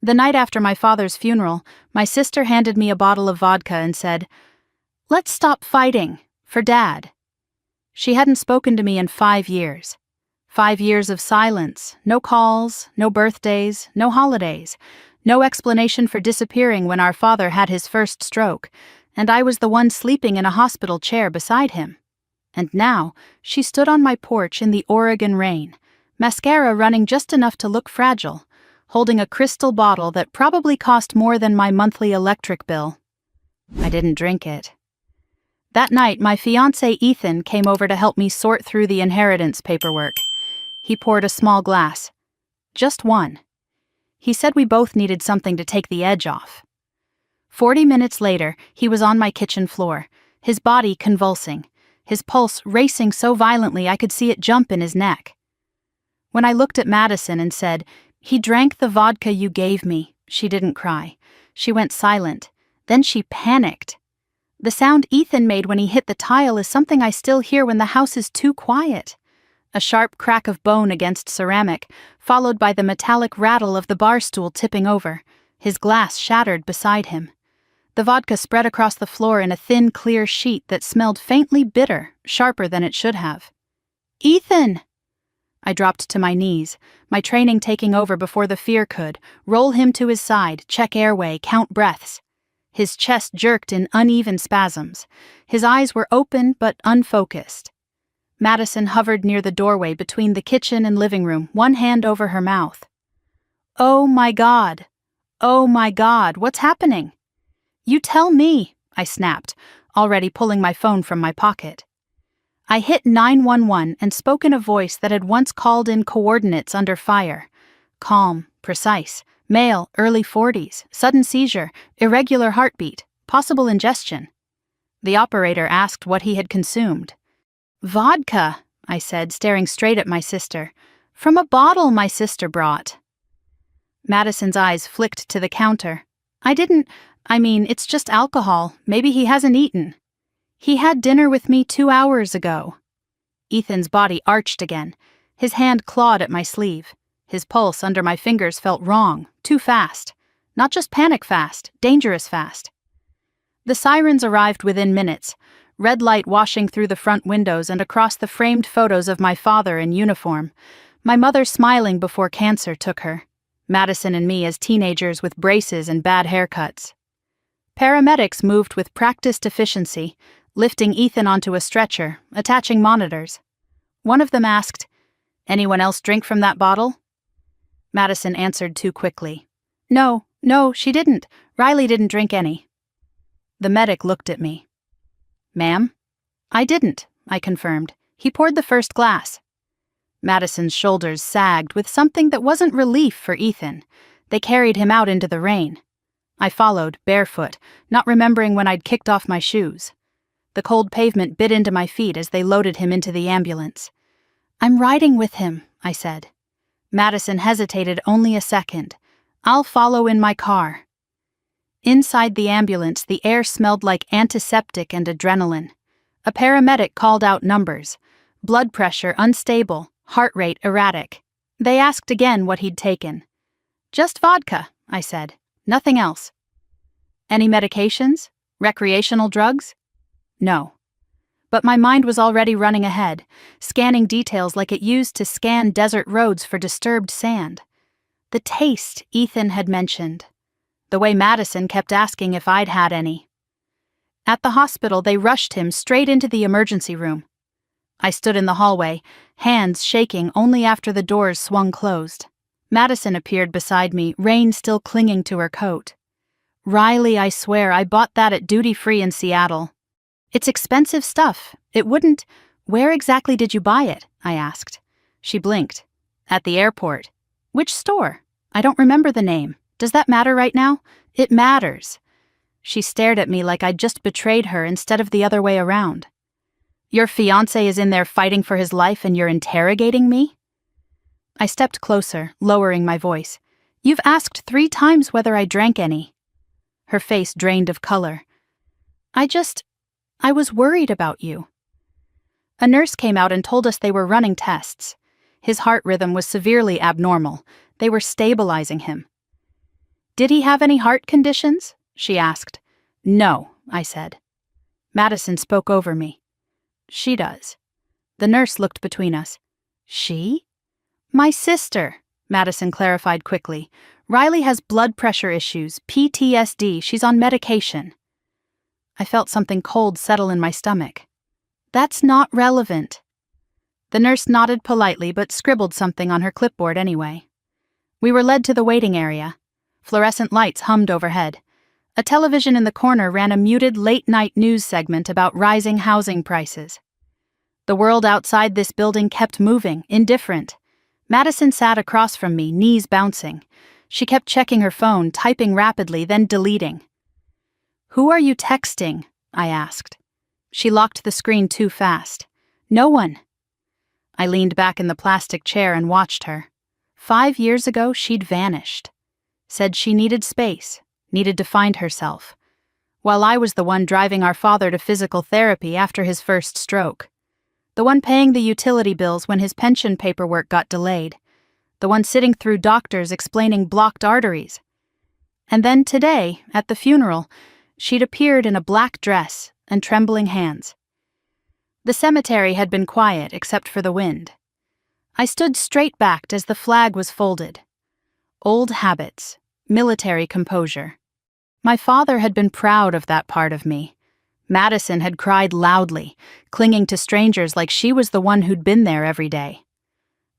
The night after my father's funeral, my sister handed me a bottle of vodka and said, "Let's stop fighting, for Dad." She hadn't spoken to me in 5 years. 5 years of silence, no calls, no birthdays, no holidays, no explanation for disappearing when our father had his first stroke, and I was the one sleeping in a hospital chair beside him. And now, she stood on my porch in the Oregon rain, mascara running just enough to look fragile, holding a crystal bottle that probably cost more than my monthly electric bill. I didn't drink it. That night, my fiancé Ethan came over to help me sort through the inheritance paperwork. He poured a small glass. Just one. He said we both needed something to take the edge off. 40 minutes later, he was on my kitchen floor, his body convulsing, his pulse racing so violently I could see it jump in his neck. When I looked at Madison and said, "He drank the vodka you gave me," she didn't cry. She went silent. Then she panicked. The sound Ethan made when he hit the tile is something I still hear when the house is too quiet. A sharp crack of bone against ceramic, followed by the metallic rattle of the bar stool tipping over, his glass shattered beside him. The vodka spread across the floor in a thin, clear sheet that smelled faintly bitter, sharper than it should have. "Ethan!" I dropped to my knees, my training taking over before the fear could, roll him to his side, check airway, count breaths. His chest jerked in uneven spasms. His eyes were open but unfocused. Madison hovered near the doorway between the kitchen and living room, one hand over her mouth. "Oh my God! Oh my God, what's happening?" "You tell me," I snapped, already pulling my phone from my pocket. I hit 911 and spoke in a voice that had once called in coordinates under fire. Calm, precise, male, early 40s, sudden seizure, irregular heartbeat, possible ingestion. The operator asked what he had consumed. "Vodka," I said, staring straight at my sister. "From a bottle my sister brought." Madison's eyes flicked to the counter. It's just alcohol. Maybe he hasn't eaten." "He had dinner with me 2 hours ago." Ethan's body arched again. His hand clawed at my sleeve. His pulse under my fingers felt wrong, too fast. Not just panic fast, dangerous fast. The sirens arrived within minutes, red light washing through the front windows and across the framed photos of my father in uniform, my mother smiling before cancer took her, Madison and me as teenagers with braces and bad haircuts. Paramedics moved with practiced efficiency, lifting Ethan onto a stretcher, attaching monitors. One of them asked, "Anyone else drink from that bottle?" Madison answered too quickly. No, she didn't. Riley didn't drink any." The medic looked at me. "Ma'am?" "I didn't," I confirmed. "He poured the first glass." Madison's shoulders sagged with something that wasn't relief for Ethan. They carried him out into the rain. I followed, barefoot, not remembering when I'd kicked off my shoes. The cold pavement bit into my feet as they loaded him into the ambulance. "I'm riding with him," I said. Madison hesitated only a second. "I'll follow in my car." Inside the ambulance, the air smelled like antiseptic and adrenaline. A paramedic called out numbers. Blood pressure unstable, heart rate erratic. They asked again what he'd taken. "Just vodka," I said. "Nothing else." "Any medications? Recreational drugs?" "No." But my mind was already running ahead, scanning details like it used to scan desert roads for disturbed sand. The taste Ethan had mentioned. The way Madison kept asking if I'd had any. At the hospital, they rushed him straight into the emergency room. I stood in the hallway, hands shaking only after the doors swung closed. Madison appeared beside me, rain still clinging to her coat. "Riley, I swear, I bought that at duty-free in Seattle." "It's expensive stuff. It wouldn't—" "Where exactly did you buy it?" I asked. She blinked. "At the airport." "Which store?" "I don't remember the name. Does that matter right now?" "It matters." She stared at me like I'd just betrayed her instead of the other way around. "Your fiancé is in there fighting for his life and you're interrogating me?" I stepped closer, lowering my voice. "You've asked 3 times whether I drank any." Her face drained of color. I was worried about you." A nurse came out and told us they were running tests. His heart rhythm was severely abnormal. They were stabilizing him. Did he have any heart conditions? She asked. No, I said. Madison spoke over me. She does. The nurse looked between us. She? My sister, Madison clarified quickly. Riley has blood pressure issues, PTSD, she's on medication. I felt something cold settle in my stomach. That's not relevant. The nurse nodded politely but scribbled something on her clipboard anyway. We were led to the waiting area. Fluorescent lights hummed overhead. A television in the corner ran a muted late-night news segment about rising housing prices. The world outside this building kept moving, indifferent. Madison sat across from me, knees bouncing. She kept checking her phone, typing rapidly, then deleting. Who are you texting? I asked. She locked the screen too fast. No one. I leaned back in the plastic chair and watched her. 5 years ago, she'd vanished. Said she needed space, needed to find herself. While I was the one driving our father to physical therapy after his first stroke. The one paying the utility bills when his pension paperwork got delayed. The one sitting through doctors explaining blocked arteries. And then today, at the funeral, she'd appeared in a black dress and trembling hands. The cemetery had been quiet except for the wind. I stood straight-backed as the flag was folded. Old habits, military composure. My father had been proud of that part of me. Madison had cried loudly, clinging to strangers like she was the one who'd been there every day.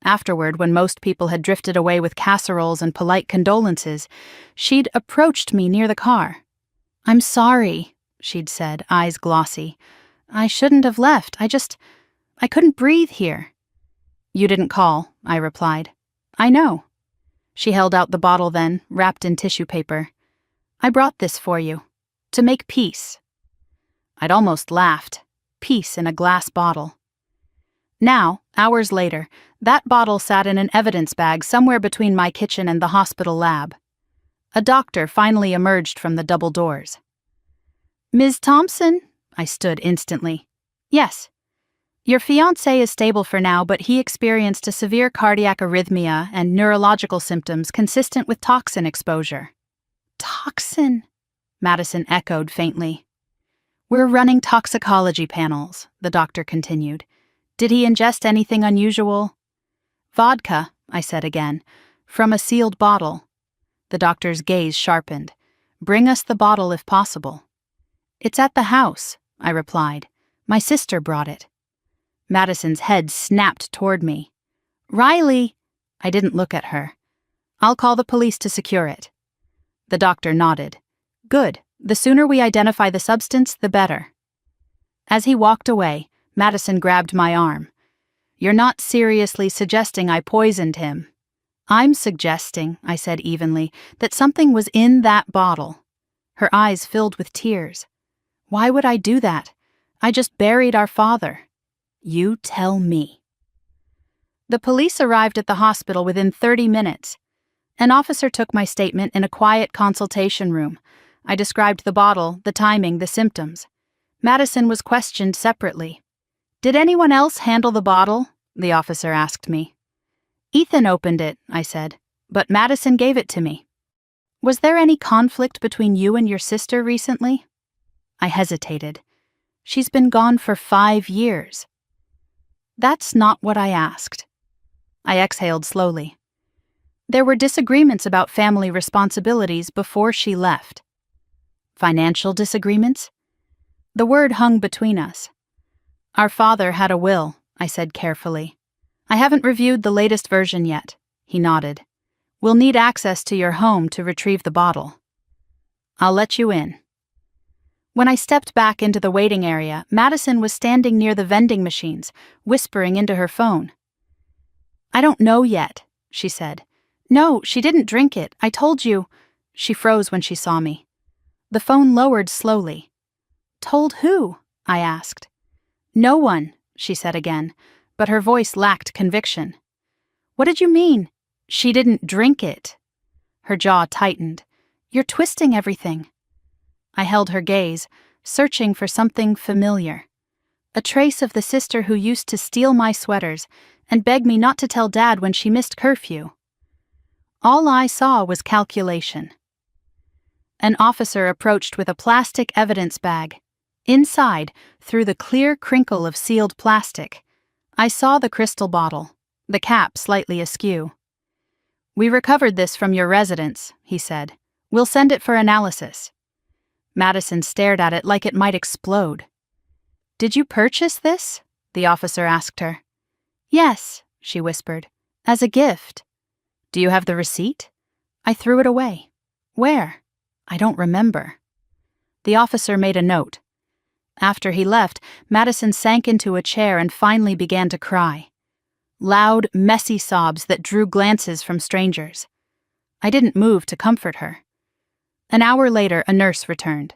Afterward, when most people had drifted away with casseroles and polite condolences, she'd approached me near the car. I'm sorry, she'd said, eyes glossy. I shouldn't have left. I couldn't breathe here. You didn't call, I replied. I know. She held out the bottle then, wrapped in tissue paper. I brought this for you. To make peace. I'd almost laughed. Peace in a glass bottle. Now, hours later, that bottle sat in an evidence bag somewhere between my kitchen and the hospital lab. A doctor finally emerged from the double doors. Ms. Thompson? I stood instantly. Yes. Your fiancé is stable for now, but he experienced a severe cardiac arrhythmia and neurological symptoms consistent with toxin exposure. Toxin? Madison echoed faintly. We're running toxicology panels, the doctor continued. Did he ingest anything unusual? Vodka, I said again, from a sealed bottle. The doctor's gaze sharpened. Bring us the bottle if possible. It's at the house, I replied. My sister brought it. Madison's head snapped toward me. Riley! I didn't look at her. I'll call the police to secure it. The doctor nodded. Good. The sooner we identify the substance, the better. As he walked away, Madison grabbed my arm. You're not seriously suggesting I poisoned him. I'm suggesting, I said evenly, that something was in that bottle. Her eyes filled with tears. Why would I do that? I just buried our father. You tell me. The police arrived at the hospital within 30 minutes. An officer took my statement in a quiet consultation room. I described the bottle, the timing, the symptoms. Madison was questioned separately. Did anyone else handle the bottle? The officer asked me. Ethan opened it, I said, but Madison gave it to me. Was there any conflict between you and your sister recently? I hesitated. She's been gone for 5 years. That's not what I asked. I exhaled slowly. There were disagreements about family responsibilities before she left. Financial disagreements? The word hung between us. Our father had a will, I said carefully. I haven't reviewed the latest version yet, he nodded. We'll need access to your home to retrieve the bottle. I'll let you in. When I stepped back into the waiting area, Madison was standing near the vending machines, whispering into her phone. I don't know yet, she said. No, she didn't drink it. I told you. She froze when she saw me. The phone lowered slowly. Told who? I asked. No one, she said again, but her voice lacked conviction. What did you mean? She didn't drink it. Her jaw tightened. You're twisting everything. I held her gaze, searching for something familiar. A trace of the sister who used to steal my sweaters and beg me not to tell Dad when she missed curfew. All I saw was calculation. An officer approached with a plastic evidence bag. Inside, through the clear crinkle of sealed plastic, I saw the crystal bottle, the cap slightly askew. "We recovered this from your residence," he said. "We'll send it for analysis." Madison stared at it like it might explode. "Did you purchase this?" the officer asked her. "Yes," she whispered, "as a gift." "Do you have the receipt?" "I threw it away." "Where?" "I don't remember." The officer made a note. After he left, Madison sank into a chair and finally began to cry. Loud, messy sobs that drew glances from strangers. I didn't move to comfort her. An hour later, a nurse returned.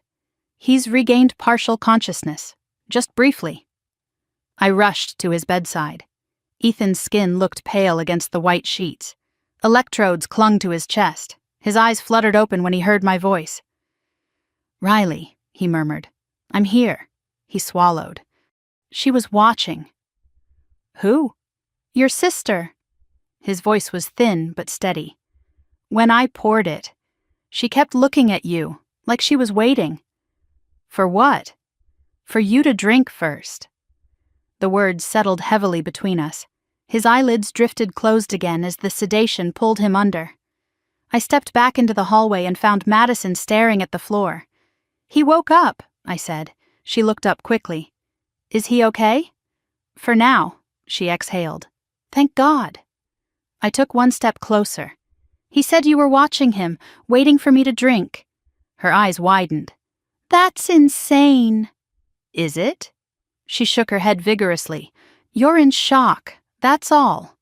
"He's regained partial consciousness, just briefly." I rushed to his bedside. Ethan's skin looked pale against the white sheets. Electrodes clung to his chest. His eyes fluttered open when he heard my voice. "Riley," he murmured. "I'm here." He swallowed. "She was watching." "Who?" "Your sister." His voice was thin but steady. "When I poured it, she kept looking at you, like she was waiting." "For what?" "For you to drink first." The words settled heavily between us. His eyelids drifted closed again as the sedation pulled him under. I stepped back into the hallway and found Madison staring at the floor. "He woke up," I said. She looked up quickly. "Is he okay?" "For now," she exhaled. "Thank God." I took one step closer. "He said you were watching him, waiting for me to drink." Her eyes widened. "That's insane." "Is it?" She shook her head vigorously. "You're in shock, that's all."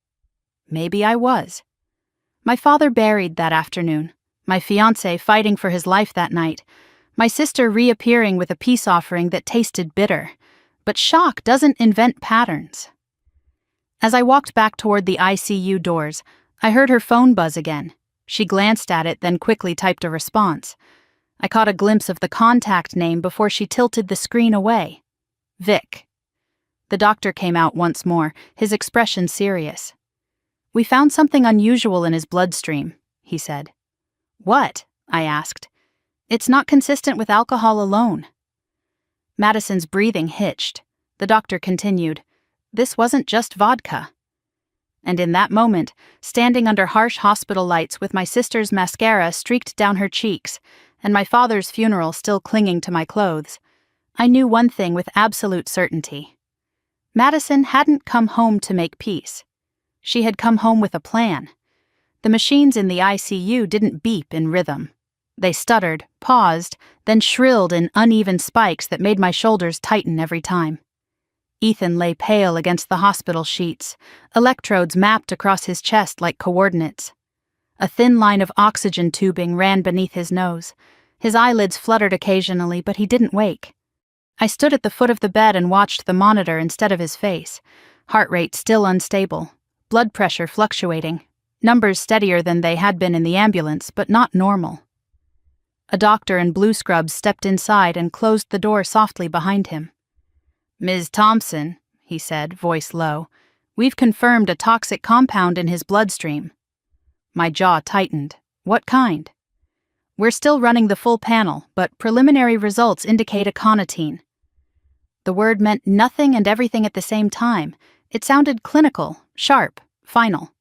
Maybe I was. My father buried that afternoon, my fiancé fighting for his life that night, my sister reappearing with a peace offering that tasted bitter. But shock doesn't invent patterns. As I walked back toward the ICU doors, I heard her phone buzz again. She glanced at it, then quickly typed a response. I caught a glimpse of the contact name before she tilted the screen away. Vic. The doctor came out once more, his expression serious. "We found something unusual in his bloodstream," he said. "What?" I asked. "It's not consistent with alcohol alone." Madison's breathing hitched. The doctor continued, "This wasn't just vodka." And in that moment, standing under harsh hospital lights with my sister's mascara streaked down her cheeks and my father's funeral still clinging to my clothes, I knew one thing with absolute certainty. Madison hadn't come home to make peace. She had come home with a plan. The machines in the ICU didn't beep in rhythm. They stuttered, paused, then shrilled in uneven spikes that made my shoulders tighten every time. Ethan lay pale against the hospital sheets, electrodes mapped across his chest like coordinates. A thin line of oxygen tubing ran beneath his nose. His eyelids fluttered occasionally, but he didn't wake. I stood at the foot of the bed and watched the monitor instead of his face, heart rate still unstable, blood pressure fluctuating, numbers steadier than they had been in the ambulance, but not normal. A doctor in blue scrubs stepped inside and closed the door softly behind him. "Ms. Thompson," he said, voice low, "we've confirmed a toxic compound in his bloodstream." My jaw tightened. "What kind?" "We're still running the full panel, but preliminary results indicate aconitine." The word meant nothing and everything at the same time. It sounded clinical, sharp, final.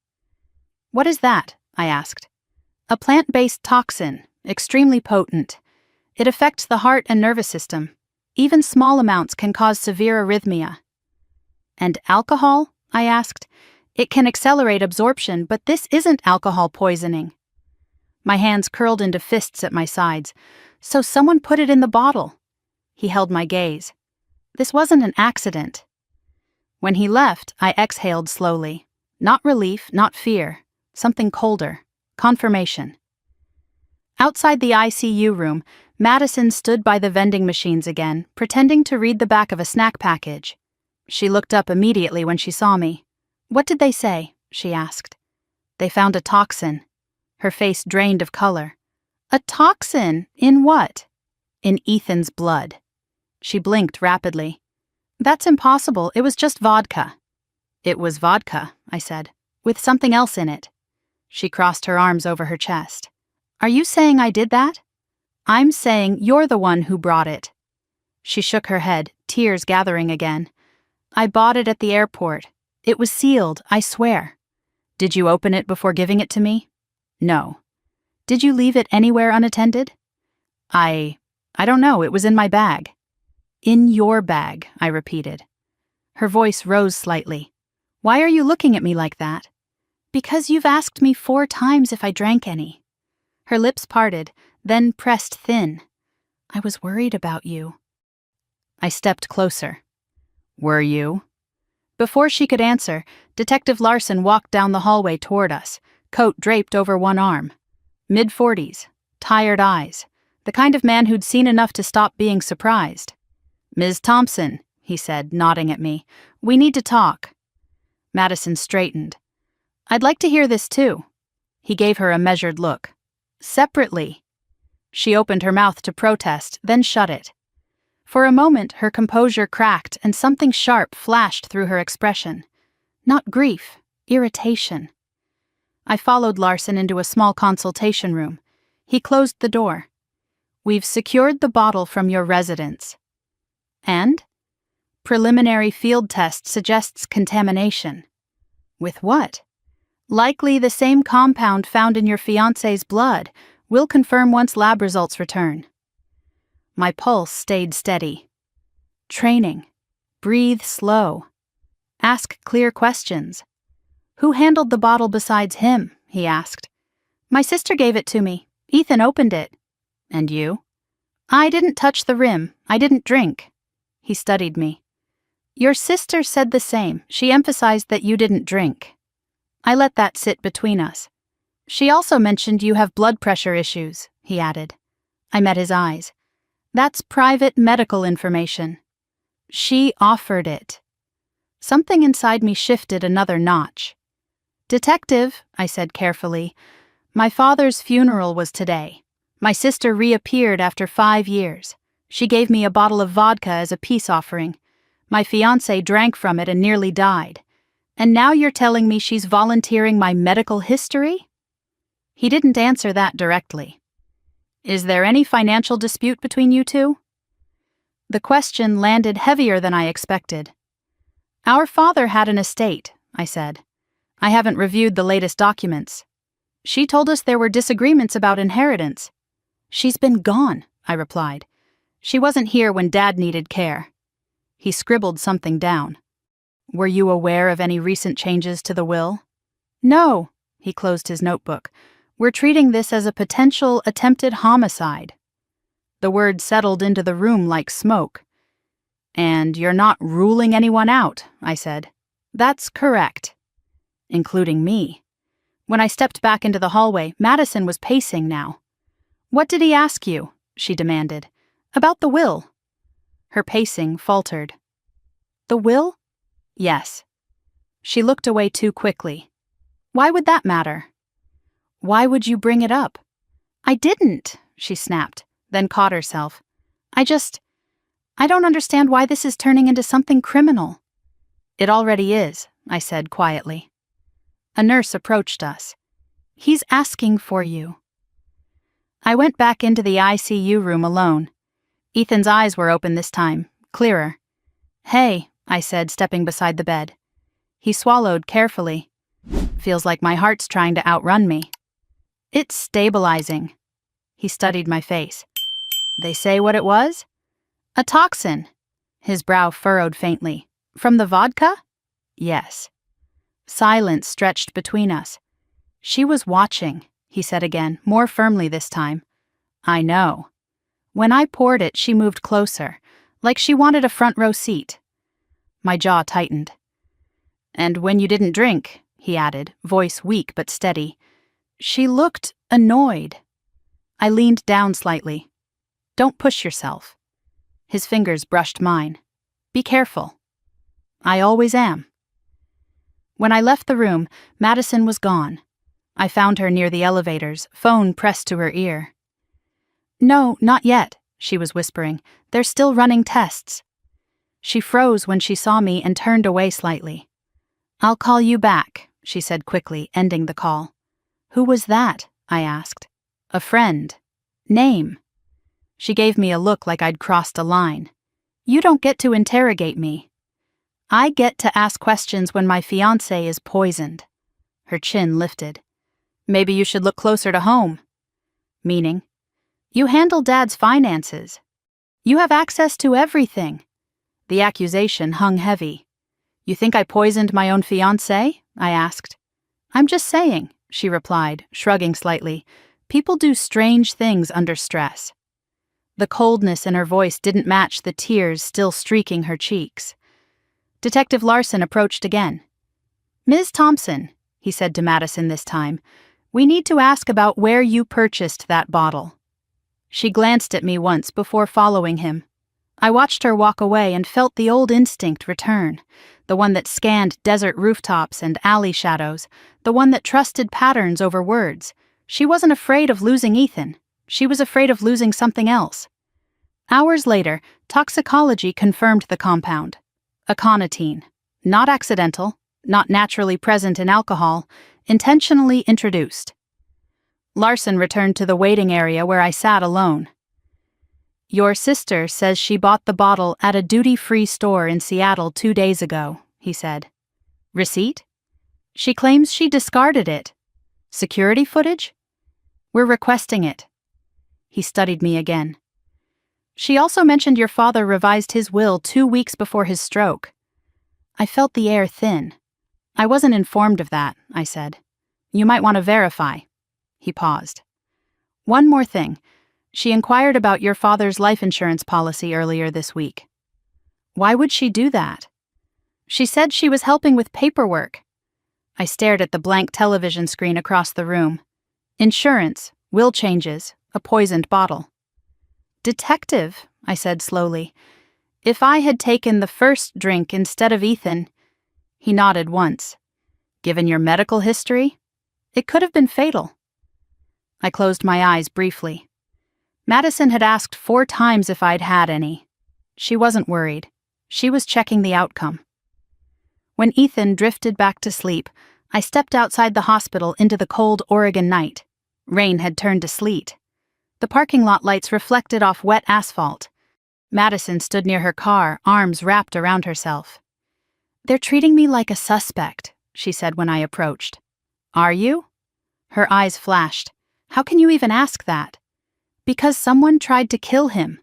"What is that?" I asked. "A plant-based toxin, extremely potent. It affects the heart and nervous system. Even small amounts can cause severe arrhythmia." "And alcohol?" I asked. "It can accelerate absorption, but this isn't alcohol poisoning." My hands curled into fists at my sides. "So someone put it in the bottle." He held my gaze. "This wasn't an accident." When he left, I exhaled slowly. Not relief, not fear. Something colder. Confirmation. Outside the ICU room, Madison stood by the vending machines again, pretending to read the back of a snack package. She looked up immediately when she saw me. "What did they say?" she asked. "They found a toxin." Her face drained of color. "A toxin? In what?" "In Ethan's blood." She blinked rapidly. "That's impossible. It was just vodka." "It was vodka," I said, "with something else in it." She crossed her arms over her chest. "Are you saying I did that?" I'm saying you're the one who brought it. She shook her head, tears gathering again. I bought it at the airport. It was sealed, I swear. Did you open it before giving it to me? No. Did you leave it anywhere unattended? I don't know, it was in my bag. In your bag, I repeated. Her voice rose slightly. Why are you looking at me like that? Because you've asked me 4 times if I drank any. Her lips parted, then pressed thin. I was worried about you. I stepped closer. Were you? Before she could answer, Detective Larson walked down the hallway toward us, coat draped over one arm. Mid-40s, tired eyes, the kind of man who'd seen enough to stop being surprised. Ms. Thompson, he said, nodding at me, we need to talk. Madison straightened. I'd like to hear this too. He gave her a measured look. Separately. She opened her mouth to protest, then shut it. For a moment, her composure cracked and something sharp flashed through her expression. Not grief, irritation. I followed Larson into a small consultation room. He closed the door. We've secured the bottle from your residence. And? Preliminary field test suggests contamination. With what? Likely the same compound found in your fiancé's blood. We'll confirm once lab results return. My pulse stayed steady. Training. Breathe slow. Ask clear questions. Who handled the bottle besides him? He asked. My sister gave it to me. Ethan opened it. And you? I didn't touch the rim. I didn't drink. He studied me. Your sister said the same. She emphasized that you didn't drink. I let that sit between us. She also mentioned you have blood pressure issues, he added. I met his eyes. That's private medical information. She offered it. Something inside me shifted another notch. Detective, I said carefully, my father's funeral was today. My sister reappeared after 5 years. She gave me a bottle of vodka as a peace offering. My fiancé drank from it and nearly died. And now you're telling me she's volunteering my medical history? He didn't answer that directly. Is there any financial dispute between you two? The question landed heavier than I expected. Our father had an estate, I said. I haven't reviewed the latest documents. She told us there were disagreements about inheritance. She's been gone, I replied. She wasn't here when Dad needed care. He scribbled something down. Were you aware of any recent changes to the will? No, he closed his notebook. We're treating this as a potential attempted homicide. The word settled into the room like smoke. And you're not ruling anyone out, I said. That's correct. Including me. When I stepped back into the hallway, Madison was pacing now. What did he ask you? She demanded. About the will. Her pacing faltered. The will? Yes. She looked away too quickly. Why would that matter? Why would you bring it up? I didn't, she snapped, then caught herself. I don't understand why this is turning into something criminal. It already is, I said quietly. A nurse approached us. He's asking for you. I went back into the ICU room alone. Ethan's eyes were open this time, clearer. Hey, I said, stepping beside the bed. He swallowed carefully. Feels like my heart's trying to outrun me. It's stabilizing. He studied my face. They say what it was? A toxin. His brow furrowed faintly. From the vodka? Yes. Silence stretched between us. She was watching, he said again, more firmly this time. I know. When I poured it, she moved closer, like she wanted a front row seat. My jaw tightened. And when you didn't drink, he added, voice weak but steady. She looked annoyed. I leaned down slightly. Don't push yourself. His fingers brushed mine. Be careful. I always am. When I left the room, Madison was gone. I found her near the elevators, phone pressed to her ear. No, not yet, she was whispering. They're still running tests. She froze when she saw me and turned away slightly. I'll call you back, she said quickly, ending the call. Who was that? I asked. A friend. Name. She gave me a look like I'd crossed a line. You don't get to interrogate me. I get to ask questions when my fiancé is poisoned. Her chin lifted. Maybe you should look closer to home. Meaning? You handle Dad's finances. You have access to everything. The accusation hung heavy. You think I poisoned my own fiancé? I asked. I'm just saying, she replied, shrugging slightly. People do strange things under stress. The coldness in her voice didn't match the tears still streaking her cheeks. Detective Larson approached again. Ms. Thompson, he said to Madison this time, we need to ask about where you purchased that bottle. She glanced at me once before following him. I watched her walk away and felt the old instinct return, the one that scanned desert rooftops and alley shadows, the one that trusted patterns over words. She wasn't afraid of losing Ethan. She was afraid of losing something else. Hours later, toxicology confirmed the compound. Aconitine. Not accidental, not naturally present in alcohol, intentionally introduced. Larson returned to the waiting area where I sat alone. Your sister says she bought the bottle at a duty-free store in Seattle 2 days ago, he said. Receipt? She claims she discarded it. Security footage? We're requesting it. He studied me again. She also mentioned your father revised his will 2 weeks before his stroke. I felt the air thin. I wasn't informed of that, I said. You might want to verify. He paused. One more thing. She inquired about your father's life insurance policy earlier this week. Why would she do that? She said she was helping with paperwork. I stared at the blank television screen across the room. Insurance, will changes, a poisoned bottle. Detective, I said slowly. If I had taken the first drink instead of Ethan... He nodded once. Given your medical history, it could have been fatal. I closed my eyes briefly. Madison had asked 4 times if I'd had any. She wasn't worried. She was checking the outcome. When Ethan drifted back to sleep, I stepped outside the hospital into the cold Oregon night. Rain had turned to sleet. The parking lot lights reflected off wet asphalt. Madison stood near her car, arms wrapped around herself. They're treating me like a suspect, she said when I approached. Are you? Her eyes flashed. How can you even ask that? Because someone tried to kill him.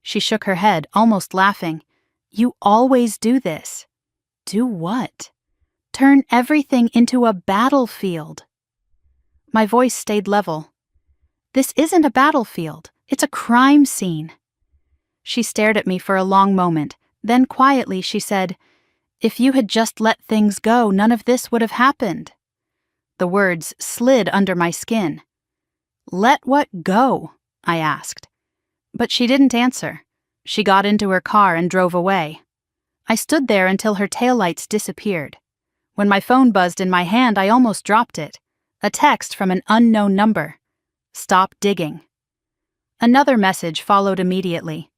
She shook her head, almost laughing. You always do this. Do what? Turn everything into a battlefield. My voice stayed level. This isn't a battlefield. It's a crime scene. She stared at me for a long moment. Then quietly she said, if you had just let things go, none of this would have happened. The words slid under my skin. Let what go? I asked. But she didn't answer. She got into her car and drove away. I stood there until her taillights disappeared. When my phone buzzed in my hand, I almost dropped it. A text from an unknown number. Stop digging. Another message followed immediately.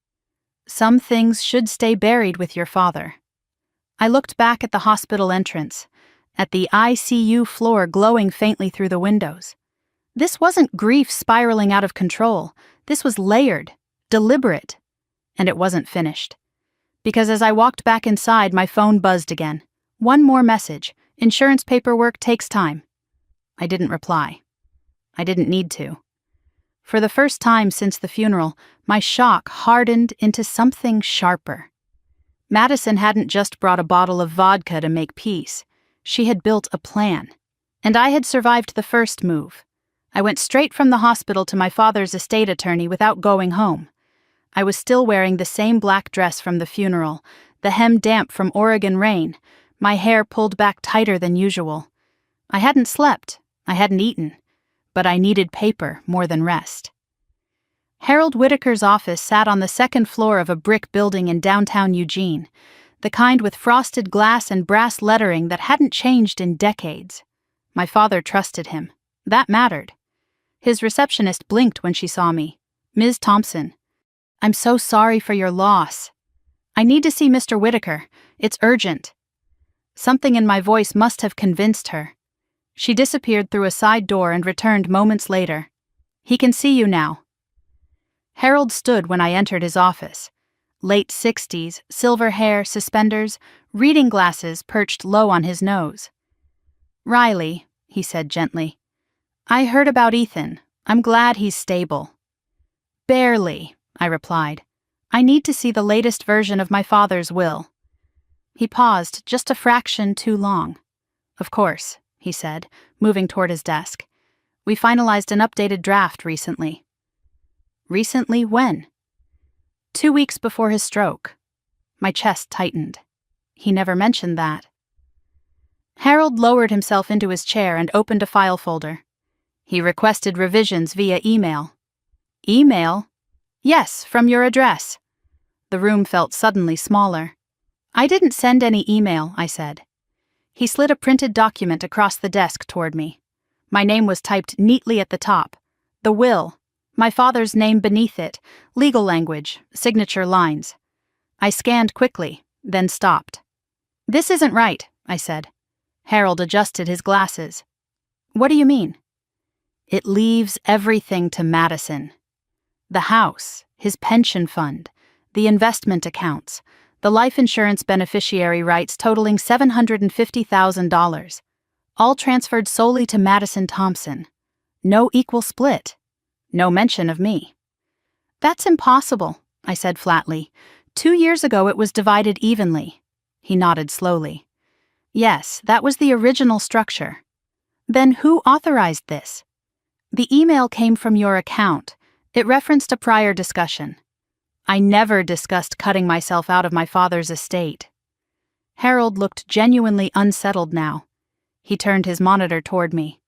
Some things should stay buried with your father. I looked back at the hospital entrance, at the ICU floor glowing faintly through the windows. This wasn't grief spiraling out of control. This was layered, deliberate, and it wasn't finished. Because as I walked back inside, my phone buzzed again. One more message. Insurance paperwork takes time. I didn't reply. I didn't need to. For the first time since the funeral, my shock hardened into something sharper. Madison hadn't just brought a bottle of vodka to make peace. She had built a plan. And I had survived the first move. I went straight from the hospital to my father's estate attorney without going home. I was still wearing the same black dress from the funeral, the hem damp from Oregon rain, my hair pulled back tighter than usual. I hadn't slept, I hadn't eaten, but I needed paper more than rest. Harold Whitaker's office sat on the second floor of a brick building in downtown Eugene, the kind with frosted glass and brass lettering that hadn't changed in decades. My father trusted him. That mattered. His receptionist blinked when she saw me. Ms. Thompson. I'm so sorry for your loss. I need to see Mr. Whitaker. It's urgent. Something in my voice must have convinced her. She disappeared through a side door and returned moments later. He can see you now. Harold stood when I entered his office. Late 60s, silver hair, suspenders, reading glasses perched low on his nose. "Riley," he said gently, "I heard about Ethan. I'm glad he's stable." "Barely," I replied. "I need to see the latest version of my father's will." He paused just a fraction too long. "Of course," he said, moving toward his desk. "We finalized an updated draft recently." "Recently when?" 2 weeks before his stroke. My chest tightened. He never mentioned that. Harold lowered himself into his chair and opened a file folder. He requested revisions via email. "Email?" "Yes, from your address." The room felt suddenly smaller. "I didn't send any email," I said. He slid a printed document across the desk toward me. My name was typed neatly at the top. The will. My father's name beneath it. Legal language. Signature lines. I scanned quickly, then stopped. "This isn't right," I said. Harold adjusted his glasses. "What do you mean?" "It leaves everything to Madison. The house, his pension fund, the investment accounts, the life insurance beneficiary rights totaling $750,000, all transferred solely to Madison Thompson. No equal split. No mention of me." "That's impossible," I said flatly. 2 years ago it was divided evenly." He nodded slowly. "Yes, that was the original structure." "Then who authorized this?" "The email came from your account. It referenced a prior discussion." "I never discussed cutting myself out of my father's estate." Harold looked genuinely unsettled now. He turned his monitor toward me.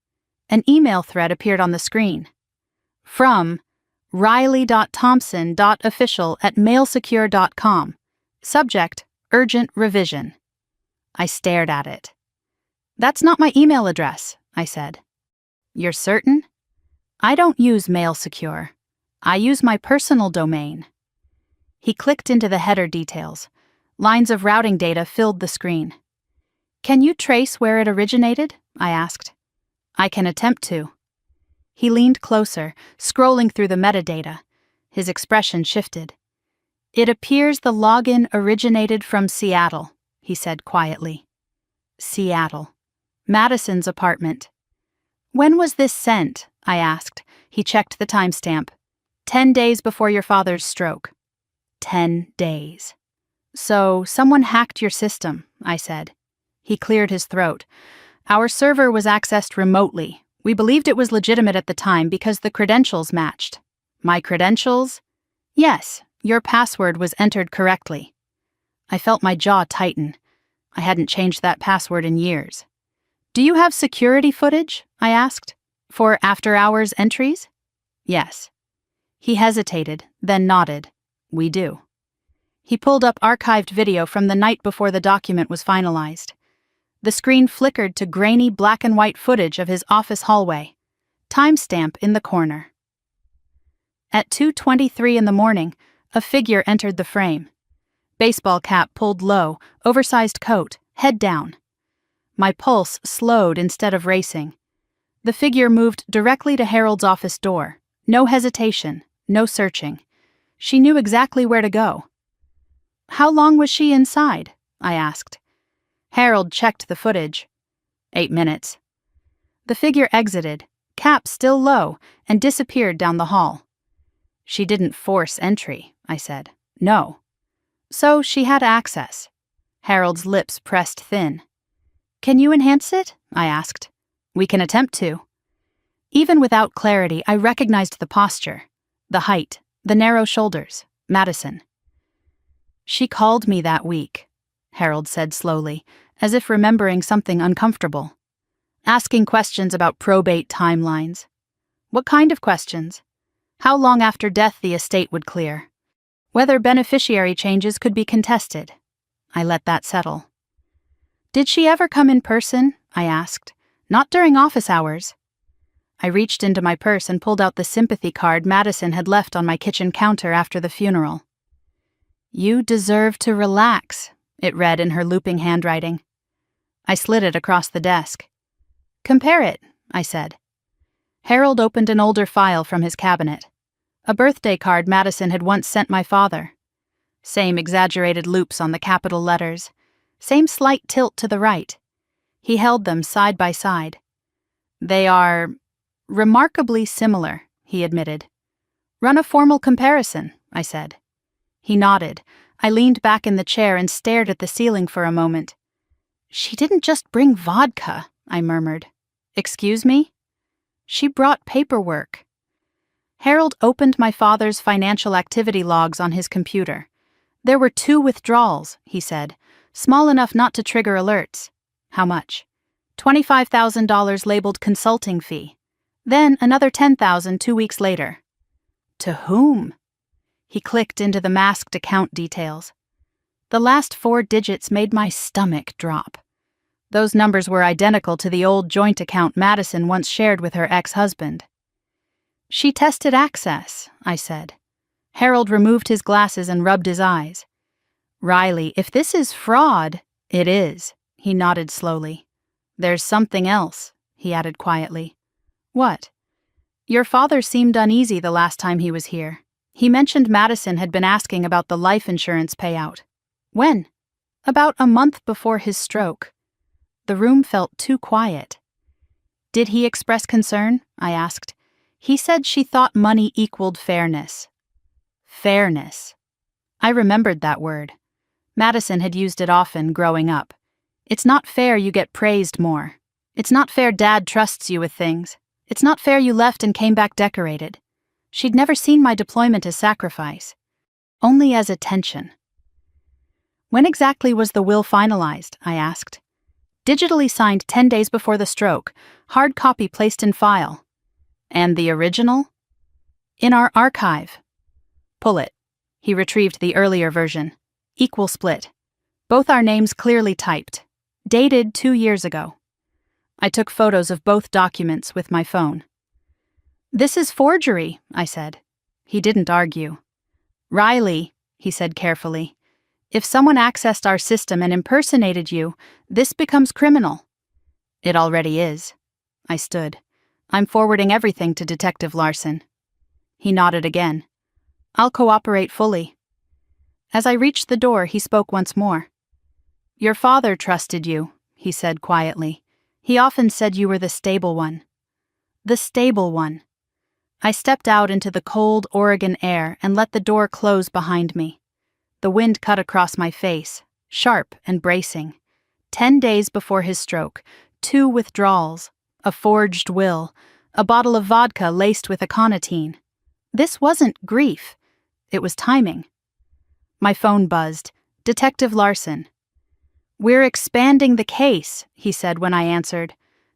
An email thread appeared on the screen. From riley.thompson.official@mailsecure.com. Subject, urgent revision. I stared at it. "That's not my email address," I said. "You're certain?" "I don't use MailSecure. I use my personal domain." He clicked into the header details. Lines of routing data filled the screen. "Can you trace where it originated?" I asked. "I can attempt to." He leaned closer, scrolling through the metadata. His expression shifted. "It appears the login originated from Seattle," he said quietly. Seattle. Madison's apartment. "When was this sent?" I asked. He checked the timestamp. 10 days before your father's stroke." 10 days. "So, someone hacked your system," I said. He cleared his throat. "Our server was accessed remotely. We believed it was legitimate at the time because the credentials matched." "My credentials?" "Yes, your password was entered correctly." I felt my jaw tighten. I hadn't changed that password in years. "Do you have security footage?" I asked. "For after-hours entries?" "Yes." He hesitated, then nodded. "We do." He pulled up archived video from the night before the document was finalized. The screen flickered to grainy black and white footage of his office hallway. Timestamp in the corner. At 2:23 in the morning, a figure entered the frame. Baseball cap pulled low, oversized coat, head down. My pulse slowed instead of racing. The figure moved directly to Harold's office door. No hesitation, no searching. She knew exactly where to go. "How long was she inside?" I asked. Harold checked the footage. 8 minutes. The figure exited, cap still low, and disappeared down the hall. "She didn't force entry," I said. "No." "So she had access." Harold's lips pressed thin. "Can you enhance it?" I asked. "We can attempt to." Even without clarity, I recognized the posture, the height, the narrow shoulders. Madison. "She called me that week," Harold said slowly, as if remembering something uncomfortable. "Asking questions about probate timelines." "What kind of questions?" "How long after death the estate would clear. Whether beneficiary changes could be contested." I let that settle. "Did she ever come in person?" I asked. "Not during office hours." I reached into my purse and pulled out the sympathy card Madison had left on my kitchen counter after the funeral. "You deserve to relax," it read in her looping handwriting. I slid it across the desk. "Compare it," I said. Harold opened an older file from his cabinet. A birthday card Madison had once sent my father. Same exaggerated loops on the capital letters. Same slight tilt to the right. He held them side by side. They are remarkably similar, he admitted. Run a formal comparison, I said. He nodded. I leaned back in the chair and stared at the ceiling for a moment. She didn't just bring vodka, I murmured. Excuse me? She brought paperwork. Harold opened my father's financial activity logs on his computer. There were 2 withdrawals, he said, small enough not to trigger alerts. How much? $25,000 labeled consulting fee. Then another $10,000 2 weeks later. To whom? He clicked into the masked account details. The last 4 digits made my stomach drop. Those numbers were identical to the old joint account Madison once shared with her ex-husband. She tested access, I said. Harold removed his glasses and rubbed his eyes. Riley, if this is fraud, it is, he nodded slowly. There's something else, he added quietly. What? Your father seemed uneasy the last time he was here. He mentioned Madison had been asking about the life insurance payout. When? About a month before his stroke. The room felt too quiet. Did he express concern? I asked. He said she thought money equaled fairness. Fairness. I remembered that word. Madison had used it often growing up. It's not fair you get praised more. It's not fair Dad trusts you with things. It's not fair you left and came back decorated. She'd never seen my deployment as sacrifice. Only as attention. When exactly was the will finalized? I asked. Digitally signed 10 days before the stroke, hard copy placed in file. And the original? In our archive. Pull it. He retrieved the earlier version. Equal split. Both our names clearly typed. Dated 2 years ago. I took photos of both documents with my phone. This is forgery, I said. He didn't argue. Riley, he said carefully, if someone accessed our system and impersonated you, this becomes criminal. It already is. I stood. I'm forwarding everything to Detective Larson. He nodded again. I'll cooperate fully. As I reached the door, he spoke once more. Your father trusted you, he said quietly. He often said you were the stable one. The stable one. I stepped out into the cold Oregon air and let the door close behind me. The wind cut across my face, sharp and bracing. 10 days before his stroke, 2 withdrawals, a forged will, a bottle of vodka laced with aconitine. This wasn't grief. It was timing. My phone buzzed. Detective Larson. We're expanding the case, he said when I answered.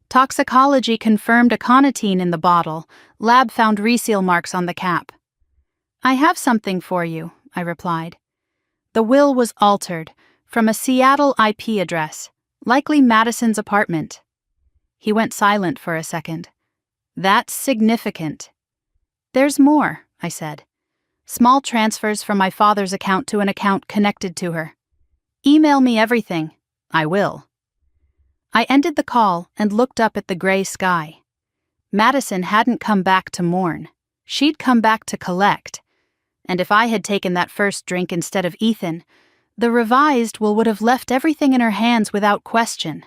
Toxicology confirmed aconitine in the bottle. Lab found reseal marks on the cap. I have something for you, I replied. The will was altered from a Seattle IP address, likely Madison's apartment. He went silent for a second. That's significant. There's more, I said. Small transfers from my father's account to an account connected to her. Email me everything. I will. I ended the call and looked up at the gray sky. Madison hadn't come back to mourn. She'd come back to collect. And if I had taken that first drink instead of Ethan, the revised will would have left everything in her hands without question.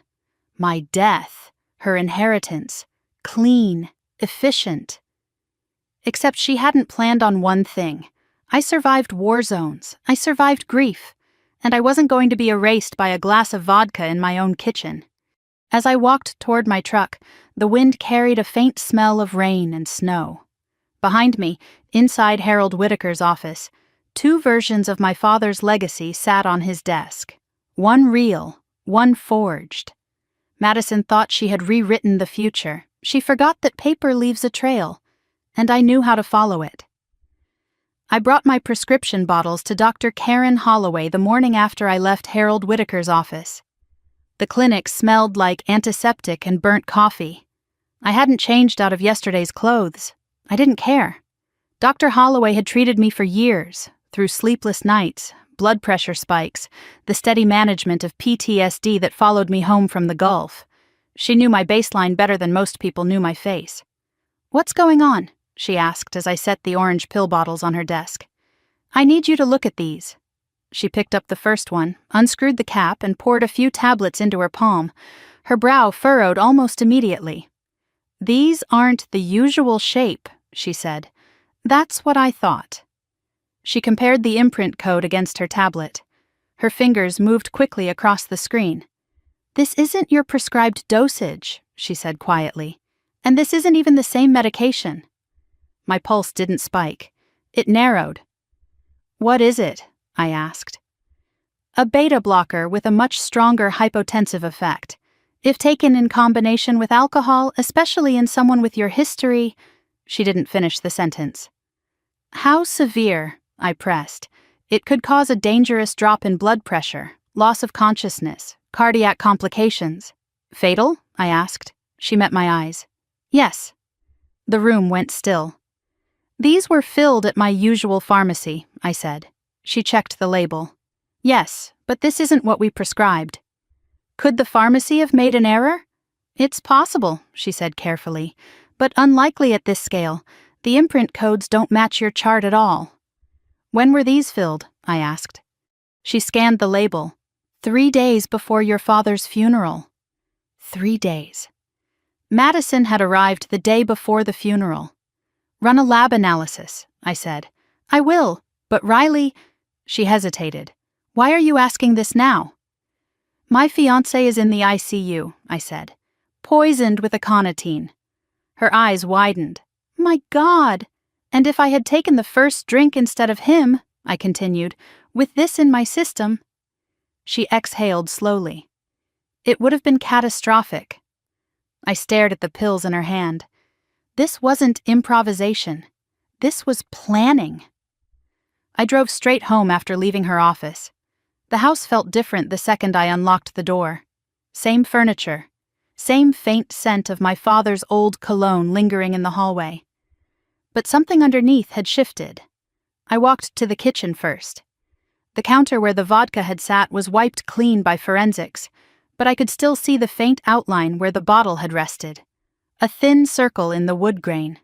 My death, her inheritance, clean, efficient. Except she hadn't planned on one thing. I survived war zones. I survived grief. And I wasn't going to be erased by a glass of vodka in my own kitchen. As I walked toward my truck, the wind carried a faint smell of rain and snow. Behind me, inside Harold Whitaker's office, 2 versions of my father's legacy sat on his desk. One real, one forged. Madison thought she had rewritten the future. She forgot that paper leaves a trail, and I knew how to follow it. I brought my prescription bottles to Dr. Karen Holloway the morning after I left Harold Whitaker's office. The clinic smelled like antiseptic and burnt coffee. I hadn't changed out of yesterday's clothes. I didn't care. Dr. Holloway had treated me for years, through sleepless nights, blood pressure spikes, the steady management of PTSD that followed me home from the Gulf. She knew my baseline better than most people knew my face. What's going on? she asked as I set the orange pill bottles on her desk. I need you to look at these. She picked up the first one, unscrewed the cap, and poured a few tablets into her palm. Her brow furrowed almost immediately. These aren't the usual shape, she said. That's what I thought. She compared the imprint code against her tablet. Her fingers moved quickly across the screen. This isn't your prescribed dosage, she said quietly. And this isn't even the same medication. My pulse didn't spike. It narrowed. What is it? I asked. A beta blocker with a much stronger hypotensive effect. If taken in combination with alcohol, especially in someone with your history... She didn't finish the sentence. How severe? I pressed. It could cause a dangerous drop in blood pressure, loss of consciousness, cardiac complications. Fatal? I asked. She met my eyes. Yes. The room went still. These were filled at my usual pharmacy, I said. She checked the label. Yes, but this isn't what we prescribed. Could the pharmacy have made an error? It's possible, she said carefully, but unlikely at this scale. The imprint codes don't match your chart at all. When were these filled? I asked. She scanned the label. 3 days before your father's funeral. 3 days. Madison had arrived the day before the funeral. Run a lab analysis, I said. I will, but Riley... She hesitated. Why are you asking this now? My fiancé is in the ICU, I said. Poisoned with aconitine. Her eyes widened. My God! And if I had taken the first drink instead of him, I continued, with this in my system... She exhaled slowly. It would have been catastrophic. I stared at the pills in her hand. This wasn't improvisation. This was planning. I drove straight home after leaving her office. The house felt different the second I unlocked the door. Same furniture. Same faint scent of my father's old cologne lingering in the hallway. But something underneath had shifted. I walked to the kitchen first. The counter where the vodka had sat was wiped clean by forensics, but I could still see the faint outline where the bottle had rested. A thin circle in the wood grain.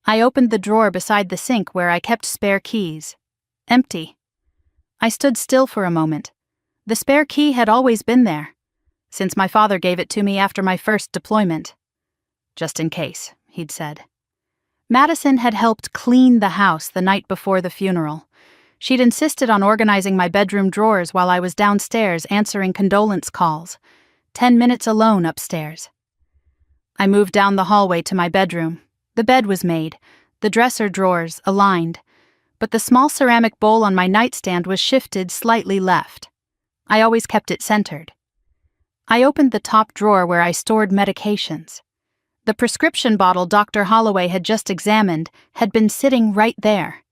I opened the drawer beside the sink where I kept spare keys. Empty. I stood still for a moment. The spare key had always been there, since my father gave it to me after my first deployment. Just in case, he'd said. Madison had helped clean the house the night before the funeral. She'd insisted on organizing my bedroom drawers while I was downstairs answering condolence calls. 10 minutes alone upstairs. I moved down the hallway to my bedroom. The bed was made, the dresser drawers aligned, but the small ceramic bowl on my nightstand was shifted slightly left. I always kept it centered. I opened the top drawer where I stored medications. The prescription bottle Dr. Holloway had just examined had been sitting right there.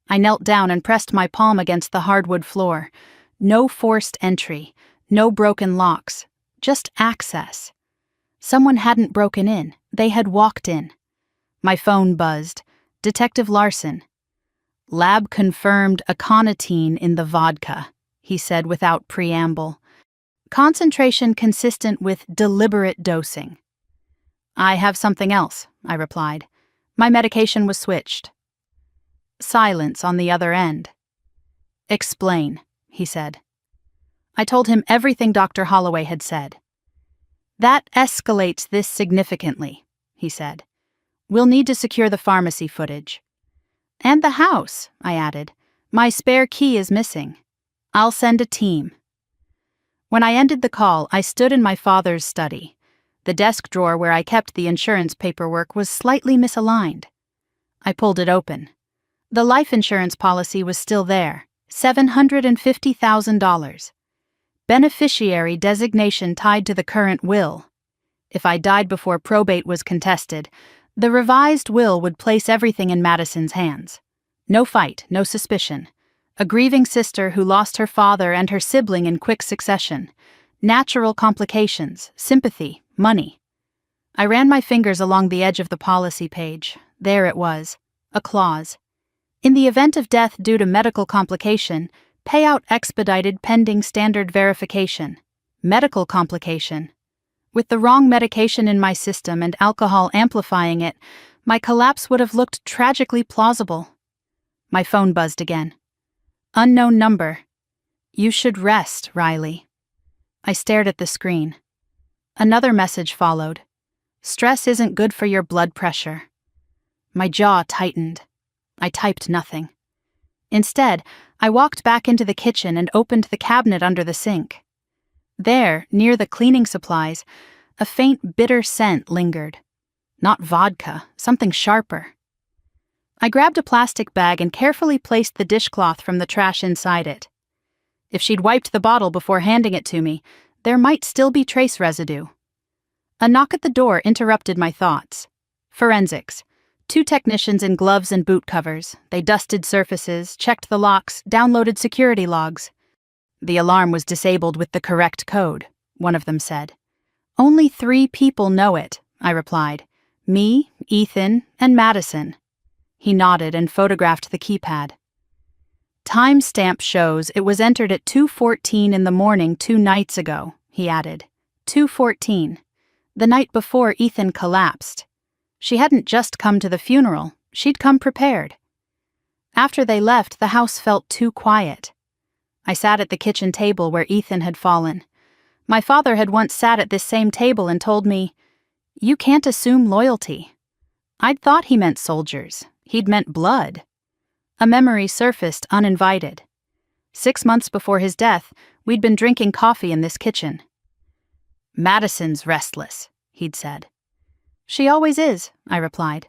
I knelt down and pressed my palm against the hardwood floor. No forced entry, no broken locks, just access. Someone hadn't broken in, they had walked in. My phone buzzed. Detective Larson. Lab confirmed aconitine in the vodka, he said without preamble. Concentration consistent with deliberate dosing. I have something else, I replied. My medication was switched. Silence on the other end. Explain, he said. I told him everything Dr. Holloway had said. That escalates this significantly, he said. We'll need to secure the pharmacy footage. And the house, I added. My spare key is missing. I'll send a team. When I ended the call, I stood in my father's study. The desk drawer where I kept the insurance paperwork was slightly misaligned. I pulled it open. The life insurance policy was still there, $750,000. Beneficiary designation tied to the current will. If I died before probate was contested, the revised will would place everything in Madison's hands. No fight, no suspicion. A grieving sister who lost her father and her sibling in quick succession. Natural complications, sympathy, money. I ran my fingers along the edge of the policy page. There it was, a clause. In the event of death due to medical complication, payout expedited pending standard verification. Medical complication. With the wrong medication in my system and alcohol amplifying it, my collapse would have looked tragically plausible. My phone buzzed again. Unknown number. You should rest, Riley. I stared at the screen. Another message followed. Stress isn't good for your blood pressure. My jaw tightened. I typed nothing. Instead, I walked back into the kitchen and opened the cabinet under the sink. There, near the cleaning supplies, a faint bitter scent lingered. Not vodka, something sharper. I grabbed a plastic bag and carefully placed the dishcloth from the trash inside it. If she'd wiped the bottle before handing it to me, there might still be trace residue. A knock at the door interrupted my thoughts. Forensics. 2 technicians in gloves and boot covers. They dusted surfaces, checked the locks, downloaded security logs. The alarm was disabled with the correct code, one of them said. Only 3 people know it, I replied. Me, Ethan, and Madison. He nodded and photographed the keypad. Timestamp shows it was entered at 2:14 in the morning 2 nights ago, he added. 2:14. The night before Ethan collapsed. She hadn't just come to the funeral, she'd come prepared. After they left, the house felt too quiet. I sat at the kitchen table where Ethan had fallen. My father had once sat at this same table and told me, "You can't assume loyalty." I'd thought he meant soldiers. He'd meant blood. A memory surfaced uninvited. 6 months before his death, we'd been drinking coffee in this kitchen. "Madison's restless," he'd said. "She always is," I replied.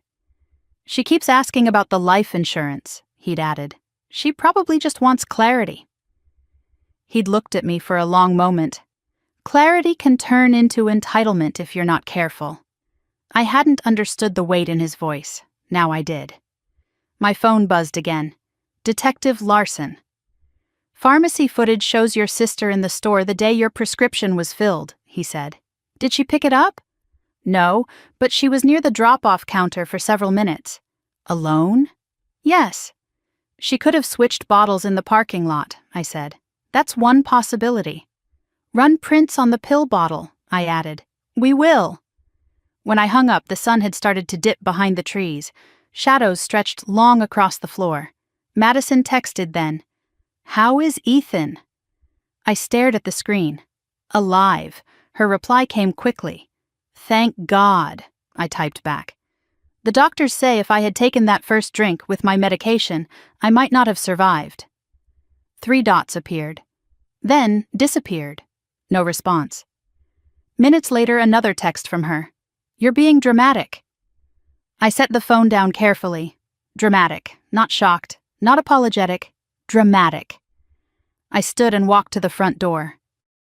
"She keeps asking about the life insurance," he'd added. "She probably just wants clarity." He'd looked at me for a long moment. Clarity can turn into entitlement if you're not careful. I hadn't understood the weight in his voice. Now I did. My phone buzzed again. Detective Larson. "Pharmacy footage shows your sister in the store the day your prescription was filled," he said. "Did she pick it up?" "No, but she was near the drop-off counter for several minutes." "Alone?" "Yes." "She could have switched bottles in the parking lot," I said. "That's one possibility." "Run prints on the pill bottle," I added. "We will." When I hung up, the sun had started to dip behind the trees. Shadows stretched long across the floor. Madison texted then, "How is Ethan?" I stared at the screen. "Alive." Her reply came quickly. "Thank God," I typed back. "The doctors say if I had taken that first drink with my medication, I might not have survived." 3 dots appeared. Then disappeared. No response. Minutes later, another text from her. "You're being dramatic." I set the phone down carefully. Dramatic, not shocked, not apologetic, dramatic. I stood and walked to the front door.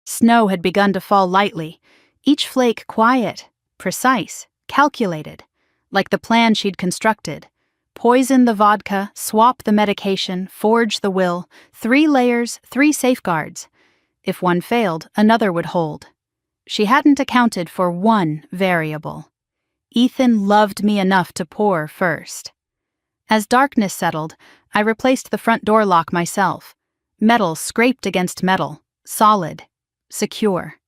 Snow had begun to fall lightly, each flake quiet, precise, calculated, like the plan she'd constructed. Poison the vodka, swap the medication, forge the will, 3 layers, 3 safeguards. If one failed, another would hold. She hadn't accounted for one variable. Ethan loved me enough to pour first. As darkness settled, I replaced the front door lock myself. Metal scraped against metal, solid, secure.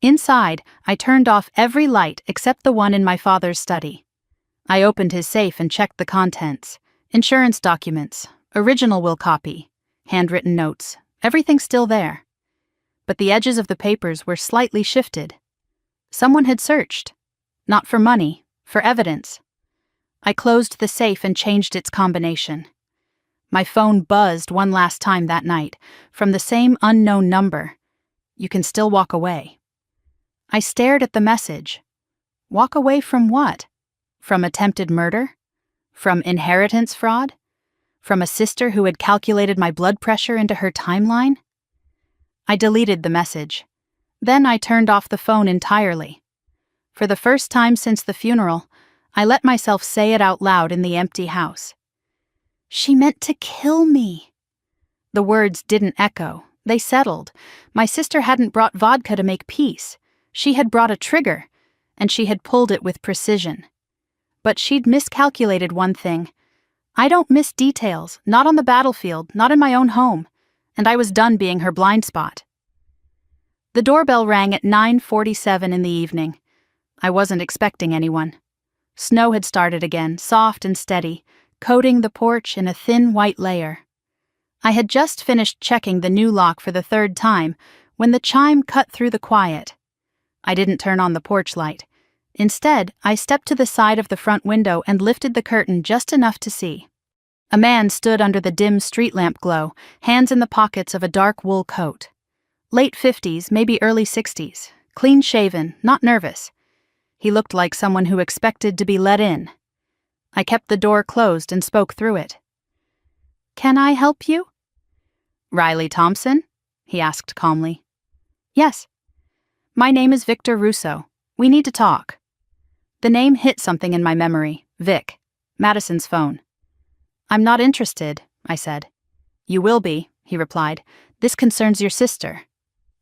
Inside, I turned off every light except the one in my father's study. I opened his safe and checked the contents. Insurance documents, original will copy, handwritten notes, everything still there. But the edges of the papers were slightly shifted. Someone had searched. Not for money, for evidence. I closed the safe and changed its combination. My phone buzzed one last time that night, from the same unknown number. "You can still walk away." I stared at the message. Walk away from what? From attempted murder? From inheritance fraud? From a sister who had calculated my blood pressure into her timeline? I deleted the message. Then I turned off the phone entirely. For the first time since the funeral, I let myself say it out loud in the empty house. "She meant to kill me." The words didn't echo. They settled. My sister hadn't brought vodka to make peace. She had brought a trigger, and she had pulled it with precision. But she'd miscalculated one thing. I don't miss details, not on the battlefield, not in my own home, and I was done being her blind spot. The doorbell rang at 9:47 in the evening. I wasn't expecting anyone. Snow had started again, soft and steady, coating the porch in a thin white layer. I had just finished checking the new lock for the third time when the chime cut through the quiet. I didn't turn on the porch light. Instead, I stepped to the side of the front window and lifted the curtain just enough to see. A man stood under the dim street lamp glow, hands in the pockets of a dark wool coat. Late 50s, maybe early 60s, clean-shaven, not nervous. He looked like someone who expected to be let in. I kept the door closed and spoke through it. "Can I help you?" "Riley Thompson?" he asked calmly. "Yes." "My name is Victor Russo. We need to talk." The name hit something in my memory. Vic. Madison's phone. "I'm not interested," I said. "You will be," he replied. "This concerns your sister.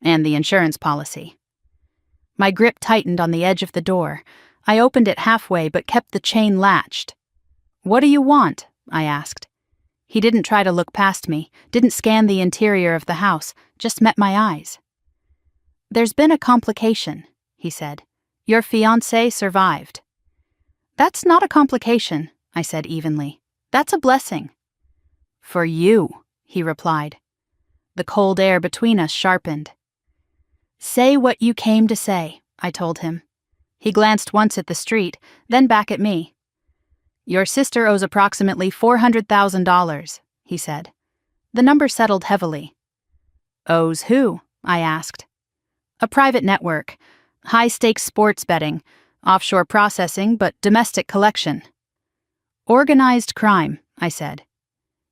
And the insurance policy." My grip tightened on the edge of the door. I opened it halfway but kept the chain latched. "What do you want?" I asked. He didn't try to look past me, didn't scan the interior of the house, just met my eyes. "There's been a complication," he said. "Your fiancé survived." "That's not a complication," I said evenly. "That's a blessing." "For you," he replied. The cold air between us sharpened. "Say what you came to say," I told him. He glanced once at the street, then back at me. "Your sister owes approximately $400,000, he said. The number settled heavily. "Owes who?" I asked. "A private network. High-stakes sports betting. Offshore processing, but domestic collection." "Organized crime," I said.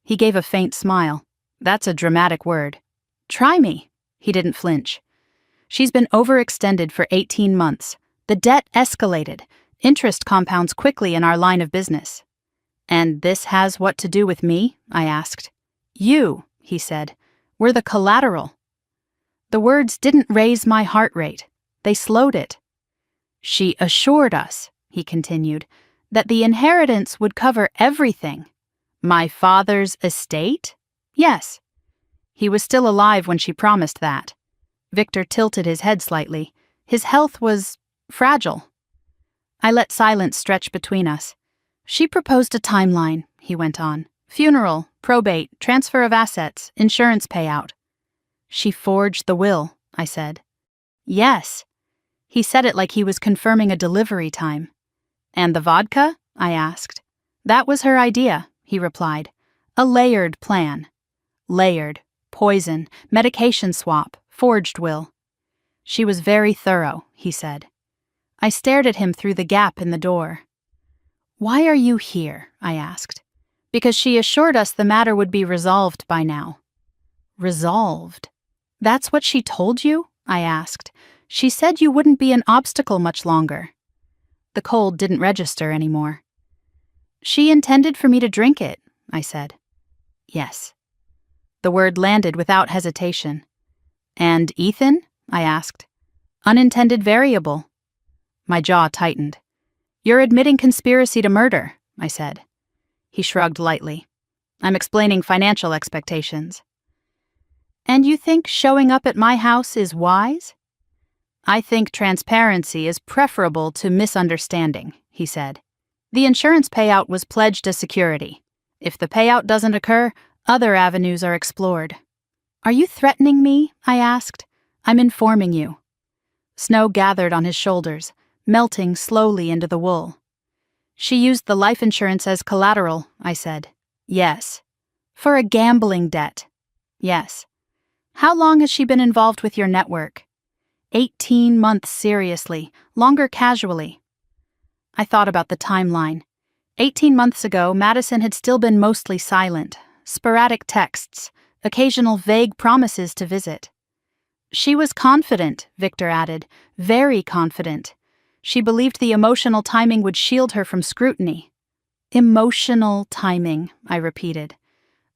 He gave a faint smile. "That's a dramatic word." "Try me." He didn't flinch. "She's been overextended for 18 months. The debt escalated. Interest compounds quickly in our line of business." "And this has what to do with me?" I asked. "You," he said. "We're the collateral." The words didn't raise my heart rate. They slowed it. "She assured us," he continued, "that the inheritance would cover everything." "My father's estate?" "Yes." He was still alive when she promised that. Victor tilted his head slightly. His health was fragile. I let silence stretch between us. "She proposed a timeline," he went on. "Funeral, probate, transfer of assets, insurance payout." "She forged the will," I said. "Yes." He said it like he was confirming a delivery time. "And the vodka?" I asked. "That was her idea," he replied. "A layered plan." Layered, poison, medication swap, forged will. "She was very thorough," he said. I stared at him through the gap in the door. "Why are you here?" I asked. "Because she assured us the matter would be resolved by now." "Resolved? That's what she told you?" I asked. "She said you wouldn't be an obstacle much longer." The cold didn't register anymore. "She intended for me to drink it," I said. "Yes." The word landed without hesitation. "And Ethan?" I asked. "Unintended variable." My jaw tightened. "You're admitting conspiracy to murder," I said. He shrugged lightly. "I'm explaining financial expectations." "And you think showing up at my house is wise?" "I think transparency is preferable to misunderstanding," he said. "The insurance payout was pledged as security. If the payout doesn't occur, other avenues are explored." "Are you threatening me?" I asked. "I'm informing you." Snow gathered on his shoulders, melting slowly into the wool. "She used the life insurance as collateral," I said. "Yes." "For a gambling debt?" "Yes." "How long has she been involved with your network?" 18 months seriously, longer casually. I thought about the timeline. 18 months ago, Madison had still been mostly silent, sporadic texts, occasional vague promises to visit. "She was confident," Victor added, "very confident. She believed the emotional timing would shield her from scrutiny." "Emotional timing," I repeated.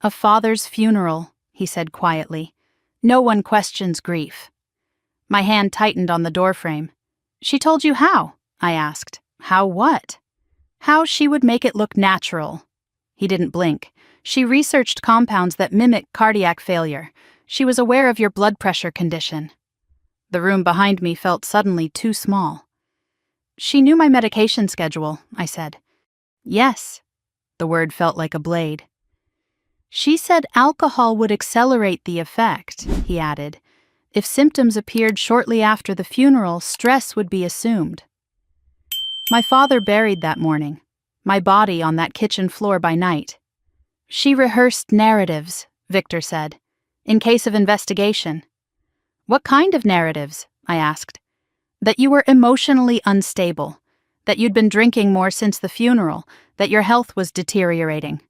"A father's funeral," he said quietly. "No one questions grief." My hand tightened on the doorframe. "She told you how?" I asked. "How what?" "How she would make it look natural." He didn't blink. "She researched compounds that mimic cardiac failure. She was aware of your blood pressure condition." The room behind me felt suddenly too small. She knew my medication schedule, I said. Yes. The word felt like a blade. She said alcohol would accelerate the effect, he added. If symptoms appeared shortly after the funeral, stress would be assumed. My father buried that morning, my body on that kitchen floor by night. She rehearsed narratives, Victor said, in case of investigation. What kind of narratives? I asked. That you were emotionally unstable, that you'd been drinking more since the funeral, that your health was deteriorating.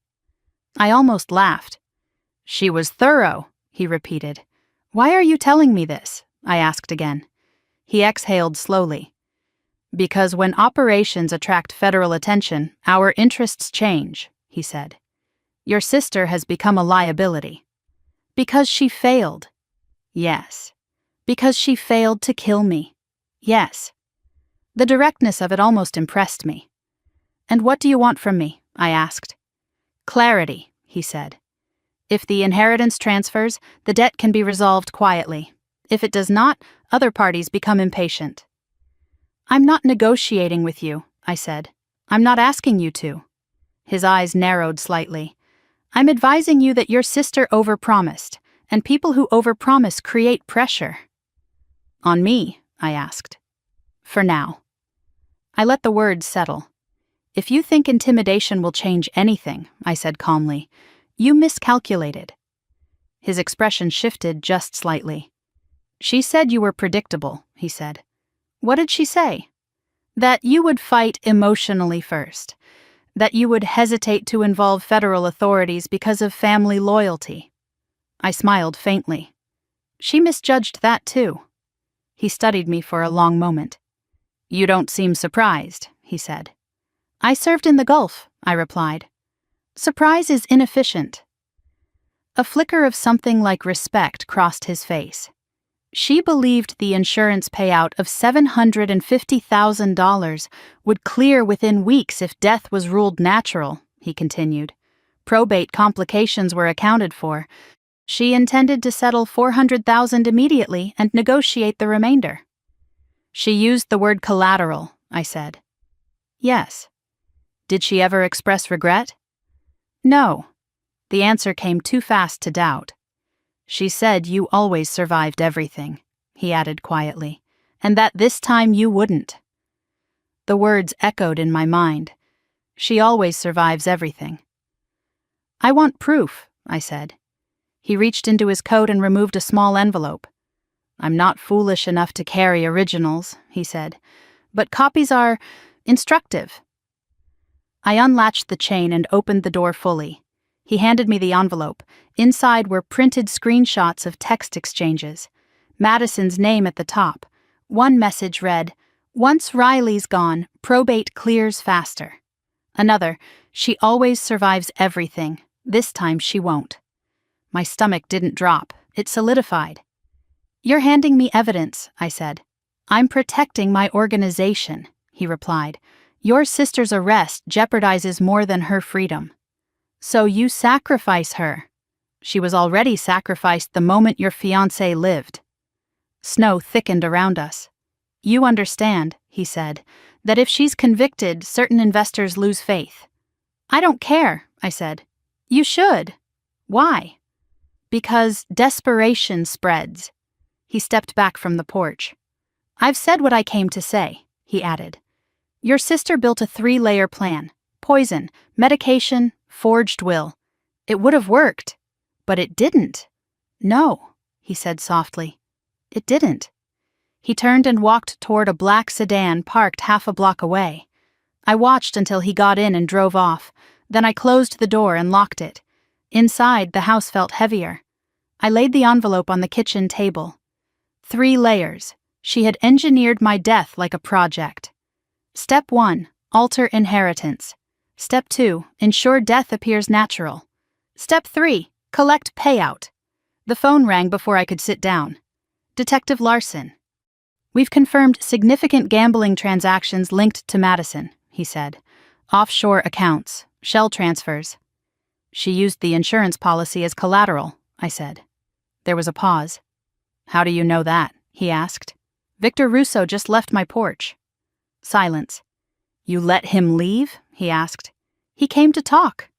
I almost laughed. She was thorough, he repeated. Why are you telling me this? I asked again. He exhaled slowly. Because when operations attract federal attention, our interests change, he said. Your sister has become a liability. Because she failed. Yes. Because she failed to kill me. Yes. The directness of it almost impressed me. And what do you want from me? I asked. Clarity, he said. If the inheritance transfers, the debt can be resolved quietly. If it does not, other parties become impatient. I'm not negotiating with you, I said. I'm not asking you to. His eyes narrowed slightly. I'm advising you that your sister overpromised, and people who overpromise create pressure. On me, I asked. For now. I let the words settle. If you think intimidation will change anything, I said calmly, you miscalculated. His expression shifted just slightly. She said you were predictable, he said. What did she say? That you would fight emotionally first. That you would hesitate to involve federal authorities because of family loyalty. I smiled faintly. She misjudged that too. He studied me for a long moment. You don't seem surprised, he said. I served in the Gulf, I replied. Surprise is inefficient. A flicker of something like respect crossed his face. She believed the insurance payout of $750,000 would clear within weeks if death was ruled natural, he continued. Probate complications were accounted for. She intended to settle $400,000 immediately and negotiate the remainder. She used the word collateral, I said. Yes. Did she ever express regret? No. The answer came too fast to doubt. She said you always survived everything, he added quietly, and that this time you wouldn't. The words echoed in my mind. She always survives everything. I want proof, I said. He reached into his coat and removed a small envelope. I'm not foolish enough to carry originals, he said, but copies are instructive. I unlatched the chain and opened the door fully. He handed me the envelope. Inside were printed screenshots of text exchanges. Madison's name at the top. One message read, "Once Riley's gone, probate clears faster." Another, "She always survives everything. This time she won't." My stomach didn't drop. It solidified. You're handing me evidence, I said. I'm protecting my organization, he replied. Your sister's arrest jeopardizes more than her freedom. So you sacrifice her. She was already sacrificed the moment your fiancé lived. Snow thickened around us. You understand, he said, that if she's convicted, certain investors lose faith. I don't care, I said. You should. Why? Because desperation spreads. He stepped back from the porch. I've said what I came to say, he added. Your sister built a 3-layer plan. Poison, medication, forged will. It would have worked. But it didn't. No, he said softly. It didn't. He turned and walked toward a black sedan parked half a block away. I watched until he got in and drove off. Then I closed the door and locked it. Inside, the house felt heavier. I laid the envelope on the kitchen table. 3 layers. She had engineered my death like a project. Step 1, alter inheritance. Step 2, ensure death appears natural. Step 3, collect payout. The phone rang before I could sit down. Detective Larson. We've confirmed significant gambling transactions linked to Madison, he said. Offshore accounts, shell transfers. She used the insurance policy as collateral, I said. There was a pause. How do you know that? He asked. Victor Russo just left my porch. Silence. You let him leave? He asked. He came to talk.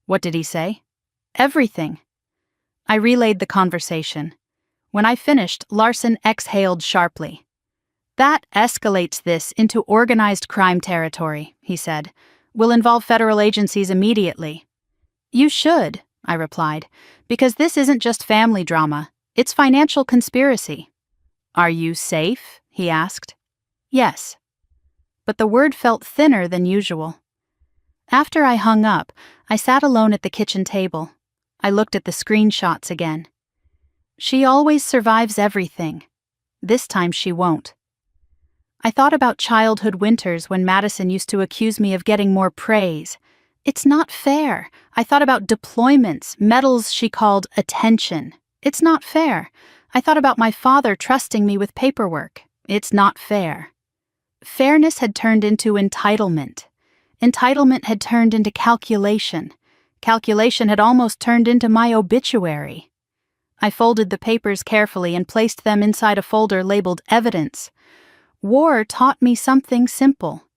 What did he say? Everything. I relayed the conversation. When I finished, Larson exhaled sharply. That escalates this into organized crime territory, he said. We'll involve federal agencies immediately. You should, I replied, because this isn't just family drama, it's financial conspiracy. Are you safe? He asked. Yes. But the word felt thinner than usual. After I hung up, I sat alone at the kitchen table. I looked at the screenshots again. She always survives everything. This time she won't. I thought about childhood winters when Madison used to accuse me of getting more praise. It's not fair. I thought about deployments, medals she called attention. It's not fair. I thought about my father trusting me with paperwork. It's not fair. Fairness had turned into entitlement. Entitlement had turned into calculation. Calculation had almost turned into my obituary. I folded the papers carefully and placed them inside a folder labeled Evidence. War taught me something simple.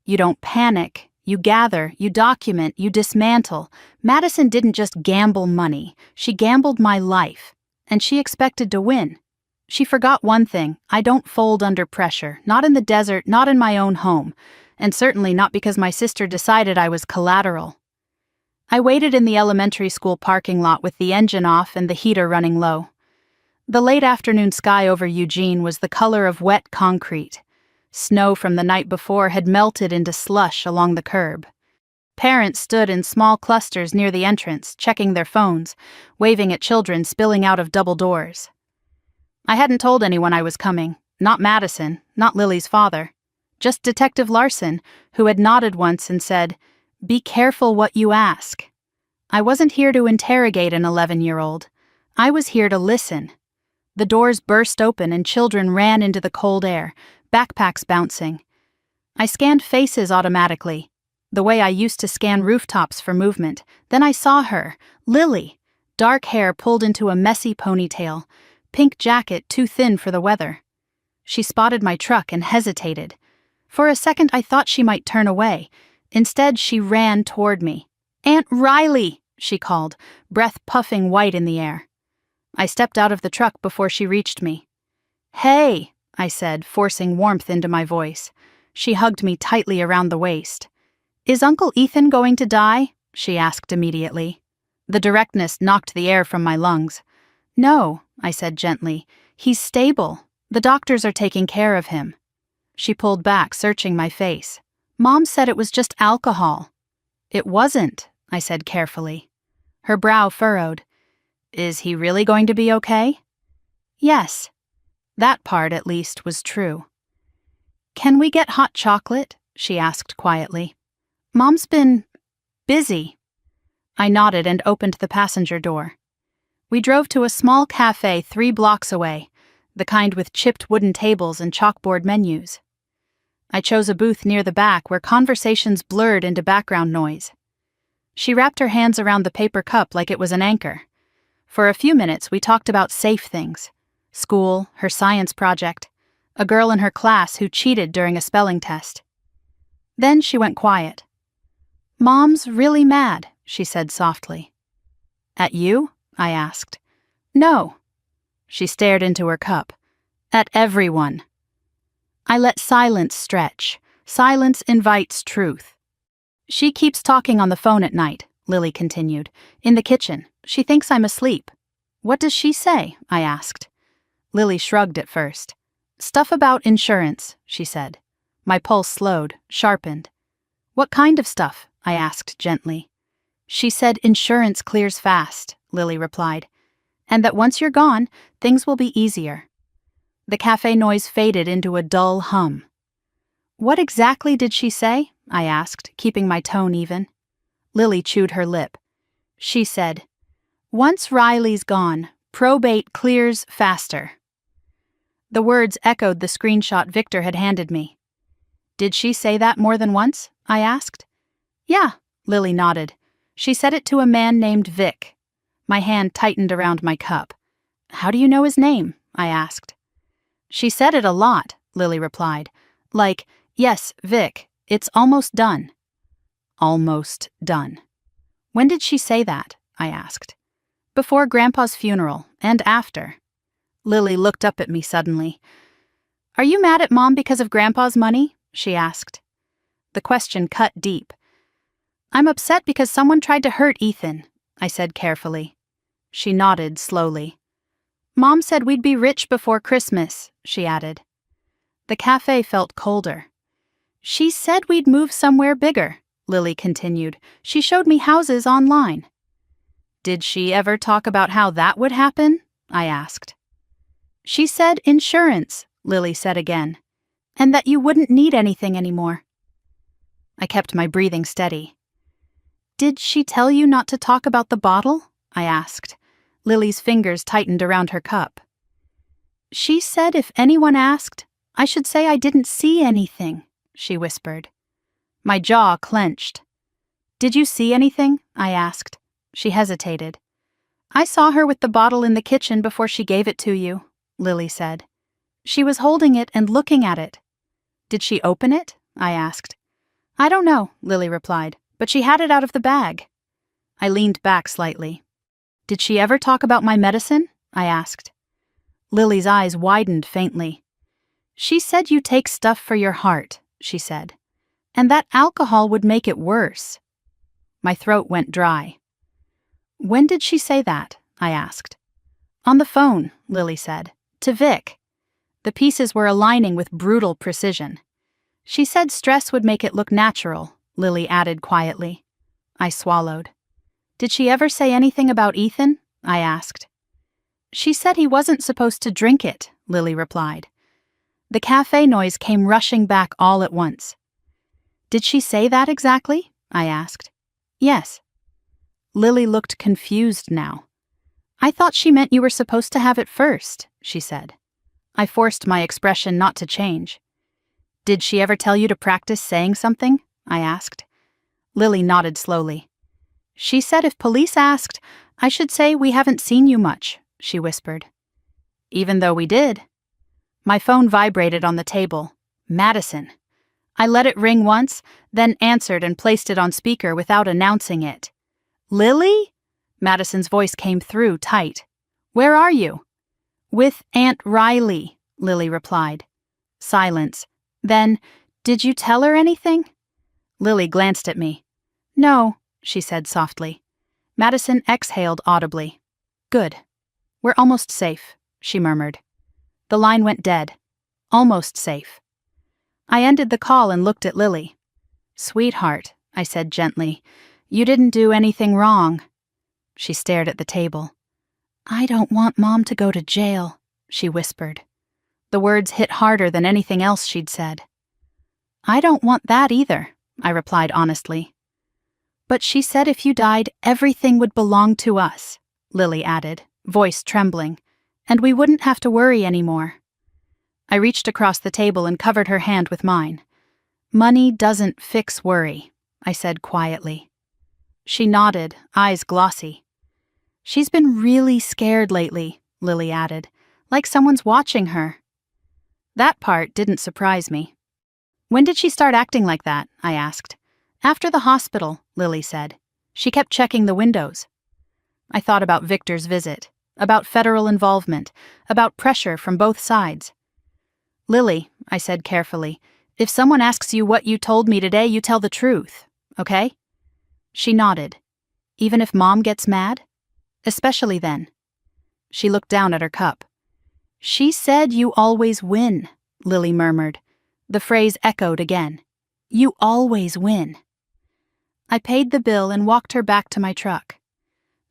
You don't panic. You gather, you document, you dismantle. Madison didn't just gamble money. She gambled my life. And she expected to win. She forgot one thing. I don't fold under pressure. Not in the desert, not in my own home. And certainly not because my sister decided I was collateral. I waited in the elementary school parking lot with the engine off and the heater running low. The late afternoon sky over Eugene was the color of wet concrete. Snow from the night before had melted into slush along the curb. Parents stood in small clusters near the entrance, checking their phones, waving at children spilling out of double doors. I hadn't told anyone I was coming, not Madison, not Lily's father, just Detective Larson, who had nodded once and said, "Be careful what you ask." I wasn't here to interrogate an 11-year-old. I was here to listen. The doors burst open and children ran into the cold air, backpacks bouncing. I scanned faces automatically, the way I used to scan rooftops for movement. Then I saw her, Lily, dark hair pulled into a messy ponytail, pink jacket too thin for the weather. She spotted my truck and hesitated. For a second I thought she might turn away. Instead, she ran toward me. "Aunt Riley," she called, breath puffing white in the air. I stepped out of the truck before she reached me. "Hey," I said, forcing warmth into my voice. She hugged me tightly around the waist. "Is Uncle Ethan going to die?" she asked immediately. The directness knocked the air from my lungs. "No," I said gently. "He's stable. The doctors are taking care of him." She pulled back, searching my face. "Mom said it was just alcohol." "It wasn't," I said carefully. Her brow furrowed. "Is he really going to be okay?" "Yes." That part, at least, was true. "Can we get hot chocolate?" she asked quietly. "Mom's been busy." I nodded and opened the passenger door. We drove to a small cafe 3 blocks away, the kind with chipped wooden tables and chalkboard menus. I chose a booth near the back where conversations blurred into background noise. She wrapped her hands around the paper cup like it was an anchor. For a few minutes, we talked about safe things. School, her science project, a girl in her class who cheated during a spelling test. Then she went quiet. "Mom's really mad," she said softly. "At you?" I asked. "No." She stared into her cup. "At everyone." I let silence stretch. Silence invites truth. "She keeps talking on the phone at night," Lily continued. "In the kitchen. She thinks I'm asleep." "What does she say?" I asked. Lily shrugged at first. "Stuff about insurance," she said. My pulse slowed, sharpened. "What kind of stuff?" I asked gently. "She said insurance clears fast," Lily replied. "And that once you're gone, things will be easier." The cafe noise faded into a dull hum. "What exactly did she say?" I asked, keeping my tone even. Lily chewed her lip. She said, "Once Riley's gone, probate clears faster." The words echoed the screenshot Victor had handed me. "Did she say that more than once?" I asked. "Yeah," Lily nodded. "She said it to a man named Vic." My hand tightened around my cup. "How do you know his name?" I asked. "She said it a lot," Lily replied. "Like, Yes, Vic, it's almost done. Almost done. When did she say that? I asked. Before Grandpa's funeral, and after. Lily looked up at me suddenly. Are you mad at Mom because of Grandpa's money? She asked. The question cut deep. I'm upset because someone tried to hurt Ethan, I said carefully. She nodded slowly. Mom said we'd be rich before Christmas, she added. The cafe felt colder. She said we'd move somewhere bigger, Lily continued. She showed me houses online. Did she ever talk about how that would happen? I asked. She said insurance, Lily said again, and that you wouldn't need anything anymore. I kept my breathing steady. Did she tell you not to talk about the bottle? I asked. Lily's fingers tightened around her cup. She said if anyone asked, I should say I didn't see anything, she whispered. My jaw clenched. Did you see anything? I asked. She hesitated. I saw her with the bottle in the kitchen before she gave it to you, Lily said. She was holding it and looking at it. Did she open it? I asked. I don't know, Lily replied, but she had it out of the bag. I leaned back slightly. Did she ever talk about my medicine? I asked. Lily's eyes widened faintly. She said you take stuff for your heart, she said, and that alcohol would make it worse. My throat went dry. When did she say that? I asked. On the phone, Lily said, to Vic. The pieces were aligning with brutal precision. She said stress would make it look natural, Lily added quietly. I swallowed. Did she ever say anything about Ethan? I asked. She said he wasn't supposed to drink it, Lily replied. The cafe noise came rushing back all at once. Did she say that exactly? I asked. Yes. Lily looked confused now. I thought she meant you were supposed to have it first, she said. I forced my expression not to change. Did she ever tell you to practice saying something? I asked. Lily nodded slowly. She said if police asked, I should say we haven't seen you much, she whispered. Even though we did. My phone vibrated on the table. Madison. I let it ring once, then answered and placed it on speaker without announcing it. Lily? Madison's voice came through tight. Where are you? With Aunt Riley, Lily replied. Silence. Then, did you tell her anything? Lily glanced at me. No, she said softly. Madison exhaled audibly. Good. We're almost safe, she murmured. The line went dead. Almost safe. I ended the call and looked at Lily. Sweetheart, I said gently, you didn't do anything wrong. She stared at the table. I don't want Mom to go to jail, she whispered. The words hit harder than anything else she'd said. I don't want that either, I replied honestly. But she said if you died, everything would belong to us, Lily added, voice trembling, and we wouldn't have to worry anymore. I reached across the table and covered her hand with mine. Money doesn't fix worry, I said quietly. She nodded, eyes glossy. She's been really scared lately, Lily added, like someone's watching her. That part didn't surprise me. When did she start acting like that? I asked. After the hospital, Lily said. She kept checking the windows. I thought about Victor's visit, about federal involvement, about pressure from both sides. Lily, I said carefully, if someone asks you what you told me today, you tell the truth, okay? She nodded. Even if Mom gets mad? Especially then. She looked down at her cup. She said you always win, Lily murmured. The phrase echoed again. You always win. I paid the bill and walked her back to my truck.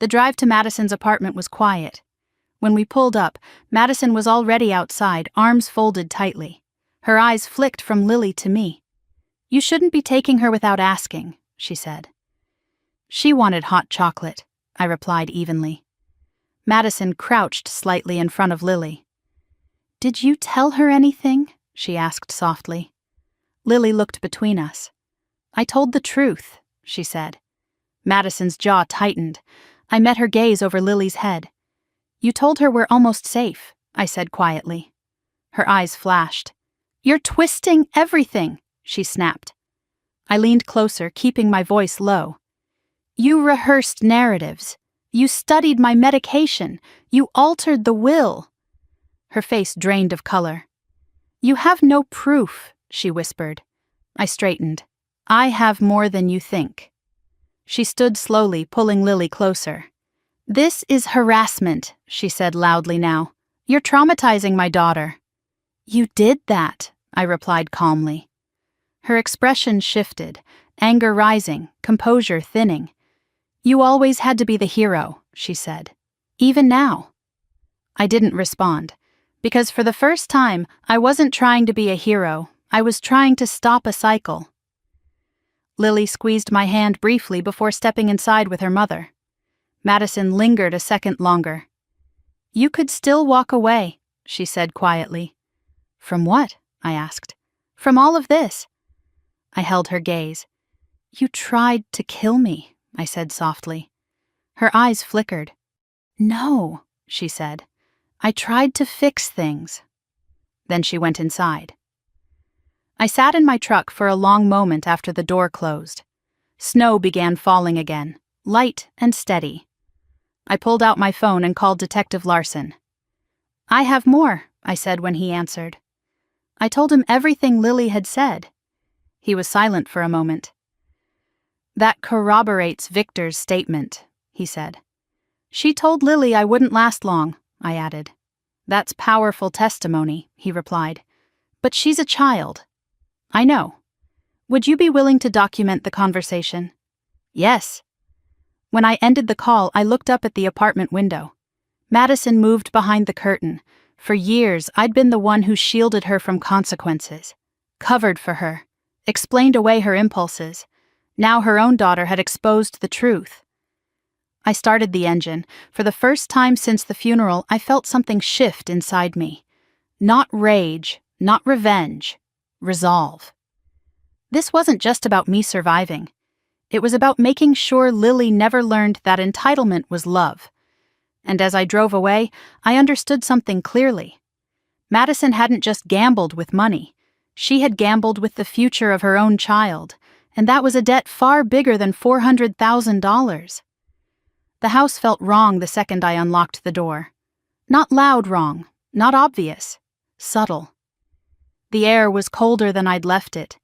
The drive to Madison's apartment was quiet. When we pulled up, Madison was already outside, arms folded tightly. Her eyes flicked from Lily to me. You shouldn't be taking her without asking, she said. She wanted hot chocolate, I replied evenly. Madison crouched slightly in front of Lily. Did you tell her anything? She asked softly. Lily looked between us. I told the truth, she said. Madison's jaw tightened. I met her gaze over Lily's head. You told her we're almost safe, I said quietly. Her eyes flashed. You're twisting everything, she snapped. I leaned closer, keeping my voice low. You rehearsed narratives. You studied my medication. You altered the will. Her face drained of color. You have no proof, she whispered. I straightened. I have more than you think. She stood slowly, pulling Lily closer. This is harassment, she said loudly now. You're traumatizing my daughter. You did that, I replied calmly. Her expression shifted, anger rising, composure thinning. You always had to be the hero, she said. Even now. I didn't respond, because for the first time, I wasn't trying to be a hero. I was trying to stop a cycle. Lily squeezed my hand briefly before stepping inside with her mother. Madison lingered a second longer. You could still walk away, she said quietly. From what? I asked. From all of this. I held her gaze. You tried to kill me, I said softly. Her eyes flickered. No, she said. I tried to fix things. Then she went inside. I sat in my truck for a long moment after the door closed. Snow began falling again, light and steady. I pulled out my phone and called Detective Larson. I have more, I said when he answered. I told him everything Lily had said. He was silent for a moment. That corroborates Victor's statement, he said. She told Lily I wouldn't last long, I added. That's powerful testimony, he replied. But she's a child. I know. Would you be willing to document the conversation? Yes. When I ended the call, I looked up at the apartment window. Madison moved behind the curtain. For years, I'd been the one who shielded her from consequences, covered for her, explained away her impulses. Now her own daughter had exposed the truth. I started the engine. For the first time since the funeral, I felt something shift inside me. Not rage, not revenge, resolve. This wasn't just about me surviving. It was about making sure Lily never learned that entitlement was love. And as I drove away, I understood something clearly. Madison hadn't just gambled with money. She had gambled with the future of her own child, and that was a debt far bigger than $400,000. The house felt wrong the second I unlocked the door. Not loud wrong, not obvious, subtle. The air was colder than I'd left it.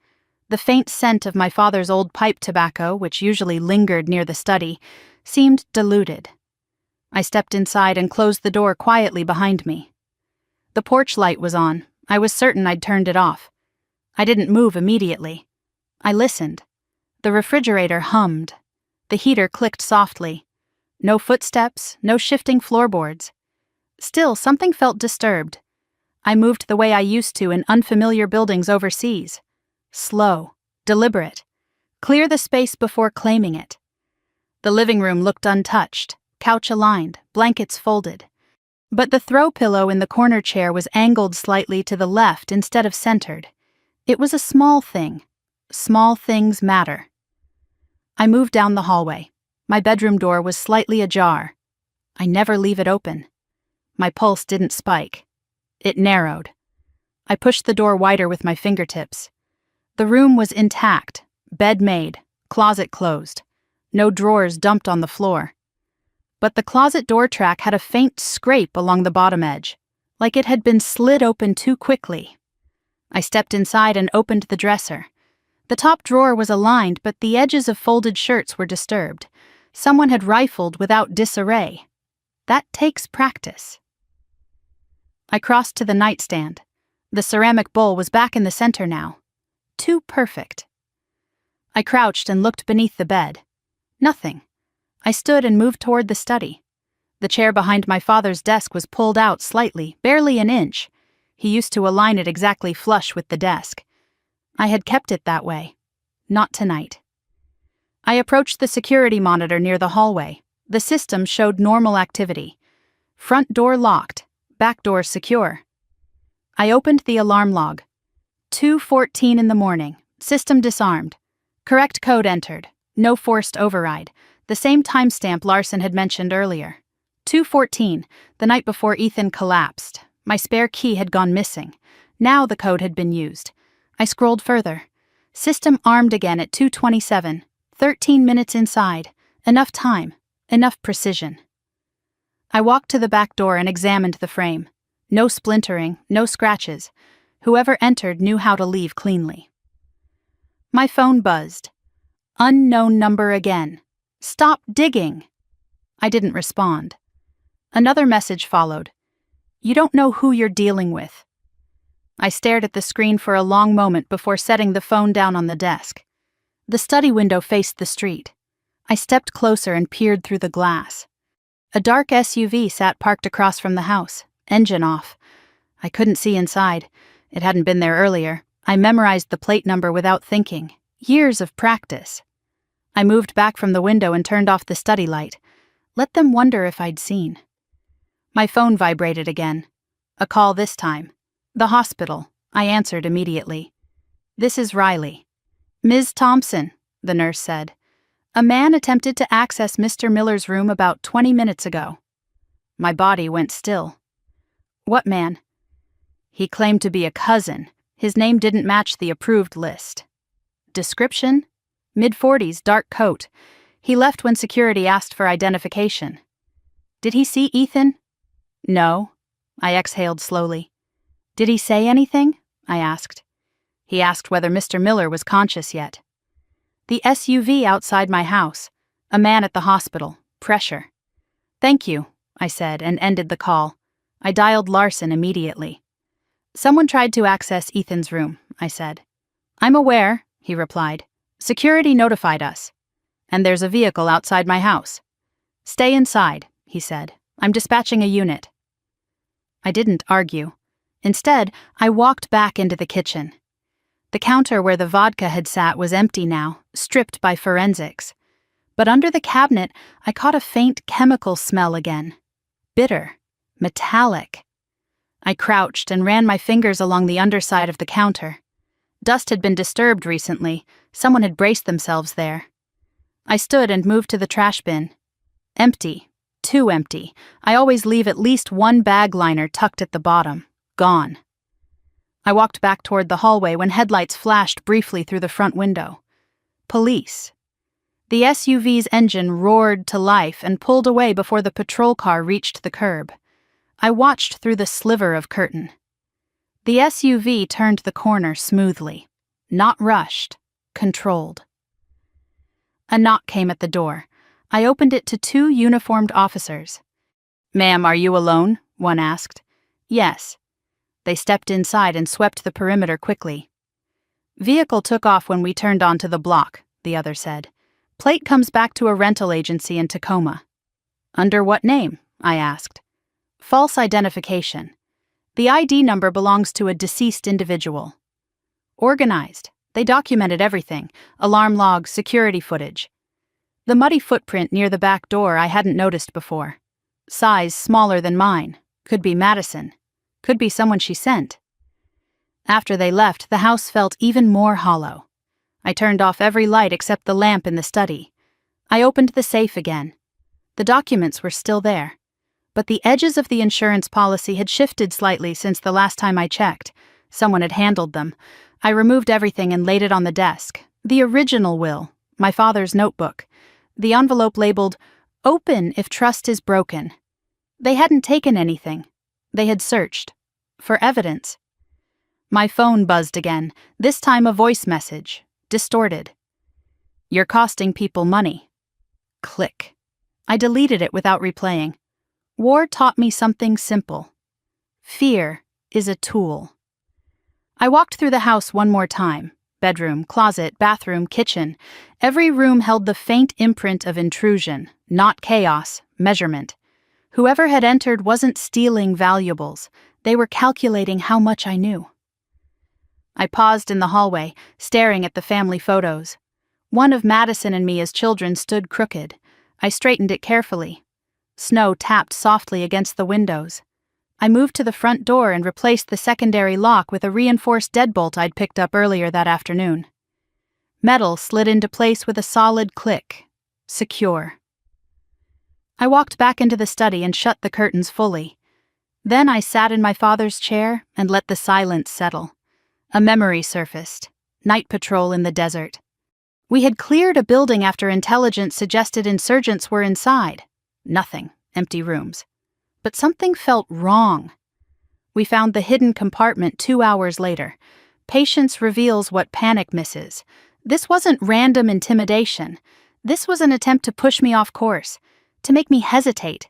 The faint scent of my father's old pipe tobacco, which usually lingered near the study, seemed diluted. I stepped inside and closed the door quietly behind me. The porch light was on. I was certain I'd turned it off. I didn't move immediately. I listened. The refrigerator hummed. The heater clicked softly. No footsteps, no shifting floorboards. Still, something felt disturbed. I moved the way I used to in unfamiliar buildings overseas. Slow, deliberate. Clear the space before claiming it. The living room looked untouched, couch aligned, blankets folded. But the throw pillow in the corner chair was angled slightly to the left instead of centered. It was a small thing. Small things matter. I moved down the hallway. My bedroom door was slightly ajar. I never leave it open. My pulse didn't spike. It narrowed. I pushed the door wider with my fingertips. The room was intact, bed made, closet closed. No drawers dumped on the floor. But the closet door track had a faint scrape along the bottom edge, like it had been slid open too quickly. I stepped inside and opened the dresser. The top drawer was aligned, but the edges of folded shirts were disturbed. Someone had rifled without disarray. That takes practice. I crossed to the nightstand. The ceramic bowl was back in the center now. Too perfect. I crouched and looked beneath the bed. Nothing. I stood and moved toward the study. The chair behind my father's desk was pulled out slightly, barely an inch. He used to align it exactly flush with the desk. I had kept it that way. Not tonight. I approached the security monitor near the hallway. The system showed normal activity. Front door locked, back door secure. I opened the alarm log. 2:14 in the morning. System disarmed. Correct code entered. No forced override. The same timestamp Larson had mentioned earlier. 2:14, the night before Ethan collapsed. My spare key had gone missing. Now the code had been used. I scrolled further. System armed again at 2:27. 13 minutes inside. Enough time. Enough precision. I walked to the back door and examined the frame. No splintering, no scratches. Whoever entered knew how to leave cleanly. My phone buzzed. Unknown number again. Stop digging. I didn't respond. Another message followed. You don't know who you're dealing with. I stared at the screen for a long moment before setting the phone down on the desk. The study window faced the street. I stepped closer and peered through the glass. A dark SUV sat parked across from the house, engine off. I couldn't see inside. It hadn't been there earlier. I memorized the plate number without thinking. Years of practice. I moved back from the window and turned off the study light. Let them wonder if I'd seen. My phone vibrated again. A call this time. The hospital. I answered immediately. This is Riley. Ms. Thompson, the nurse said. A man attempted to access Mr. Miller's room about 20 minutes ago. My body went still. What man? He claimed to be a cousin. His name didn't match the approved list. Description? Mid-40s, dark coat. He left when security asked for identification. Did he see Ethan? No. I exhaled slowly. Did he say anything? I asked. He asked whether Mr. Miller was conscious yet. The SUV outside my house. A man at the hospital. Pressure. Thank you, I said and ended the call. I dialed Larson immediately. Someone tried to access Ethan's room, I said. I'm aware, he replied. Security notified us. And there's a vehicle outside my house. Stay inside, he said. I'm dispatching a unit. I didn't argue. Instead, I walked back into the kitchen. The counter where the vodka had sat was empty now, stripped by forensics. But under the cabinet, I caught a faint chemical smell again. Bitter. Metallic. I crouched and ran my fingers along the underside of the counter. Dust had been disturbed recently. Someone had braced themselves there. I stood and moved to the trash bin. Empty. Too empty. I always leave at least one bag liner tucked at the bottom. Gone. I walked back toward the hallway when headlights flashed briefly through the front window. Police. The SUV's engine roared to life and pulled away before the patrol car reached the curb. I watched through the sliver of curtain. The SUV turned the corner smoothly. Not rushed. Controlled. A knock came at the door. I opened it to two uniformed officers. Ma'am, are you alone? One asked. Yes. They stepped inside and swept the perimeter quickly. Vehicle took off when we turned onto the block, the other said. Plate comes back to a rental agency in Tacoma. Under what name? I asked. False identification. The ID number belongs to a deceased individual. Organized. They documented everything. Alarm logs, security footage. The muddy footprint near the back door I hadn't noticed before. Size smaller than mine. Could be Madison. Could be someone she sent. After they left, the house felt even more hollow. I turned off every light except the lamp in the study. I opened the safe again. The documents were still there. But the edges of the insurance policy had shifted slightly since the last time I checked. Someone had handled them. I removed everything and laid it on the desk. The original will, my father's notebook. The envelope labeled, "Open if trust is broken." They hadn't taken anything. They had searched. For evidence. My phone buzzed again, this time a voice message, distorted. You're costing people money. Click. I deleted it without replaying. War taught me something simple. Fear is a tool. I walked through the house one more time. Bedroom, closet, bathroom, kitchen. Every room held the faint imprint of intrusion, not chaos, measurement. Whoever had entered wasn't stealing valuables. They were calculating how much I knew. I paused in the hallway, staring at the family photos. One of Madison and me as children stood crooked. I straightened it carefully. Snow tapped softly against the windows. I moved to the front door and replaced the secondary lock with a reinforced deadbolt I'd picked up earlier that afternoon. Metal slid into place with a solid click. Secure. I walked back into the study and shut the curtains fully. Then I sat in my father's chair and let the silence settle. A memory surfaced. Night patrol in the desert. We had cleared a building after intelligence suggested insurgents were inside. Nothing, empty rooms. But something felt wrong. We found the hidden compartment 2 hours later. Patience reveals what panic misses. This wasn't random intimidation. This was an attempt to push me off course, to make me hesitate,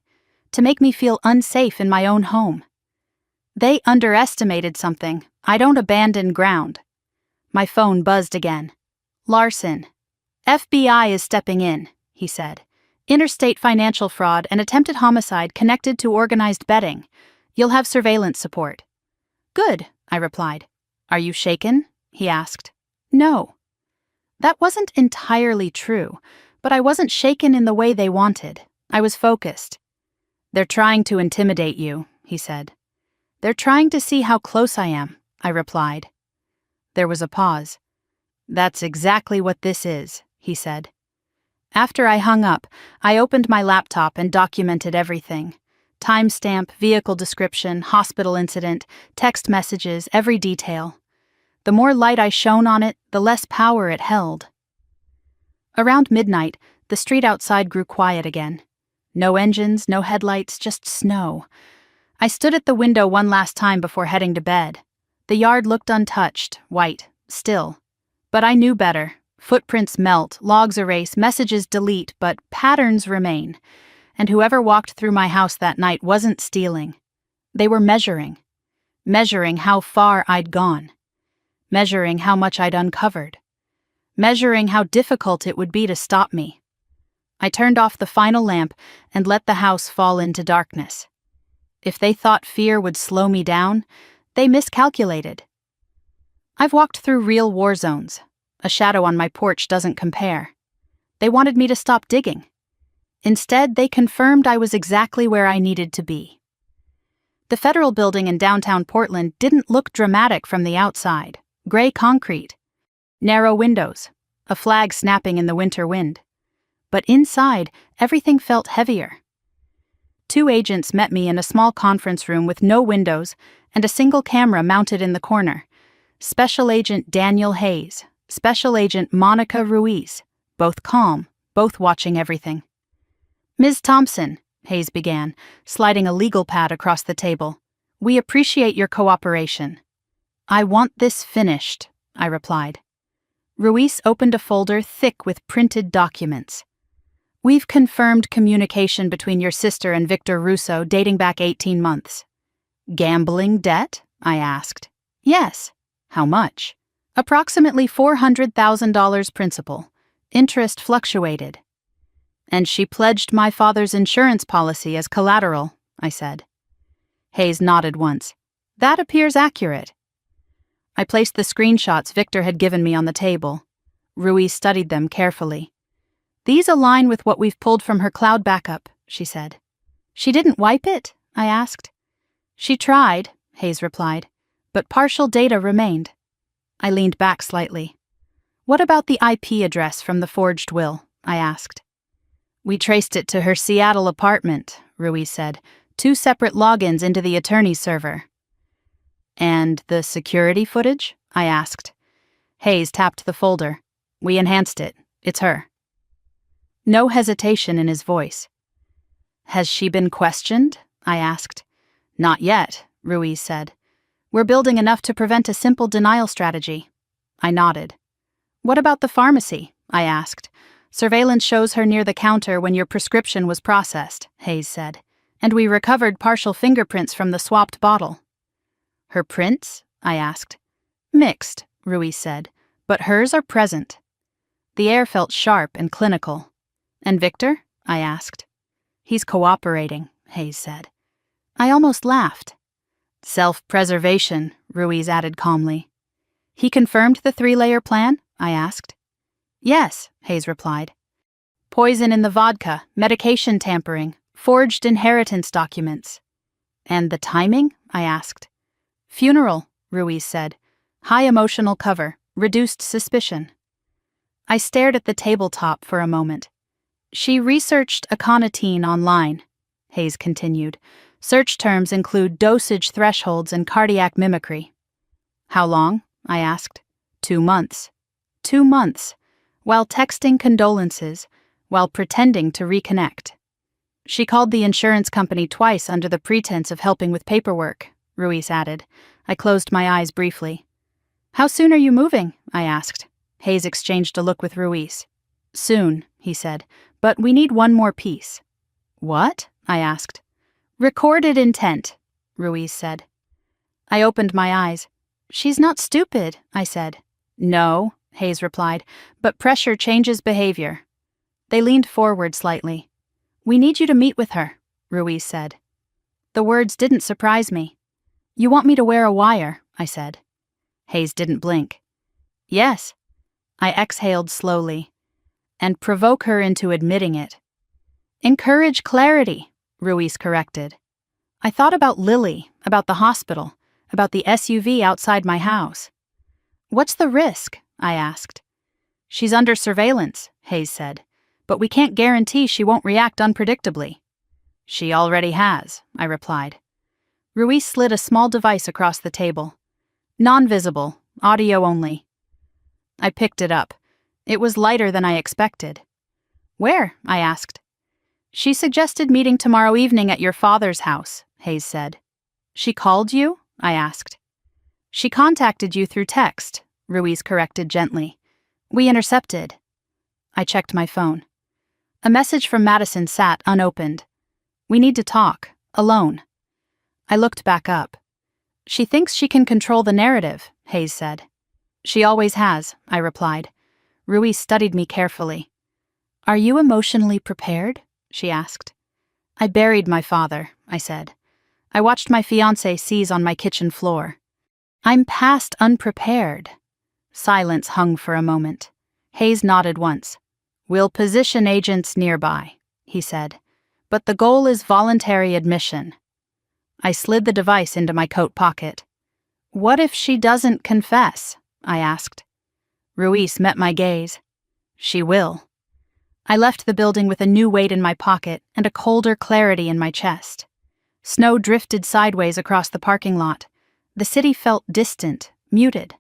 to make me feel unsafe in my own home. They underestimated something. I don't abandon ground. My phone buzzed again. Larson. FBI is stepping in, he said. Interstate financial fraud and attempted homicide connected to organized betting. You'll have surveillance support. Good, I replied. Are you shaken? He asked. No. That wasn't entirely true, but I wasn't shaken in the way they wanted. I was focused. They're trying to intimidate you, he said. They're trying to see how close I am, I replied. There was a pause. That's exactly what this is, he said. After I hung up, I opened my laptop and documented everything. Timestamp, vehicle description, hospital incident, text messages, every detail. The more light I shone on it, the less power it held. Around midnight, the street outside grew quiet again. No engines, no headlights, just snow. I stood at the window one last time before heading to bed. The yard looked untouched, white, still. But I knew better. Footprints melt, logs erase, messages delete, but patterns remain. And whoever walked through my house that night wasn't stealing. They were measuring. Measuring how far I'd gone. Measuring how much I'd uncovered. Measuring how difficult it would be to stop me. I turned off the final lamp and let the house fall into darkness. If they thought fear would slow me down, they miscalculated. I've walked through real war zones. A shadow on my porch doesn't compare. They wanted me to stop digging. Instead, they confirmed I was exactly where I needed to be. The federal building in downtown Portland didn't look dramatic from the outside. Gray concrete. Narrow windows. A flag snapping in the winter wind. But inside, everything felt heavier. 2 agents met me in a small conference room with no windows and a single camera mounted in the corner. Special Agent Daniel Hayes, Special Agent Monica Ruiz, both calm, both watching everything. Ms. Thompson, Hayes began, sliding a legal pad across the table. We appreciate your cooperation. I want this finished, I replied. Ruiz opened a folder thick with printed documents. We've confirmed communication between your sister and Victor Russo dating back 18 months. Gambling debt? I asked. Yes. How much? Approximately $400,000 principal. Interest fluctuated. And she pledged my father's insurance policy as collateral, I said. Hayes nodded once. That appears accurate. I placed the screenshots Victor had given me on the table. Ruiz studied them carefully. These align with what we've pulled from her cloud backup, she said. She didn't wipe it? I asked. She tried, Hayes replied, but partial data remained. I leaned back slightly. What about the IP address from the forged will? I asked. We traced it to her Seattle apartment, Ruiz said. 2 separate logins into the attorney's server. And the security footage? I asked. Hayes tapped the folder. We enhanced it. It's her. No hesitation in his voice. Has she been questioned? I asked. Not yet, Ruiz said. We're building enough to prevent a simple denial strategy. I nodded. What about the pharmacy? I asked. Surveillance shows her near the counter when your prescription was processed, Hayes said. And we recovered partial fingerprints from the swapped bottle. Her prints? I asked. Mixed, Ruiz said, but hers are present. The air felt sharp and clinical. And Victor? I asked. He's cooperating, Hayes said. I almost laughed. Self-preservation, Ruiz added calmly. He confirmed the 3-layer plan? I asked. Yes, Hayes replied. Poison in the vodka, medication tampering, forged inheritance documents. And the timing? I asked. Funeral, Ruiz said. High emotional cover, reduced suspicion. I stared at the tabletop for a moment. She researched aconitine online, Hayes continued. Search terms include dosage thresholds and cardiac mimicry. How long? I asked. 2 months. 2 months, while texting condolences, while pretending to reconnect. She called the insurance company twice under the pretense of helping with paperwork, Ruiz added. I closed my eyes briefly. How soon are you moving? I asked. Hayes exchanged a look with Ruiz. Soon, he said, but we need one more piece. What? I asked. Recorded intent, Ruiz said. I opened my eyes. She's not stupid, I said. No, Hayes replied, but pressure changes behavior. They leaned forward slightly. We need you to meet with her, Ruiz said. The words didn't surprise me. You want me to wear a wire, I said. Hayes didn't blink. Yes. I exhaled slowly. And provoke her into admitting it. Encourage clarity, Ruiz corrected. I thought about Lily, about the hospital, about the SUV outside my house. What's the risk? I asked. She's under surveillance, Hayes said, but we can't guarantee she won't react unpredictably. She already has, I replied. Ruiz slid a small device across the table. Non-visible, audio only. I picked it up. It was lighter than I expected. Where? I asked. She suggested meeting tomorrow evening at your father's house, Hayes said. She called you? I asked. She contacted you through text, Ruiz corrected gently. We intercepted. I checked my phone. A message from Madison sat unopened. We need to talk, alone. I looked back up. She thinks she can control the narrative, Hayes said. She always has, I replied. Ruiz studied me carefully. Are you emotionally prepared? She asked. I buried my father, I said. I watched my fiancé seize on my kitchen floor. I'm past unprepared. Silence hung for a moment. Hayes nodded once. We'll position agents nearby, he said. But the goal is voluntary admission. I slid the device into my coat pocket. What if she doesn't confess? I asked. Ruiz met my gaze. She will. I left the building with a new weight in my pocket and a colder clarity in my chest. Snow drifted sideways across the parking lot. The city felt distant, muted.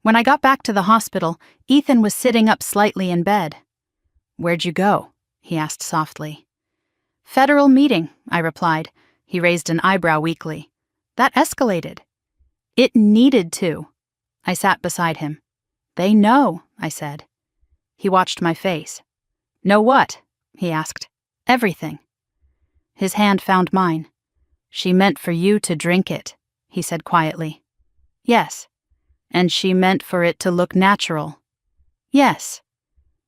When I got back to the hospital, Ethan was sitting up slightly in bed. Where'd you go? He asked softly. Federal meeting, I replied. He raised an eyebrow weakly. That escalated. It needed to. I sat beside him. They know, I said. He watched my face. Know what? He asked. Everything. His hand found mine. She meant for you to drink it, he said quietly. Yes. And she meant for it to look natural. Yes.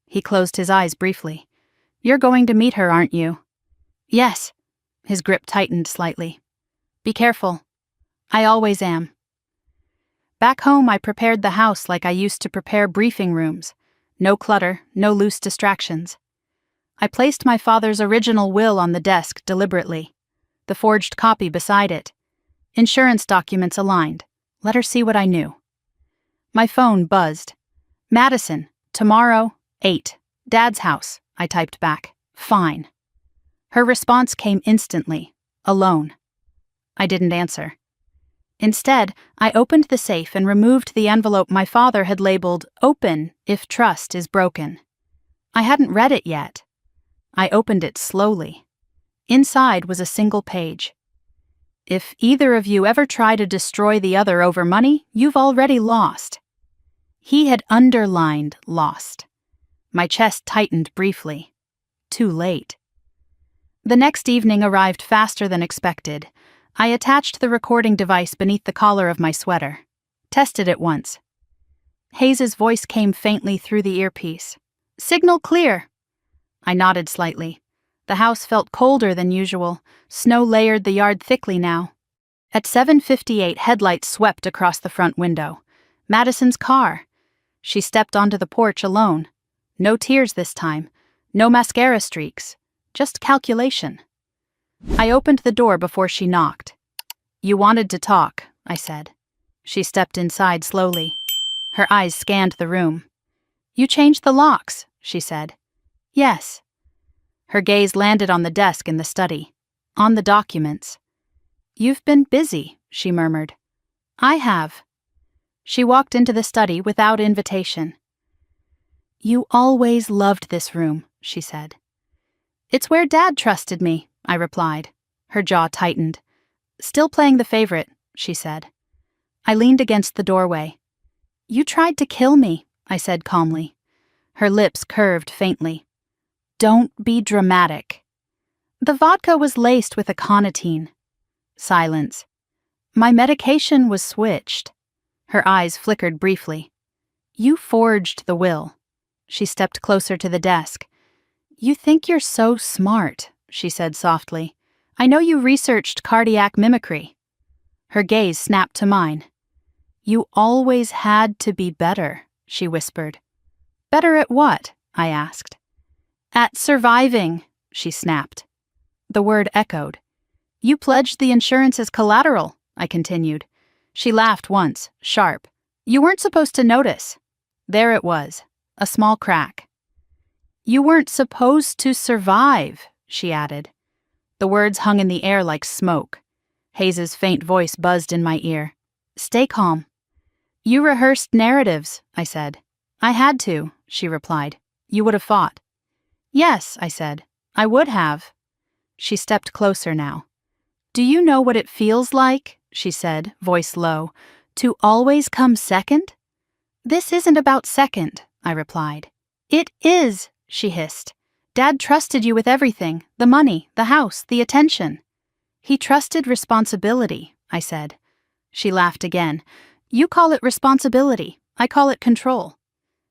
He closed his eyes briefly. You're going to meet her, aren't you? Yes. His grip tightened slightly. Be careful. I always am. Back home, I prepared the house like I used to prepare briefing rooms. No clutter, no loose distractions. I placed my father's original will on the desk deliberately. The forged copy beside it. Insurance documents aligned. Let her see what I knew. My phone buzzed. Madison, tomorrow, 8. Dad's house, I typed back. Fine. Her response came instantly. Alone. I didn't answer. Instead, I opened the safe and removed the envelope my father had labeled "Open if trust is broken." I hadn't read it yet. I opened it slowly. Inside was a single page. If either of you ever try to destroy the other over money, you've already lost. He had underlined lost. My chest tightened briefly. Too late. The next evening arrived faster than expected. I attached the recording device beneath the collar of my sweater. Tested it once. Hayes's voice came faintly through the earpiece. Signal clear. I nodded slightly. The house felt colder than usual. Snow layered the yard thickly now. At 7:58, headlights swept across the front window. Madison's car. She stepped onto the porch alone. No tears this time. No mascara streaks. Just calculation. I opened the door before she knocked. You wanted to talk, I said. She stepped inside slowly. Her eyes scanned the room. You changed the locks, she said. Yes. Her gaze landed on the desk in the study. On the documents. You've been busy, she murmured. I have. She walked into the study without invitation. "You always loved this room," she said. "It's where Dad trusted me," I replied. Her jaw tightened. "Still playing the favorite," she said. I leaned against the doorway. "You tried to kill me," I said calmly. Her lips curved faintly. "Don't be dramatic." "The vodka was laced with aconitine." Silence. "My medication was switched." Her eyes flickered briefly. "You forged the will." She stepped closer to the desk. "You think you're so smart," she said softly. "I know you researched cardiac mimicry." Her gaze snapped to mine. "You always had to be better," she whispered. "Better at what?" I asked. "At surviving," she snapped. The word echoed. "You pledged the insurance as collateral," I continued. She laughed once, sharp. "You weren't supposed to notice." There it was, a small crack. "You weren't supposed to survive," she added. The words hung in the air like smoke. Hayes's faint voice buzzed in my ear. "Stay calm." "You rehearsed narratives," I said. "I had to," she replied. "You would have fought." "Yes," I said. "I would have." She stepped closer now. "Do you know what it feels like," she said, voice low, "to always come second?" "This isn't about second," I replied. "It is," she hissed. "Dad trusted you with everything, the money, the house, the attention." "He trusted responsibility," I said. She laughed again. "You call it responsibility. I call it control."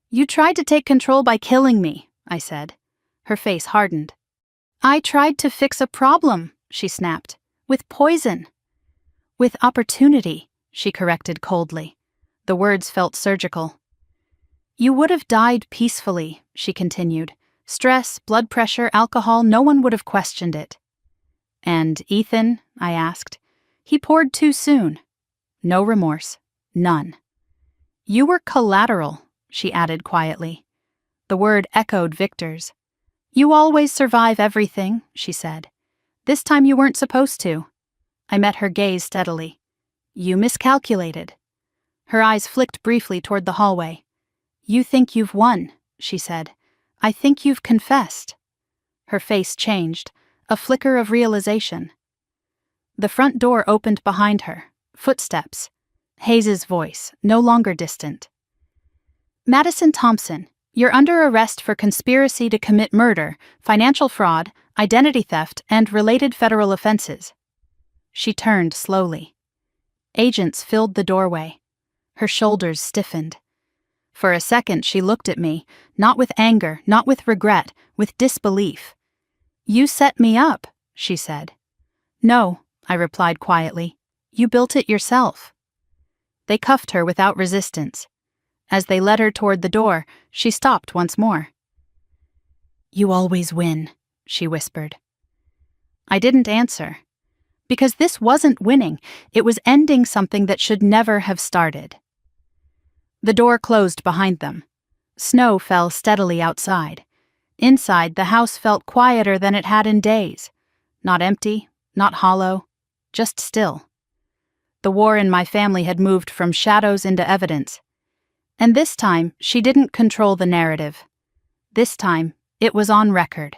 "You tried to take control by killing me," I said. Her face hardened. "I tried to fix a problem," she snapped. "With poison." "With opportunity," she corrected coldly. The words felt surgical. "You would have died peacefully," she continued. "Stress, blood pressure, alcohol, no one would have questioned it." "And Ethan?" I asked. "He poured too soon." No remorse. None. "You were collateral," she added quietly. The word echoed Victor's. "You always survive everything," she said. "This time you weren't supposed to." I met her gaze steadily. "You miscalculated." Her eyes flicked briefly toward the hallway. "You think you've won," she said. "I think you've confessed." Her face changed, a flicker of realization. The front door opened behind her. Footsteps. Hayes's voice, no longer distant. "Madison Thompson, you're under arrest for conspiracy to commit murder, financial fraud, identity theft, and related federal offenses." She turned slowly. Agents filled the doorway. Her shoulders stiffened. For a second she looked at me, not with anger, not with regret, with disbelief. "You set me up," she said. "No," I replied quietly. "You built it yourself." They cuffed her without resistance. As they led her toward the door, she stopped once more. "You always win," she whispered. I didn't answer. Because this wasn't winning, it was ending something that should never have started. The door closed behind them. Snow fell steadily outside. Inside, the house felt quieter than it had in days. Not empty, not hollow, just still. The war in my family had moved from shadows into evidence. And this time, she didn't control the narrative. This time, it was on record.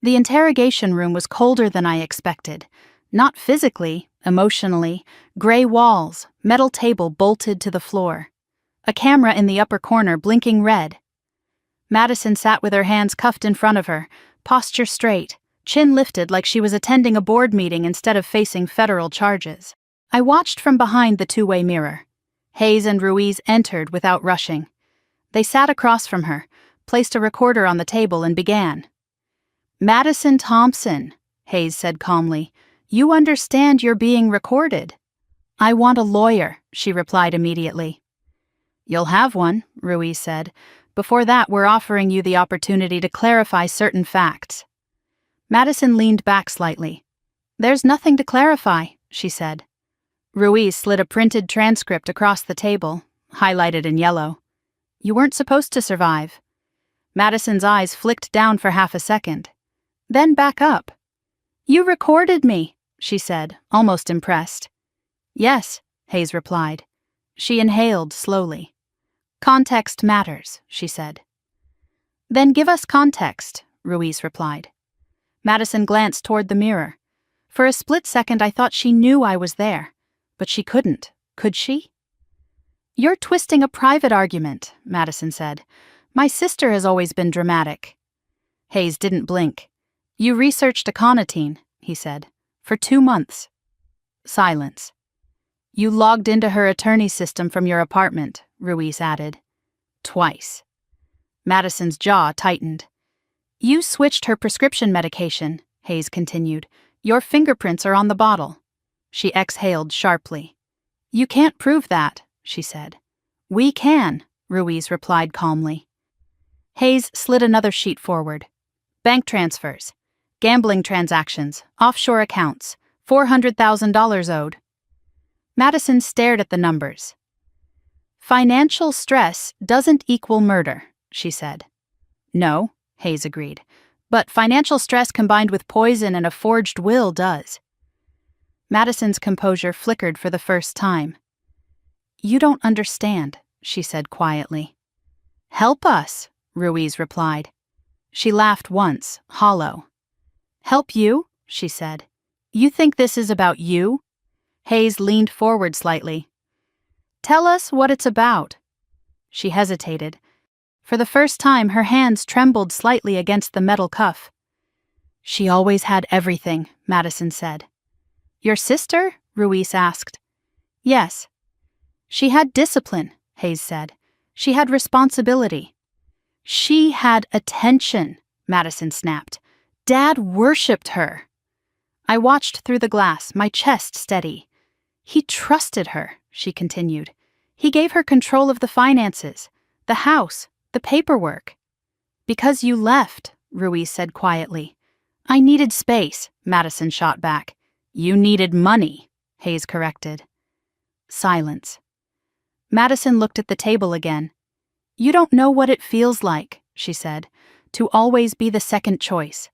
The interrogation room was colder than I expected. Not physically, emotionally. Gray walls, metal table bolted to the floor. A camera in the upper corner blinking red. Madison sat with her hands cuffed in front of her, posture straight, chin lifted like she was attending a board meeting instead of facing federal charges. I watched from behind the two-way mirror. Hayes and Ruiz entered without rushing. They sat across from her, placed a recorder on the table, and began. "Madison Thompson," Hayes said calmly, "you understand you're being recorded." "I want a lawyer," she replied immediately. "You'll have one," Ruiz said. "Before that, we're offering you the opportunity to clarify certain facts." Madison leaned back slightly. "There's nothing to clarify," she said. Ruiz slid a printed transcript across the table, highlighted in yellow. "You weren't supposed to survive." Madison's eyes flicked down for half a second. Then back up. "You recorded me," she said, almost impressed. "Yes," Hayes replied. She inhaled slowly. Context matters, she said. Then give us context, Ruiz replied. Madison glanced toward the mirror. For a split second I thought she knew I was there, but she couldn't, could she? You're twisting a private argument, Madison said. My sister has always been dramatic. Hayes didn't blink. You researched aconitine, he said, for 2 months. Silence. You logged into her attorney system from your apartment, Ruiz added. Twice. Madison's jaw tightened. You switched her prescription medication, Hayes continued. Your fingerprints are on the bottle. She exhaled sharply. You can't prove that, she said. We can, Ruiz replied calmly. Hayes slid another sheet forward. Bank transfers, gambling transactions, offshore accounts, $400,000 owed. Madison stared at the numbers. Financial stress doesn't equal murder, she said. No, Hayes agreed, but financial stress combined with poison and a forged will does. Madison's composure flickered for the first time. You don't understand, she said quietly. Help us, Ruiz replied. She laughed once, hollow. Help you? She said. You think this is about you? Hayes leaned forward slightly. Tell us what it's about. She hesitated. For the first time, her hands trembled slightly against the metal cuff. She always had everything, Madison said. Your sister? Ruiz asked. Yes. She had discipline, Hayes said. She had responsibility. She had attention, Madison snapped. Dad worshipped her. I watched through the glass, my chest steady. He trusted her, she continued. He gave her control of the finances, the house, the paperwork. Because you left, Ruiz said quietly. I needed space, Madison shot back. You needed money, Hayes corrected. Silence. Madison looked at the table again. You don't know what it feels like, she said, to always be the second choice.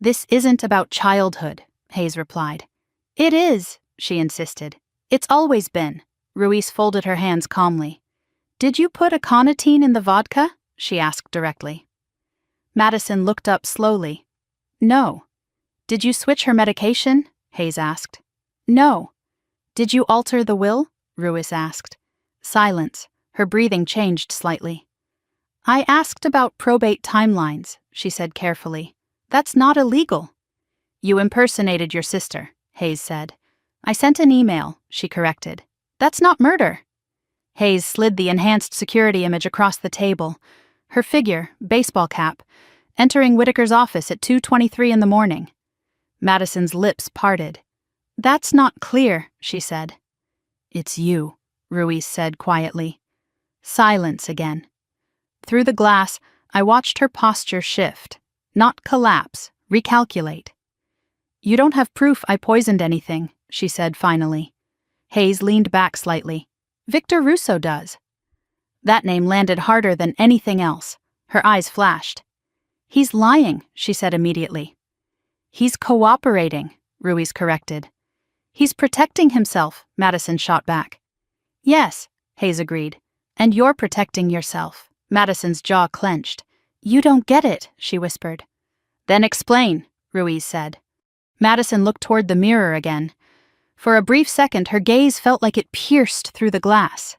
This isn't about childhood, Hayes replied. It is, she insisted. It's always been. Ruiz folded her hands calmly. Did you put aconitine in the vodka? She asked directly. Madison looked up slowly. No. Did you switch her medication? Hayes asked. No. Did you alter the will? Ruiz asked. Silence. Her breathing changed slightly. I asked about probate timelines, she said carefully. That's not illegal. You impersonated your sister, Hayes said. I sent an email, she corrected. That's not murder. Hayes slid the enhanced security image across the table. Her figure, baseball cap, entering Whitaker's office at 2:23 in the morning. Madison's lips parted. That's not clear, she said. It's you, Ruiz said quietly. Silence again. Through the glass, I watched her posture shift, not collapse, recalculate. You don't have proof I poisoned anything, she said finally. Hayes leaned back slightly. Victor Russo does. That name landed harder than anything else. Her eyes flashed. He's lying, she said immediately. He's cooperating, Ruiz corrected. He's protecting himself, Madison shot back. Yes, Hayes agreed. And you're protecting yourself. Madison's jaw clenched. You don't get it, she whispered. Then explain, Ruiz said. Madison looked toward the mirror again. For a brief second, her gaze felt like it pierced through the glass.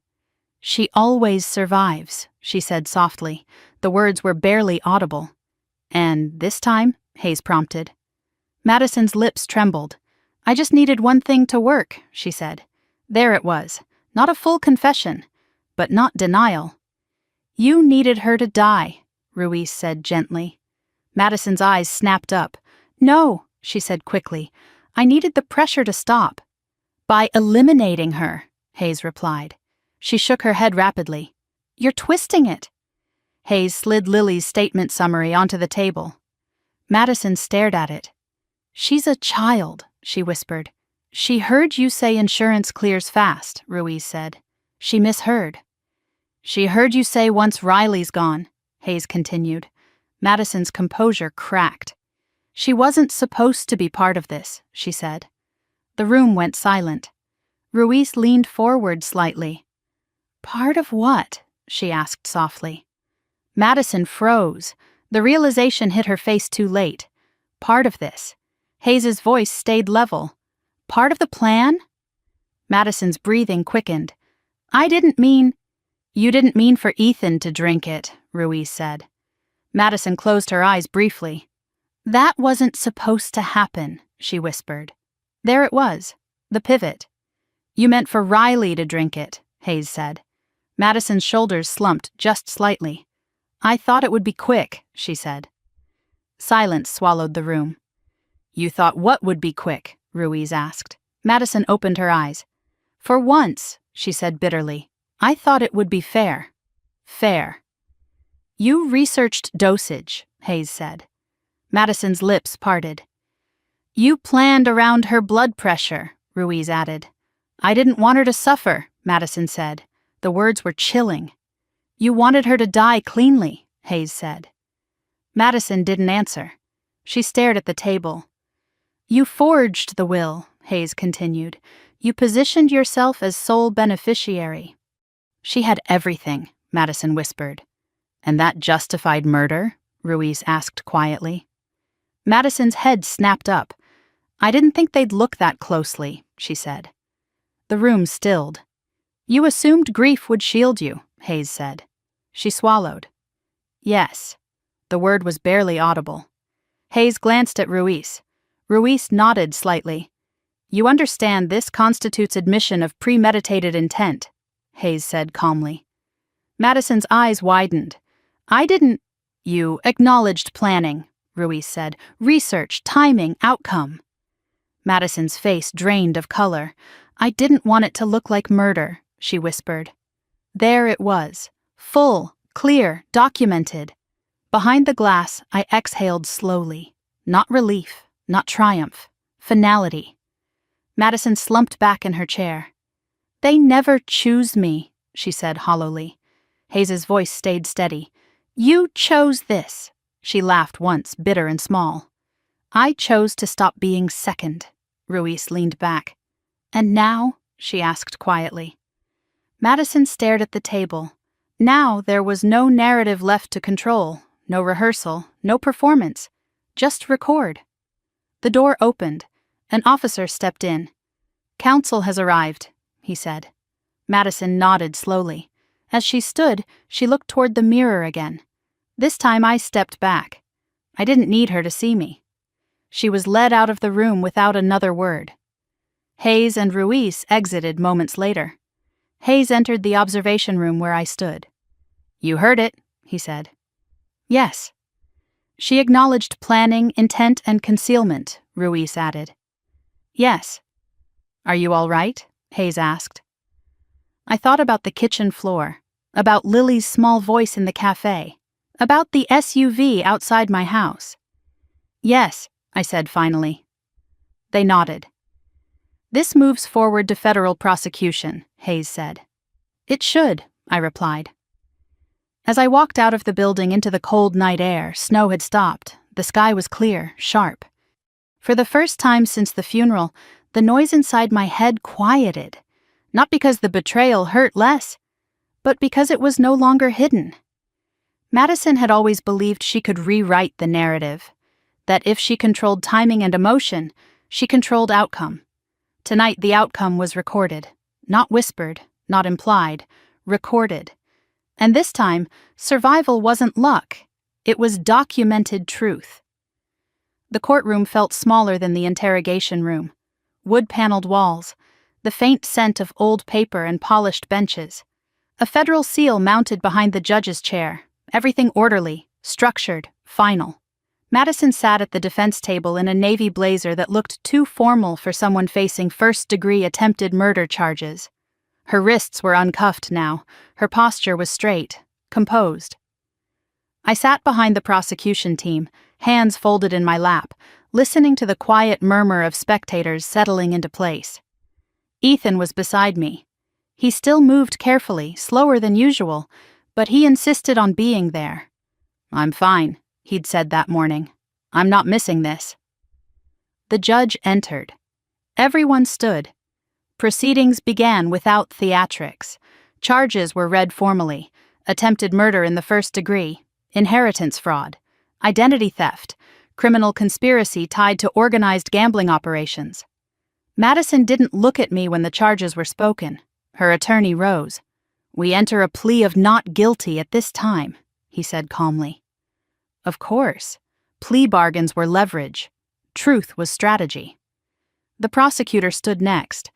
She always survives, she said softly. The words were barely audible. And this time? Hayes prompted. Madison's lips trembled. I just needed one thing to work, she said. There it was. Not a full confession, but not denial. You needed her to die, Ruiz said gently. Madison's eyes snapped up. No, she said quickly. I needed the pressure to stop. By eliminating her, Hayes replied. She shook her head rapidly. You're twisting it. Hayes slid Lily's statement summary onto the table. Madison stared at it. She's a child, she whispered. She heard you say insurance clears fast, Ruiz said. She misheard. She heard you say once Riley's gone, Hayes continued. Madison's composure cracked. She wasn't supposed to be part of this, she said. The room went silent. Ruiz leaned forward slightly. Part of what? She asked softly. Madison froze. The realization hit her face too late. Part of this. Hayes's voice stayed level. Part of the plan? Madison's breathing quickened. I didn't mean... You didn't mean for Ethan to drink it, Ruiz said. Madison closed her eyes briefly. That wasn't supposed to happen, she whispered. There it was, the pivot. You meant for Riley to drink it, Hayes said. Madison's shoulders slumped just slightly. I thought it would be quick, she said. Silence swallowed the room. You thought what would be quick? Ruiz asked. Madison opened her eyes. For once, she said bitterly, I thought it would be fair. Fair. You researched dosage, Hayes said. Madison's lips parted. You planned around her blood pressure, Ruiz added. I didn't want her to suffer, Madison said. The words were chilling. You wanted her to die cleanly, Hayes said. Madison didn't answer. She stared at the table. You forged the will, Hayes continued. You positioned yourself as sole beneficiary. She had everything, Madison whispered. And that justified murder? Ruiz asked quietly. Madison's head snapped up. I didn't think they'd look that closely, she said. The room stilled. You assumed grief would shield you, Hayes said. She swallowed. Yes. The word was barely audible. Hayes glanced at Ruiz. Ruiz nodded slightly. You understand this constitutes admission of premeditated intent, Hayes said calmly. Madison's eyes widened. I didn't... You acknowledged planning, Ruiz said. Research, timing, outcome. Madison's face drained of color. I didn't want it to look like murder, she whispered. There it was. Full, clear, documented. Behind the glass, I exhaled slowly. Not relief, not triumph. Finality. Madison slumped back in her chair. They never choose me, she said hollowly. Hayes's voice stayed steady. You chose this. She laughed once, bitter and small. I chose to stop being second. Ruiz leaned back. And now? She asked quietly. Madison stared at the table. Now there was no narrative left to control, no rehearsal, no performance. Just record. The door opened. An officer stepped in. Counsel has arrived, he said. Madison nodded slowly. As she stood, she looked toward the mirror again. This time I stepped back. I didn't need her to see me. She was led out of the room without another word. Hayes and Ruiz exited moments later. Hayes entered the observation room where I stood. You heard it, he said. Yes. She acknowledged planning, intent, and concealment, Ruiz added. Yes. Are you all right? Hayes asked. I thought about the kitchen floor, about Lily's small voice in the cafe, about the SUV outside my house. Yes, I said finally. They nodded. This moves forward to federal prosecution, Hayes said. It should, I replied. As I walked out of the building into the cold night air, snow had stopped. The sky was clear, sharp. For the first time since the funeral, the noise inside my head quieted. Not because the betrayal hurt less, but because it was no longer hidden. Madison had always believed she could rewrite the narrative, that if she controlled timing and emotion, she controlled outcome. Tonight the outcome was recorded, not whispered, not implied, recorded. And this time, survival wasn't luck, it was documented truth. The courtroom felt smaller than the interrogation room. Wood-paneled walls, the faint scent of old paper and polished benches. A federal seal mounted behind the judge's chair, everything orderly, structured, final. Madison sat at the defense table in a navy blazer that looked too formal for someone facing first-degree attempted murder charges. Her wrists were uncuffed now, her posture was straight, composed. I sat behind the prosecution team, hands folded in my lap, listening to the quiet murmur of spectators settling into place. Ethan was beside me. He still moved carefully, slower than usual, but he insisted on being there. I'm fine, he'd said that morning. I'm not missing this. The judge entered. Everyone stood. Proceedings began without theatrics. Charges were read formally: attempted murder in the first degree, inheritance fraud, identity theft, criminal conspiracy tied to organized gambling operations. Madison didn't look at me when the charges were spoken. Her attorney rose. "We enter a plea of not guilty at this time," he said calmly. Of course. Plea bargains were leverage. Truth was strategy. The prosecutor stood next.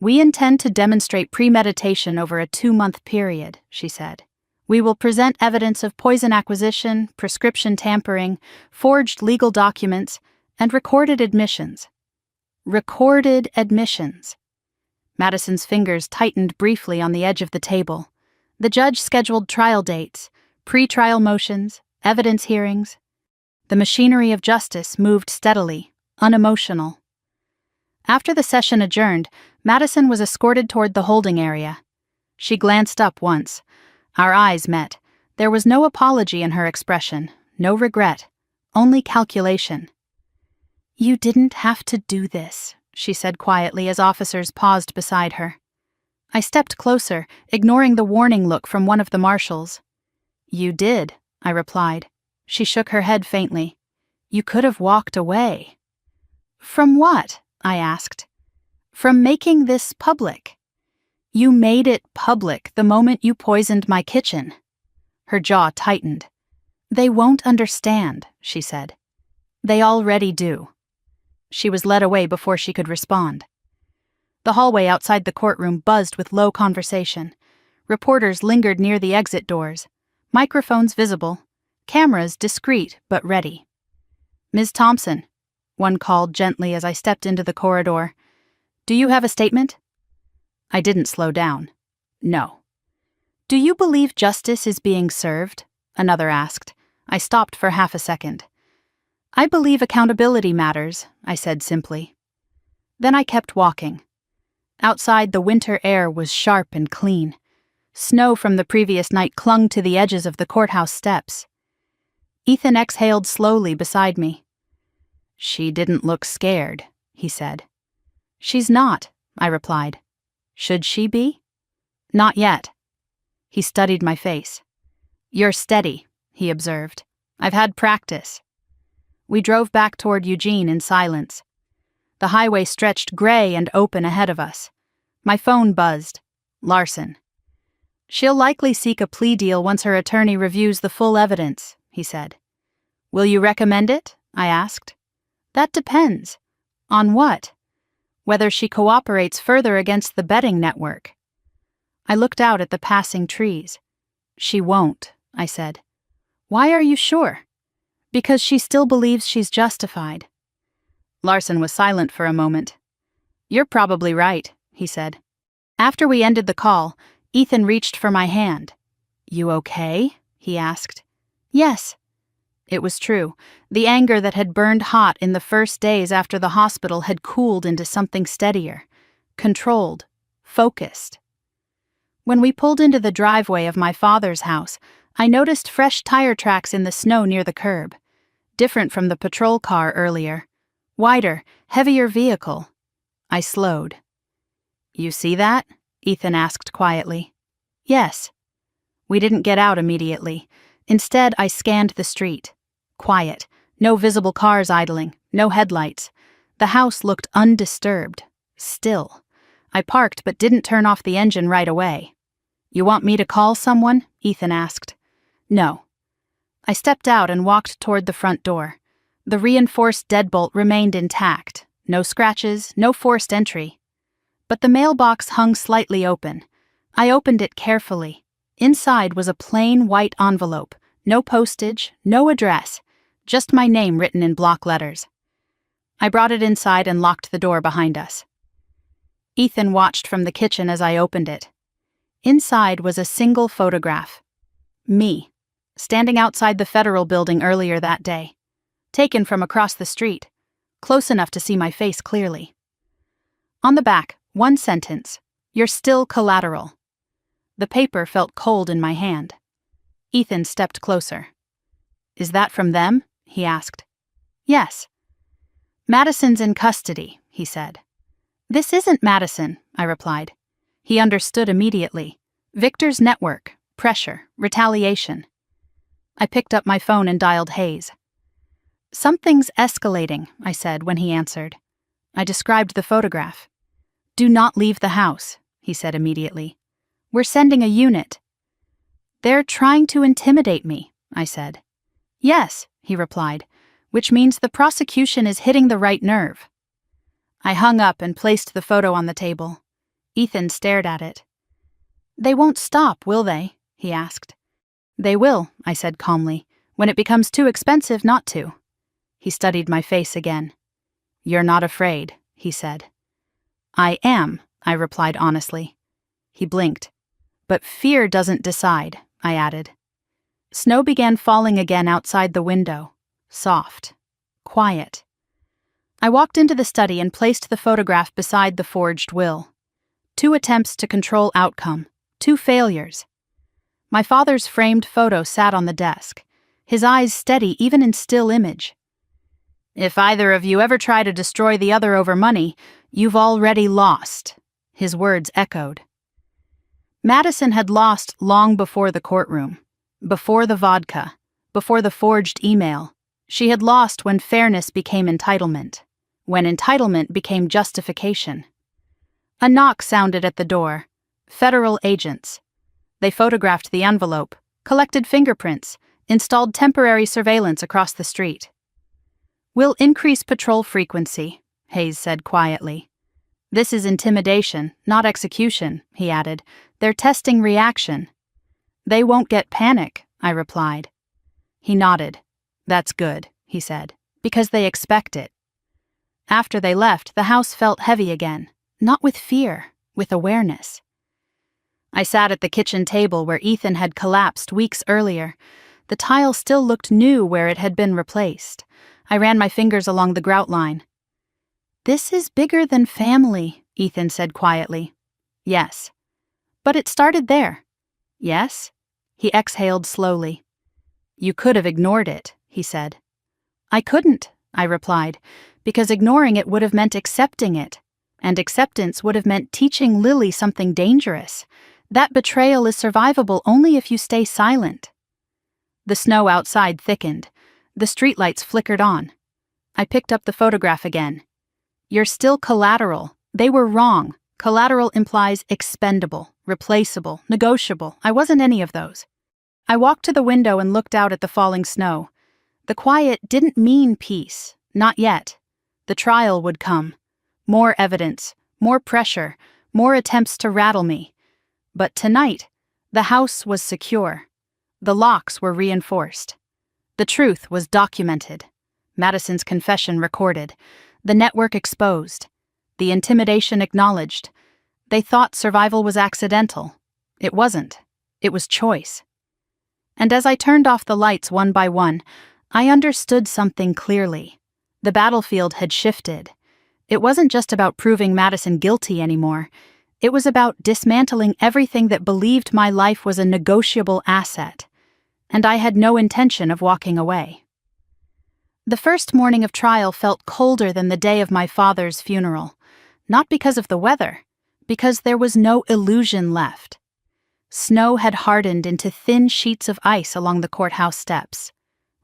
"We intend to demonstrate premeditation over a 2-month period," she said. "We will present evidence of poison acquisition, prescription tampering, forged legal documents, and recorded admissions." Recorded admissions. Madison's fingers tightened briefly on the edge of the table. The judge scheduled trial dates, pre-trial motions, evidence hearings. The machinery of justice moved steadily, unemotional. After the session adjourned, Madison was escorted toward the holding area. She glanced up once. Our eyes met. There was no apology in her expression, no regret, only calculation. "You didn't have to do this," she said quietly as officers paused beside her. I stepped closer, ignoring the warning look from one of the marshals. "You did," I replied. She shook her head faintly. "You could have walked away." "From what?" I asked. "From making this public. You made it public the moment you poisoned my kitchen." Her jaw tightened. "They won't understand," she said. "They already do." She was led away before she could respond. The hallway outside the courtroom buzzed with low conversation. Reporters lingered near the exit doors, microphones visible, cameras discreet but ready. "Ms. Thompson," one called gently as I stepped into the corridor, "do you have a statement?" I didn't slow down. "No." "Do you believe justice is being served?" another asked. I stopped for half a second. "I believe accountability matters," I said simply. Then I kept walking. Outside, the winter air was sharp and clean. Snow from the previous night clung to the edges of the courthouse steps. Ethan exhaled slowly beside me. "She didn't look scared," he said. "She's not," I replied. "Should she be?" "Not yet." He studied my face. "You're steady," he observed. "I've had practice." We drove back toward Eugene in silence. The highway stretched gray and open ahead of us. My phone buzzed. Larson. "She'll likely seek a plea deal once her attorney reviews the full evidence," he said. "Will you recommend it?" I asked. "That depends." "On what?" "Whether she cooperates further against the betting network." I looked out at the passing trees. "She won't," I said. "Why are you sure?" "Because she still believes she's justified." Larson was silent for a moment. "You're probably right," he said. After we ended the call, Ethan reached for my hand. "You okay?" he asked. "Yes." It was true. The anger that had burned hot in the first days after the hospital had cooled into something steadier, controlled, focused. When we pulled into the driveway of my father's house, I noticed fresh tire tracks in the snow near the curb, different from the patrol car earlier. Wider, heavier vehicle. I slowed. "You see that?" Ethan asked quietly. "Yes." We didn't get out immediately. Instead, I scanned the street. Quiet. No visible cars idling. No headlights. The house looked undisturbed. Still. I parked but didn't turn off the engine right away. "You want me to call someone?" Ethan asked. "No." I stepped out and walked toward the front door. The reinforced deadbolt remained intact. No scratches, no forced entry. But the mailbox hung slightly open. I opened it carefully. Inside was a plain white envelope. No postage, no address. Just my name written in block letters. I brought it inside and locked the door behind us. Ethan watched from the kitchen as I opened it. Inside was a single photograph. Me, standing outside the Federal Building earlier that day. Taken from across the street, close enough to see my face clearly. On the back, one sentence: "You're still collateral." The paper felt cold in my hand. Ethan stepped closer. "Is that from them?" he asked. "Yes." "Madison's in custody," he said. "This isn't Madison," I replied. He understood immediately. Victor's network, pressure, retaliation. I picked up my phone and dialed Hayes. "Something's escalating," I said when he answered. I described the photograph. "Do not leave the house," he said immediately. "We're sending a unit." "They're trying to intimidate me," I said. "Yes," he replied, "which means the prosecution is hitting the right nerve." I hung up and placed the photo on the table. Ethan stared at it. "They won't stop, will they?" he asked. "They will," I said calmly, "when it becomes too expensive not to." He studied my face again. "You're not afraid," he said. "I am," I replied honestly. He blinked. "But fear doesn't decide," I added. Snow began falling again outside the window. Soft. Quiet. I walked into the study and placed the photograph beside the forged will. 2 attempts to control outcome. 2 failures. My father's framed photo sat on the desk, his eyes steady even in still image. "If either of you ever try to destroy the other over money, you've already lost," his words echoed. Madison had lost long before the courtroom, before the vodka, before the forged email. She had lost when fairness became entitlement, when entitlement became justification. A knock sounded at the door. Federal agents. They photographed the envelope, collected fingerprints, installed temporary surveillance across the street. "We'll increase patrol frequency," Hayes said quietly. "This is intimidation, not execution," he added. "They're testing reaction." "They won't get panic," I replied. He nodded. "That's good," he said, "because they expect it." After they left, the house felt heavy again, not with fear, with awareness. I sat at the kitchen table where Ethan had collapsed weeks earlier. The tile still looked new where it had been replaced. I ran my fingers along the grout line. "This is bigger than family," Ethan said quietly. "Yes." "But it started there." "Yes?" He exhaled slowly. "You could have ignored it," he said. "I couldn't," I replied, "because ignoring it would have meant accepting it, and acceptance would have meant teaching Lily something dangerous. That betrayal is survivable only if you stay silent." The snow outside thickened. The streetlights flickered on. I picked up the photograph again. "You're still collateral. They were wrong. Collateral implies expendable, replaceable, negotiable. I wasn't any of those." I walked to the window and looked out at the falling snow. The quiet didn't mean peace. Not yet. The trial would come. More evidence, more pressure, more attempts to rattle me. But tonight, the house was secure. The locks were reinforced. The truth was documented. Madison's confession recorded. The network exposed. The intimidation acknowledged. They thought survival was accidental. It wasn't. It was choice. And as I turned off the lights one by one, I understood something clearly. The battlefield had shifted. It wasn't just about proving Madison guilty anymore. It was about dismantling everything that believed my life was a negotiable asset. And I had no intention of walking away. The first morning of trial felt colder than the day of my father's funeral. Not because of the weather, because there was no illusion left. Snow had hardened into thin sheets of ice along the courthouse steps.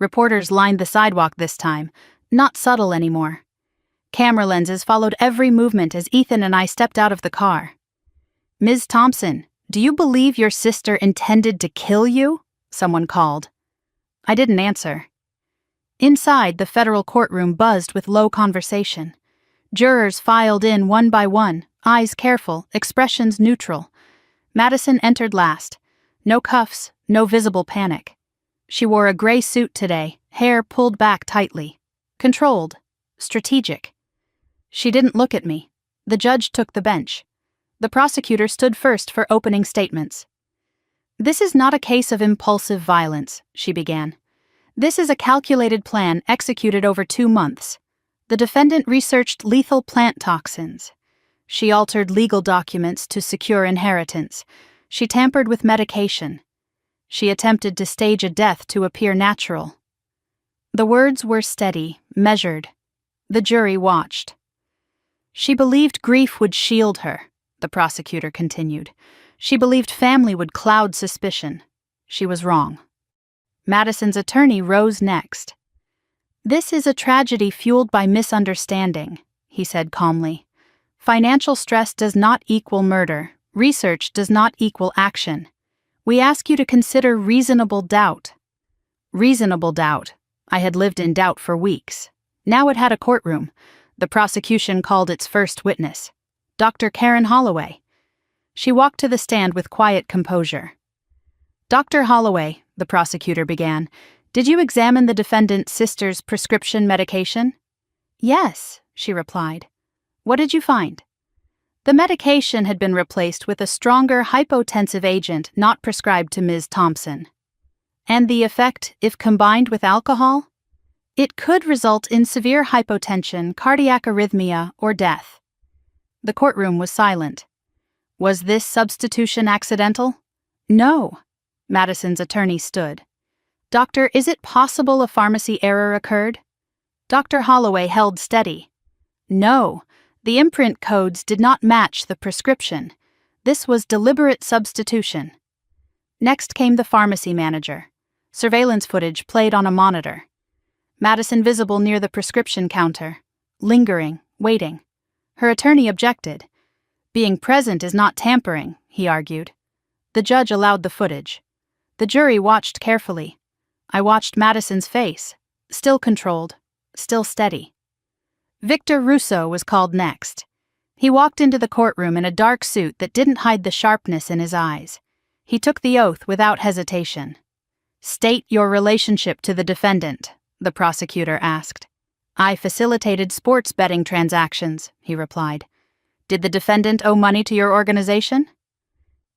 Reporters lined the sidewalk this time, not subtle anymore. Camera lenses followed every movement as Ethan and I stepped out of the car. "Ms. Thompson, do you believe your sister intended to kill you?" someone called. I didn't answer. Inside, the federal courtroom buzzed with low conversation. Jurors filed in one by one, eyes careful, expressions neutral. Madison entered last. No cuffs, no visible panic. She wore a gray suit today, hair pulled back tightly. Controlled. Strategic. She didn't look at me. The judge took the bench. The prosecutor stood first for opening statements. "This is not a case of impulsive violence," she began. "This is a calculated plan executed over 2 months. The defendant researched lethal plant toxins. She altered legal documents to secure inheritance. She tampered with medication. She attempted to stage a death to appear natural." The words were steady, measured. The jury watched. "She believed grief would shield her," the prosecutor continued. She believed family would cloud suspicion. She was wrong. Madison's attorney rose next. "This is a tragedy fueled by misunderstanding," he said calmly. "Financial stress does not equal murder. Research does not equal action. We ask you to consider reasonable doubt." Reasonable doubt. I had lived in doubt for weeks. Now it had a courtroom. The prosecution called its first witness, Dr. Karen Holloway. She walked to the stand with quiet composure. "Dr. Holloway," the prosecutor began, "did you examine the defendant's sister's prescription medication?" "Yes," she replied. "What did you find?" "The medication had been replaced with a stronger hypotensive agent not prescribed to Ms. Thompson." "And the effect, if combined with alcohol?" "It could result in severe hypotension, cardiac arrhythmia, or death." The courtroom was silent. "Was this substitution accidental?" "No." Madison's attorney stood. "Doctor, is it possible a pharmacy error occurred?" Dr. Holloway held steady. "No. The imprint codes did not match the prescription. This was deliberate substitution." Next came the pharmacy manager. Surveillance footage played on a monitor. Madison visible near the prescription counter, lingering, waiting. Her attorney objected. "Being present is not tampering," he argued. The judge allowed the footage. The jury watched carefully. I watched Madison's face, still controlled, still steady. Victor Russo was called next. He walked into the courtroom in a dark suit that didn't hide the sharpness in his eyes. He took the oath without hesitation. "State your relationship to the defendant," the prosecutor asked. "I facilitated sports betting transactions," he replied. "Did the defendant owe money to your organization?"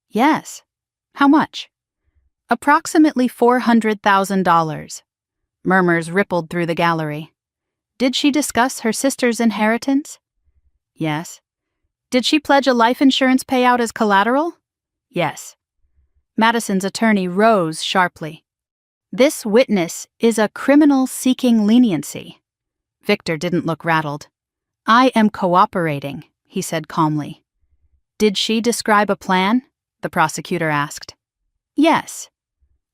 "Yes." "How much?" "Approximately $400,000. Murmurs rippled through the gallery. "Did she discuss her sister's inheritance?" "Yes." "Did she pledge a life insurance payout as collateral?" "Yes." Madison's attorney rose sharply. "This witness is a criminal seeking leniency." Victor didn't look rattled. "I am cooperating," he said calmly. "Did she describe a plan?" the prosecutor asked. "Yes."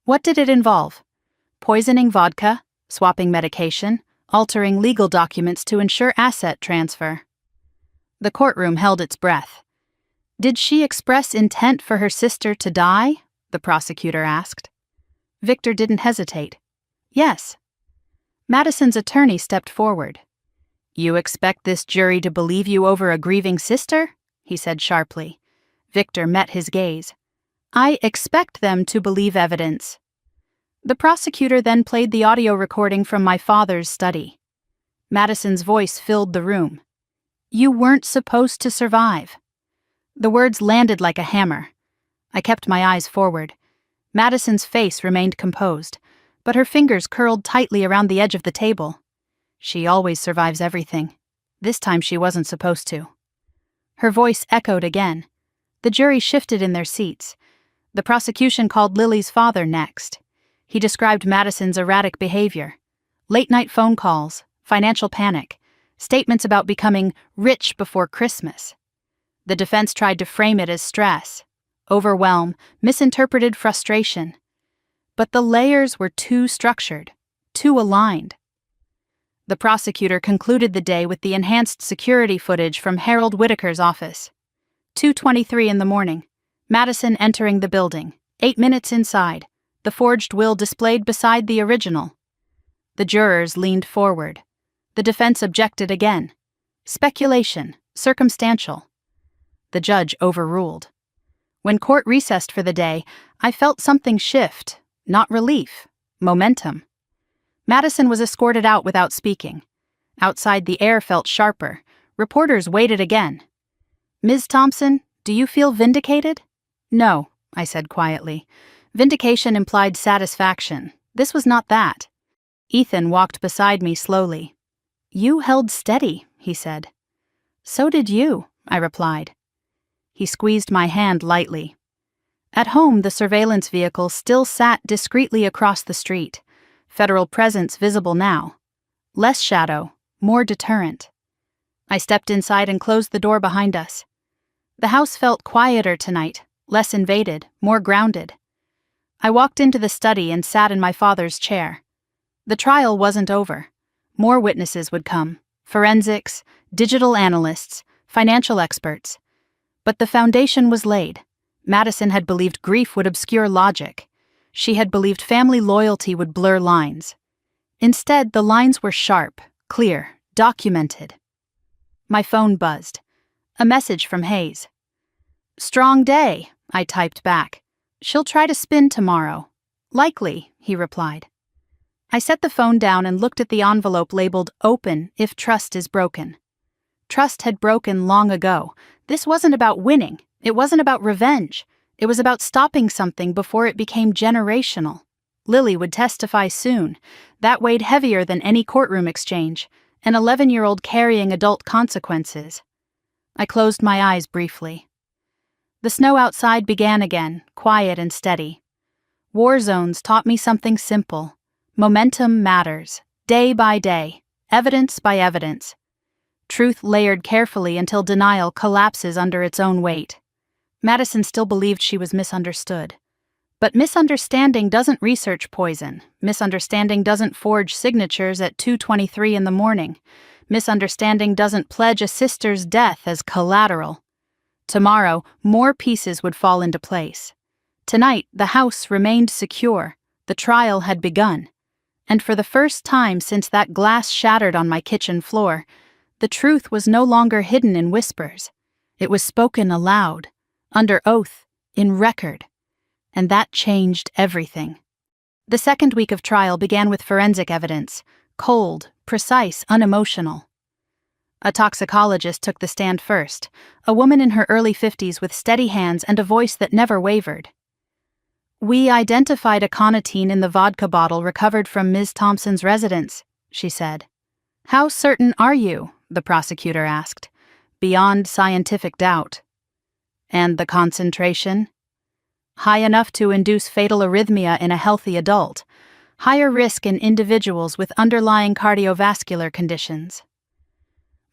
"What did it involve?" "Poisoning vodka, swapping medication, altering legal documents to ensure asset transfer." The courtroom held its breath. "Did she express intent for her sister to die?" the prosecutor asked. Victor didn't hesitate. "Yes." Madison's attorney stepped forward. "You expect this jury to believe you over a grieving sister?" he said sharply. Victor met his gaze. "I expect them to believe evidence." The prosecutor then played the audio recording from my father's study. Madison's voice filled the room. "You weren't supposed to survive." The words landed like a hammer. I kept my eyes forward. Madison's face remained composed, but her fingers curled tightly around the edge of the table. She always survives everything. This time she wasn't supposed to. Her voice echoed again. The jury shifted in their seats. The prosecution called Lily's father next. He described Madison's erratic behavior. Late-night phone calls, financial panic, statements about becoming rich before Christmas. The defense tried to frame it as stress, overwhelm, misinterpreted frustration. But the layers were too structured, too aligned. The prosecutor concluded the day with the enhanced security footage from Harold Whitaker's office. 2:23 in the morning. Madison entering the building, 8 minutes inside, the forged will displayed beside the original. The jurors leaned forward. The defense objected again. Speculation, circumstantial. The judge overruled. When court recessed for the day, I felt something shift, not relief, momentum. Madison was escorted out without speaking. Outside, the air felt sharper. Reporters waited again. "Ms. Thompson, do you feel vindicated?" "No," I said quietly. Vindication implied satisfaction. This was not that. Ethan walked beside me slowly. "You held steady," he said. "So did you," I replied. He squeezed my hand lightly. At home, the surveillance vehicle still sat discreetly across the street. Federal presence visible now. Less shadow, more deterrent. I stepped inside and closed the door behind us. The house felt quieter tonight, less invaded, more grounded. I walked into the study and sat in my father's chair. The trial wasn't over. More witnesses would come: forensics, digital analysts, financial experts. But the foundation was laid. Madison had believed grief would obscure logic. She had believed family loyalty would blur lines. Instead, the lines were sharp, clear, documented. My phone buzzed. A message from Hayes. "Strong day," I typed back. "She'll try to spin tomorrow." "Likely," he replied. I set the phone down and looked at the envelope labeled "Open if trust is broken." Trust had broken long ago. This wasn't about winning. It wasn't about revenge. It was about stopping something before it became generational. Lily would testify soon. That weighed heavier than any courtroom exchange, an 11-year-old carrying adult consequences. I closed my eyes briefly. The snow outside began again, quiet and steady. War zones taught me something simple. Momentum matters, day by day, evidence by evidence. Truth layered carefully until denial collapses under its own weight. Madison still believed she was misunderstood. But misunderstanding doesn't research poison. Misunderstanding doesn't forge signatures at 2:23 in the morning. Misunderstanding doesn't pledge a sister's death as collateral. Tomorrow, more pieces would fall into place. Tonight, the house remained secure. The trial had begun. And for the first time since that glass shattered on my kitchen floor, the truth was no longer hidden in whispers. It was spoken aloud, under oath, in record. And that changed everything. The second week of trial began with forensic evidence, cold, precise, unemotional. A toxicologist took the stand first, a woman in her early 50s with steady hands and a voice that never wavered. "We identified aconitine in the vodka bottle recovered from Ms. Thompson's residence," she said. "How certain are you?" the prosecutor asked. "Beyond scientific doubt." "And the concentration?" "High enough to induce fatal arrhythmia in a healthy adult, higher risk in individuals with underlying cardiovascular conditions."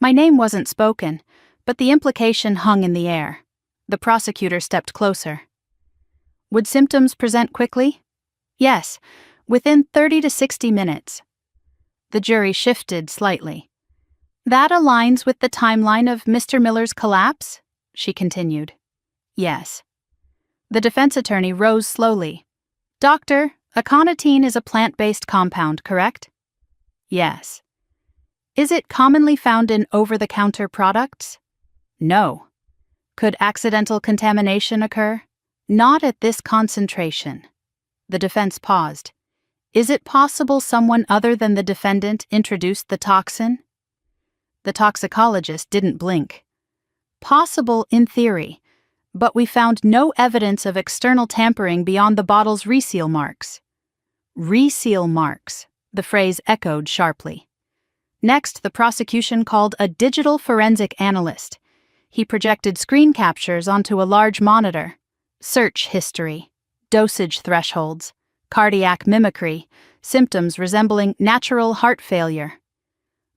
My name wasn't spoken, but the implication hung in the air. The prosecutor stepped closer. "Would symptoms present quickly?" "Yes, within 30 to 60 minutes. The jury shifted slightly. "That aligns with the timeline of Mr. Miller's collapse?" she continued. "Yes." The defense attorney rose slowly. "Doctor, aconitine is a plant-based compound, correct?" "Yes." "Is it commonly found in over-the-counter products?" "No." "Could accidental contamination occur?" "Not at this concentration." The defense paused. "Is it possible someone other than the defendant introduced the toxin?" The toxicologist didn't blink. "Possible in theory, but we found no evidence of external tampering beyond the bottle's reseal marks." "Reseal marks," the phrase echoed sharply. Next, the prosecution called a digital forensic analyst. He projected screen captures onto a large monitor. Search history, dosage thresholds, cardiac mimicry, symptoms resembling natural heart failure.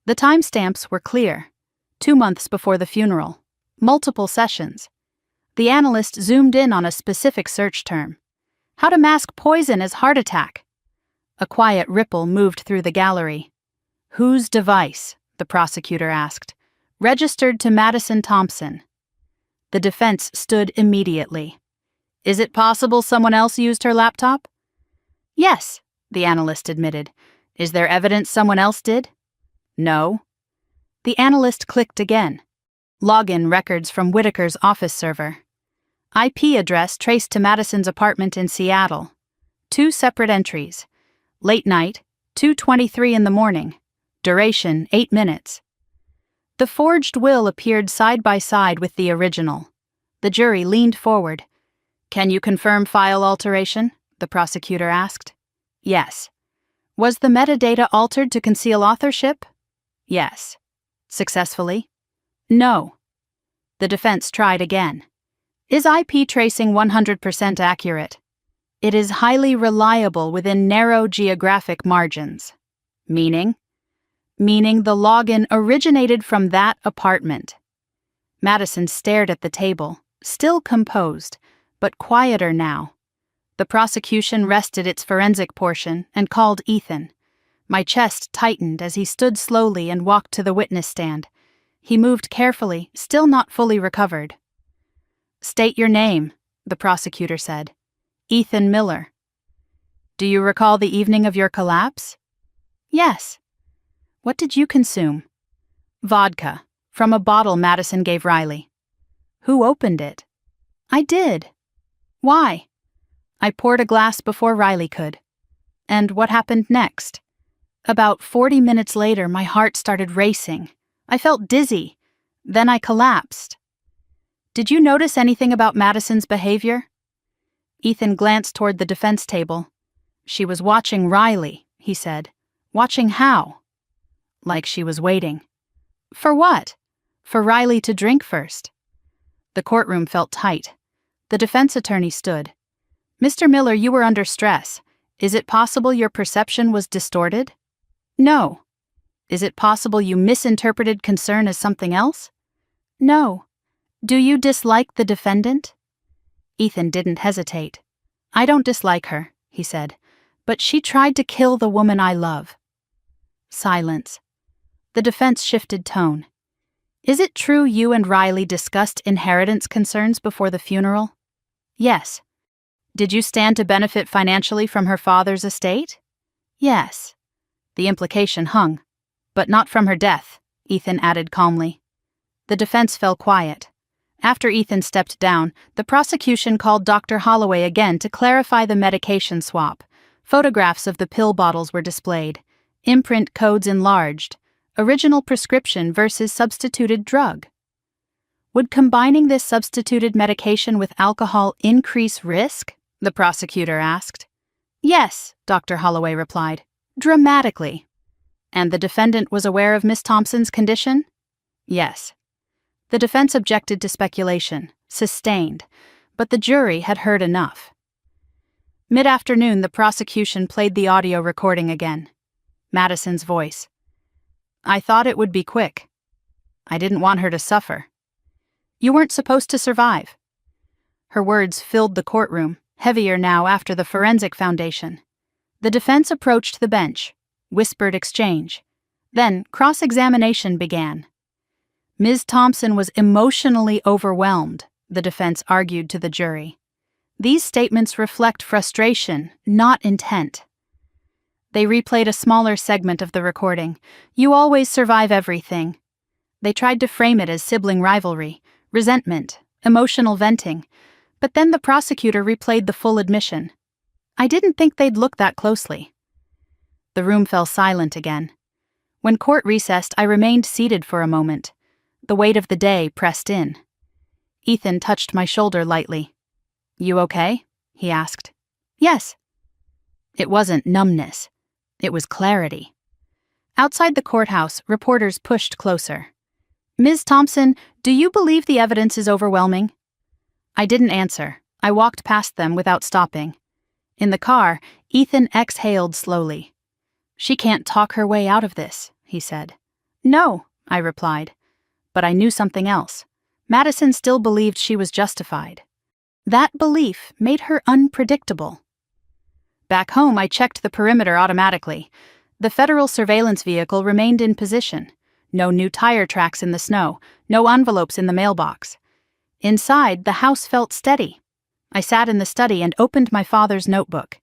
The timestamps were clear. 2 months before the funeral. Multiple sessions. The analyst zoomed in on a specific search term. "How to mask poison as heart attack." A quiet ripple moved through the gallery. "Whose device?" the prosecutor asked. "Registered to Madison Thompson." The defense stood immediately. "Is it possible someone else used her laptop?" "Yes," the analyst admitted. "Is there evidence someone else did?" "No." The analyst clicked again. Login records from Whitaker's office server. IP address traced to Madison's apartment in Seattle. 2 separate entries. Late night, 2:23 in the morning. Duration, 8 minutes. The forged will appeared side by side with the original. The jury leaned forward. "Can you confirm file alteration?" the prosecutor asked. "Yes." "Was the metadata altered to conceal authorship?" "Yes." "Successfully?" "No." The defense tried again. "Is IP tracing 100% accurate?" "It is highly reliable within narrow geographic margins." "Meaning?" "Meaning the login originated from that apartment." Madison stared at the table, still composed, but quieter now. The prosecution rested its forensic portion and called Ethan. My chest tightened as he stood slowly and walked to the witness stand. He moved carefully, still not fully recovered. "State your name," the prosecutor said. "Ethan Miller." "Do you recall the evening of your collapse?" "Yes." "What did you consume?" "Vodka, from a bottle Madison gave Riley." "Who opened it?" "I did." "Why?" "I poured a glass before Riley could." "And what happened next?" "About 40 minutes later, my heart started racing. I felt dizzy. Then I collapsed." "Did you notice anything about Madison's behavior?" Ethan glanced toward the defense table. "She was watching Riley," he said. "Watching how?" "Like she was waiting." "For what?" "For Riley to drink first." The courtroom felt tight. The defense attorney stood. "Mr. Miller, you were under stress. Is it possible your perception was distorted?" "No." "Is it possible you misinterpreted concern as something else?" "No." "Do you dislike the defendant?" Ethan didn't hesitate. "I don't dislike her," he said, "but she tried to kill the woman I love." Silence. The defense shifted tone. "Is it true you and Riley discussed inheritance concerns before the funeral?" "Yes." "Did you stand to benefit financially from her father's estate?" "Yes." The implication hung. "But not from her death," Ethan added calmly. The defense fell quiet. After Ethan stepped down, the prosecution called Dr. Holloway again to clarify the medication swap. Photographs of the pill bottles were displayed. Imprint codes enlarged. Original prescription versus substituted drug. "Would combining this substituted medication with alcohol increase risk?" the prosecutor asked. "Yes," Dr. Holloway replied. "Dramatically." "And the defendant was aware of Miss Thompson's condition?" "Yes." The defense objected to speculation, sustained, but the jury had heard enough. Mid-afternoon, the prosecution played the audio recording again. Madison's voice. "I thought it would be quick. I didn't want her to suffer. You weren't supposed to survive." Her words filled the courtroom, heavier now after the forensic foundation. The defense approached the bench. Whispered exchange. Then cross-examination began. "Ms. Thompson was emotionally overwhelmed," the defense argued to the jury. "These statements reflect frustration, not intent." They replayed a smaller segment of the recording. "You always survive everything." They tried to frame it as sibling rivalry, resentment, emotional venting, but then the prosecutor replayed the full admission. "I didn't think they'd look that closely." The room fell silent again. When court recessed, I remained seated for a moment. The weight of the day pressed in. Ethan touched my shoulder lightly. "You okay?" he asked. "Yes." It wasn't numbness. It was clarity. Outside the courthouse, reporters pushed closer. "Ms. Thompson, do you believe the evidence is overwhelming?" I didn't answer. I walked past them without stopping. In the car, Ethan exhaled slowly. "She can't talk her way out of this," he said. "No," I replied. But I knew something else. Madison still believed she was justified. That belief made her unpredictable. Back home, I checked the perimeter automatically. The federal surveillance vehicle remained in position. No new tire tracks in the snow, no envelopes in the mailbox. Inside, the house felt steady. I sat in the study and opened my father's notebook.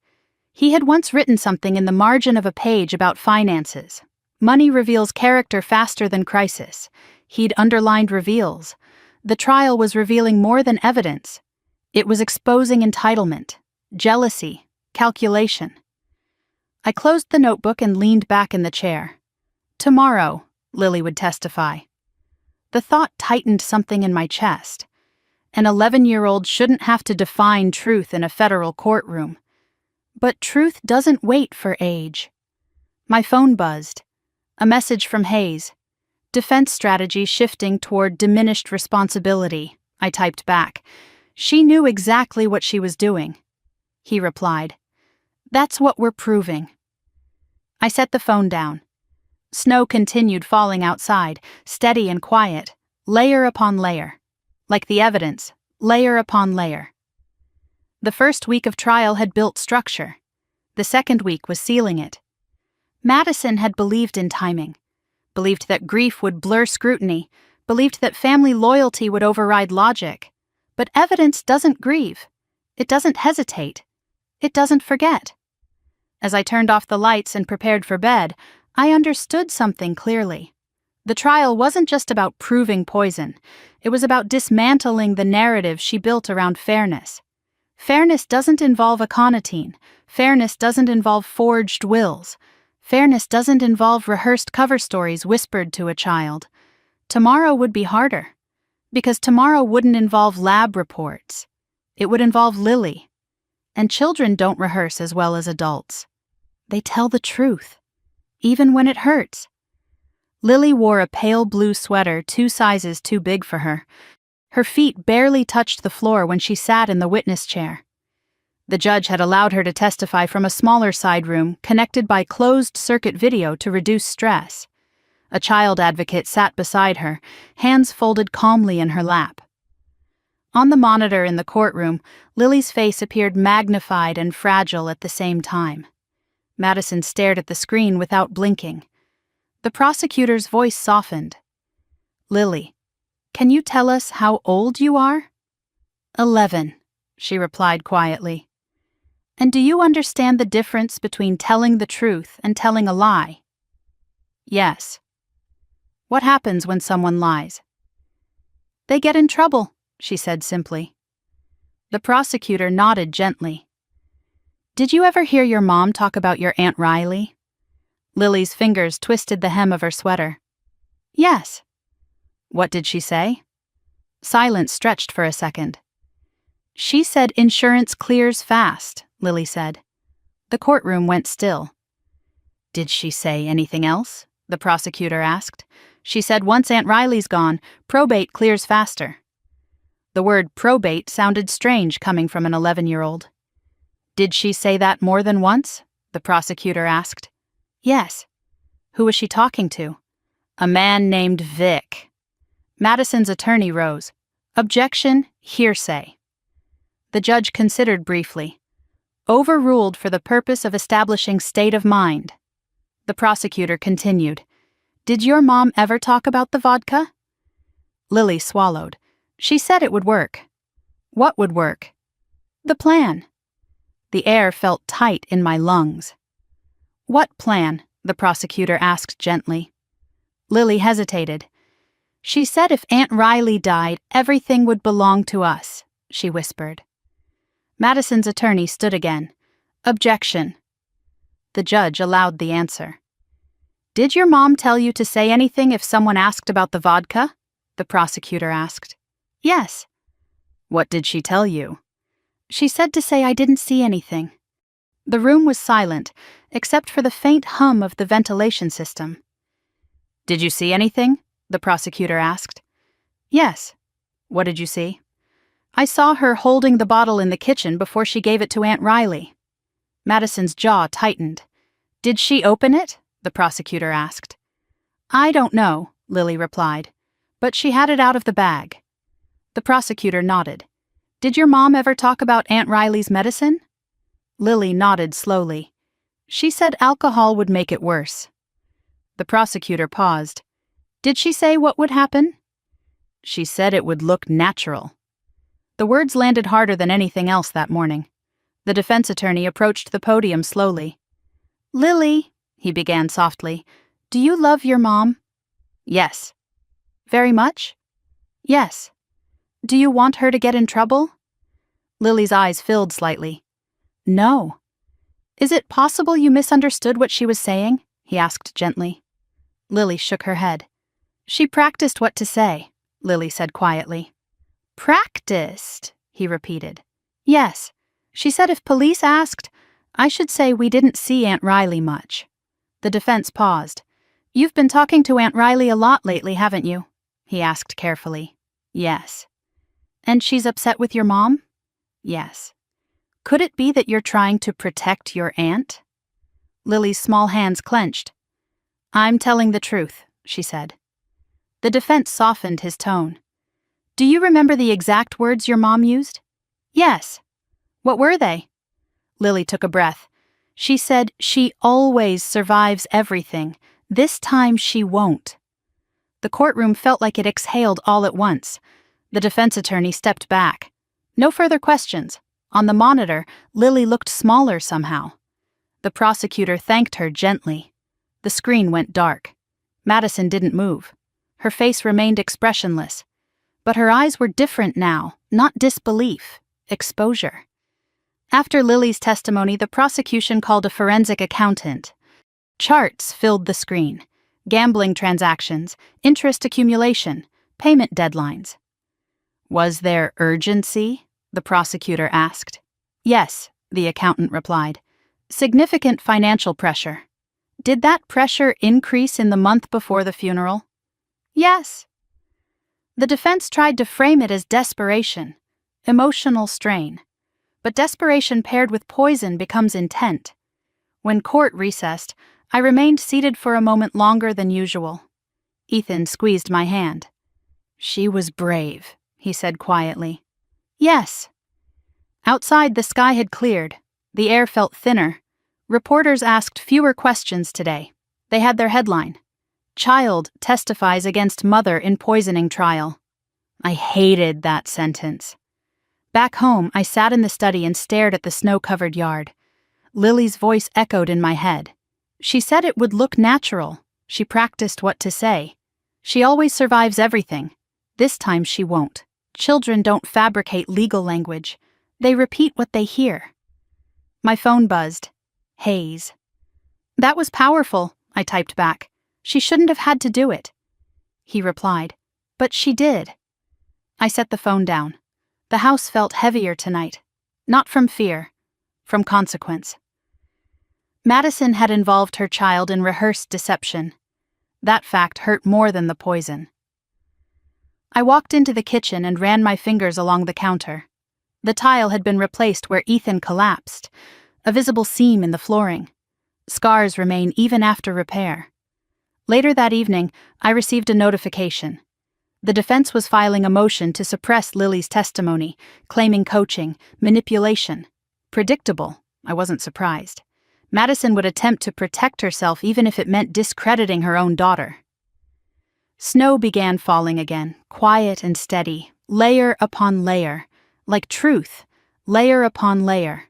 He had once written something in the margin of a page about finances. Money reveals character faster than crisis. He'd underlined reveals. The trial was revealing more than evidence. It was exposing entitlement, jealousy, calculation. I closed the notebook and leaned back in the chair. "Tomorrow," Lily would testify. The thought tightened something in my chest. An 11-year-old shouldn't have to define truth in a federal courtroom. But truth doesn't wait for age. My phone buzzed. A message from Hayes. "Defense strategy shifting toward diminished responsibility," I typed back. She knew exactly what she was doing. He replied, "That's what we're proving." I set the phone down. Snow continued falling outside, steady and quiet, layer upon layer. Like the evidence, layer upon layer. The first week of trial had built structure. The second week was sealing it. Madison had believed in timing, believed that grief would blur scrutiny, believed that family loyalty would override logic. But evidence doesn't grieve. It doesn't hesitate. It doesn't forget. As I turned off the lights and prepared for bed, I understood something clearly. The trial wasn't just about proving poison. It was about dismantling the narrative she built around fairness. Fairness doesn't involve aconitine. Fairness doesn't involve forged wills. Fairness doesn't involve rehearsed cover stories whispered to a child. Tomorrow would be harder, because tomorrow wouldn't involve lab reports. It would involve Lily. And children don't rehearse as well as adults. They tell the truth, even when it hurts. Lily wore a pale blue sweater 2 sizes too big for her. Her feet barely touched the floor when she sat in the witness chair. The judge had allowed her to testify from a smaller side room connected by closed-circuit video to reduce stress. A child advocate sat beside her, hands folded calmly in her lap. On the monitor in the courtroom, Lily's face appeared magnified and fragile at the same time. Madison stared at the screen without blinking. The prosecutor's voice softened. "Lily, can you tell us how old you are?" 11, she replied quietly. "And do you understand the difference between telling the truth and telling a lie?" "Yes." "What happens when someone lies?" "They get in trouble," she said simply. The prosecutor nodded gently. "Did you ever hear your mom talk about your Aunt Riley?" Lily's fingers twisted the hem of her sweater. "Yes." "What did she say?" Silence stretched for a second. "She said insurance clears fast," Lily said. The courtroom went still. "Did she say anything else?" the prosecutor asked. "She said once Aunt Riley's gone, probate clears faster." The word probate sounded strange coming from an 11-year-old. "Did she say that more than once?" the prosecutor asked. "Yes." "Who was she talking to?" "A man named Vic." Madison's attorney rose. "Objection, hearsay." The judge considered briefly. "Overruled for the purpose of establishing state of mind." The prosecutor continued. "Did your mom ever talk about the vodka?" Lily swallowed. "She said it would work." "What would work?" "The plan." The air felt tight in my lungs. "What plan?" the prosecutor asked gently. Lily hesitated. "She said if Aunt Riley died, everything would belong to us," she whispered. Madison's attorney stood again. "Objection." The judge allowed the answer. "Did your mom tell you to say anything if someone asked about the vodka?" the prosecutor asked. "Yes." "What did she tell you?" "She said to say I didn't see anything." The room was silent, except for the faint hum of the ventilation system. "Did you see anything?" the prosecutor asked. "Yes." "What did you see?" "I saw her holding the bottle in the kitchen before she gave it to Aunt Riley." Madison's jaw tightened. "Did she open it?" the prosecutor asked. "I don't know," Lily replied, "but she had it out of the bag." The prosecutor nodded. "Did your mom ever talk about Aunt Riley's medicine?" Lily nodded slowly. "She said alcohol would make it worse." The prosecutor paused. "Did she say what would happen?" "She said it would look natural." The words landed harder than anything else that morning. The defense attorney approached the podium slowly. "Lily," he began softly, "do you love your mom?" "Yes." "Very much?" "Yes." "Do you want her to get in trouble?" Lily's eyes filled slightly. "No." "Is it possible you misunderstood what she was saying?" he asked gently. Lily shook her head. "She practiced what to say," Lily said quietly. "Practiced?" he repeated. "Yes. She said if police asked, I should say we didn't see Aunt Riley much." The defense paused. "You've been talking to Aunt Riley a lot lately, haven't you?" he asked carefully. "Yes." "And she's upset with your mom?" "Yes." "Could it be that you're trying to protect your aunt?" Lily's small hands clenched. "I'm telling the truth," she said. The defense softened his tone. "Do you remember the exact words your mom used?" "Yes." What were they? Lily took a breath. She said she always survives everything. This time she won't. The courtroom felt like it exhaled all at once. The defense attorney stepped back. No further questions. On the monitor, Lily looked smaller somehow. The prosecutor thanked her gently. The screen went dark. Madison didn't move. Her face remained expressionless. But her eyes were different now, not disbelief, exposure. After Lily's testimony, the prosecution called a forensic accountant. Charts filled the screen. Gambling transactions, interest accumulation, payment deadlines. Was there urgency? The prosecutor asked. Yes, the accountant replied. Significant financial pressure. Did that pressure increase in the month before the funeral? Yes. The defense tried to frame it as desperation, emotional strain. But desperation paired with poison becomes intent. When court recessed, I remained seated for a moment longer than usual. Ethan squeezed my hand. She was brave, he said quietly. Yes. Outside, the sky had cleared. The air felt thinner. Reporters asked fewer questions today. They had their headline. Child testifies against mother in poisoning trial. I hated that sentence. Back home, I sat in the study and stared at the snow-covered yard. Lily's voice echoed in my head. She said it would look natural. She practiced what to say. She always survives everything. This time she won't. Children don't fabricate legal language. They repeat what they hear. My phone buzzed. Hayes. That was powerful, I typed back. She shouldn't have had to do it. He replied, but she did. I set the phone down. The house felt heavier tonight. Not from fear, from consequence. Madison had involved her child in rehearsed deception. That fact hurt more than the poison. I walked into the kitchen and ran my fingers along the counter. The tile had been replaced where Ethan collapsed, a visible seam in the flooring. Scars remain even after repair. Later that evening, I received a notification. The defense was filing a motion to suppress Lily's testimony, claiming coaching, manipulation. Predictable, I wasn't surprised. Madison would attempt to protect herself even if it meant discrediting her own daughter. Snow began falling again, quiet and steady, layer upon layer, like truth, layer upon layer.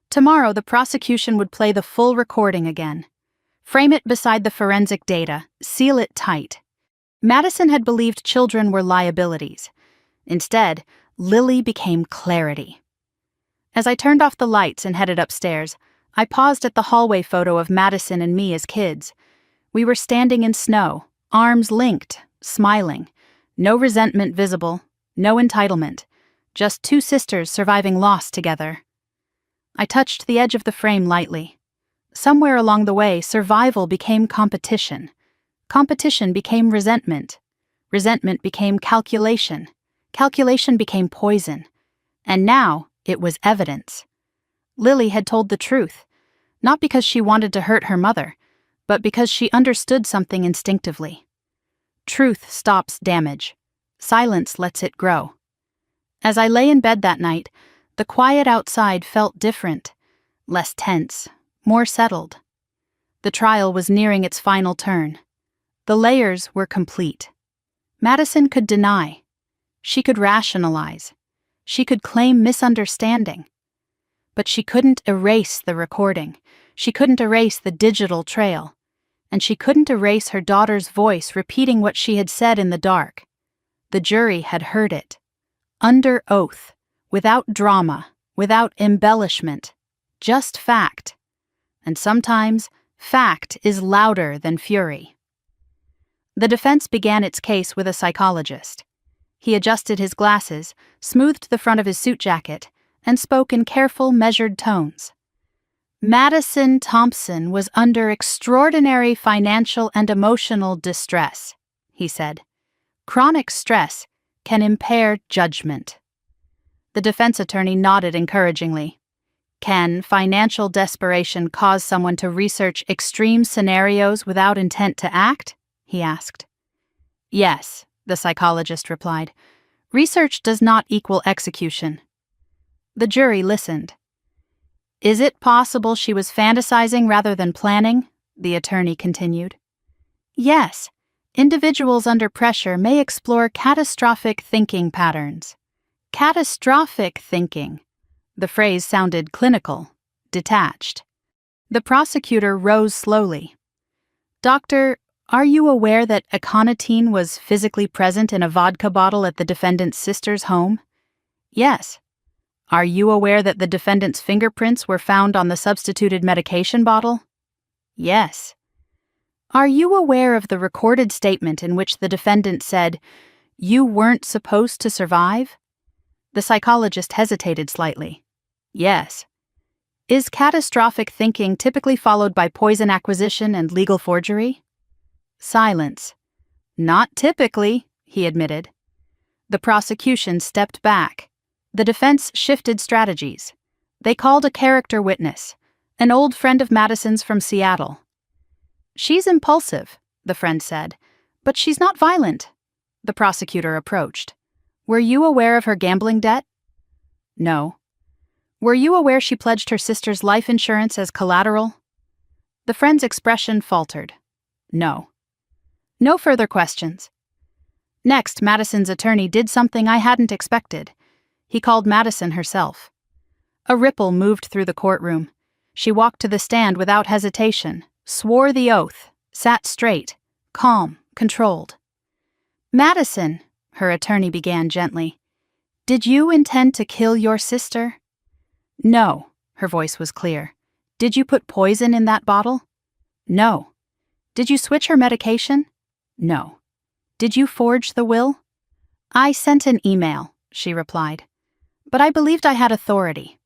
Tomorrow, the prosecution would play the full recording again. Frame it beside the forensic data, seal it tight. Madison had believed children were liabilities. Instead, Lily became clarity. As I turned off the lights and headed upstairs, I paused at the hallway photo of Madison and me as kids. We were standing in snow, arms linked, smiling. No resentment visible, no entitlement. Just two sisters surviving loss together. I touched the edge of the frame lightly. Somewhere along the way, survival became competition. Competition became resentment. Resentment became calculation. Calculation became poison. And now it was evidence. Lily had told the truth, not because she wanted to hurt her mother, but because she understood something instinctively. Truth stops damage. Silence lets it grow. As I lay in bed that night, the quiet outside felt different, less tense, more settled. The trial was nearing its final turn. The layers were complete. Madison could deny. She could rationalize. She could claim misunderstanding. But she couldn't erase the recording. She couldn't erase the digital trail. And she couldn't erase her daughter's voice repeating what she had said in the dark. The jury had heard it. Under oath, without drama, without embellishment, just fact. And sometimes, fact is louder than fury. The defense began its case with a psychologist. He adjusted his glasses, smoothed the front of his suit jacket, and spoke in careful, measured tones. Madison Thompson was under extraordinary financial and emotional distress, he said. Chronic stress can impair judgment. The defense attorney nodded encouragingly. Can financial desperation cause someone to research extreme scenarios without intent to act? He asked. Yes, the psychologist replied. Research does not equal execution. The jury listened. Is it possible she was fantasizing rather than planning? The attorney continued. Yes. Individuals under pressure may explore catastrophic thinking patterns. Catastrophic thinking. The phrase sounded clinical, detached. The prosecutor rose slowly. Doctor, are you aware that aconitine was physically present in a vodka bottle at the defendant's sister's home? Yes. Are you aware that the defendant's fingerprints were found on the substituted medication bottle? Yes. Are you aware of the recorded statement in which the defendant said, "You weren't supposed to survive"? The psychologist hesitated slightly. Yes. Is catastrophic thinking typically followed by poison acquisition and legal forgery? Silence. Not typically, he admitted. The prosecution stepped back. The defense shifted strategies. They called a character witness, an old friend of Madison's from Seattle. She's impulsive, the friend said, but she's not violent. The prosecutor approached. Were you aware of her gambling debt? No. Were you aware she pledged her sister's life insurance as collateral? The friend's expression faltered. No. No further questions. Next, Madison's attorney did something I hadn't expected. He called Madison herself. A ripple moved through the courtroom. She walked to the stand without hesitation, swore the oath, sat straight, calm, controlled. Madison, her attorney began gently, did you intend to kill your sister? No, her voice was clear. Did you put poison in that bottle? No. Did you switch her medication? No. Did you forge the will? I sent an email, she replied. But I believed I had authority.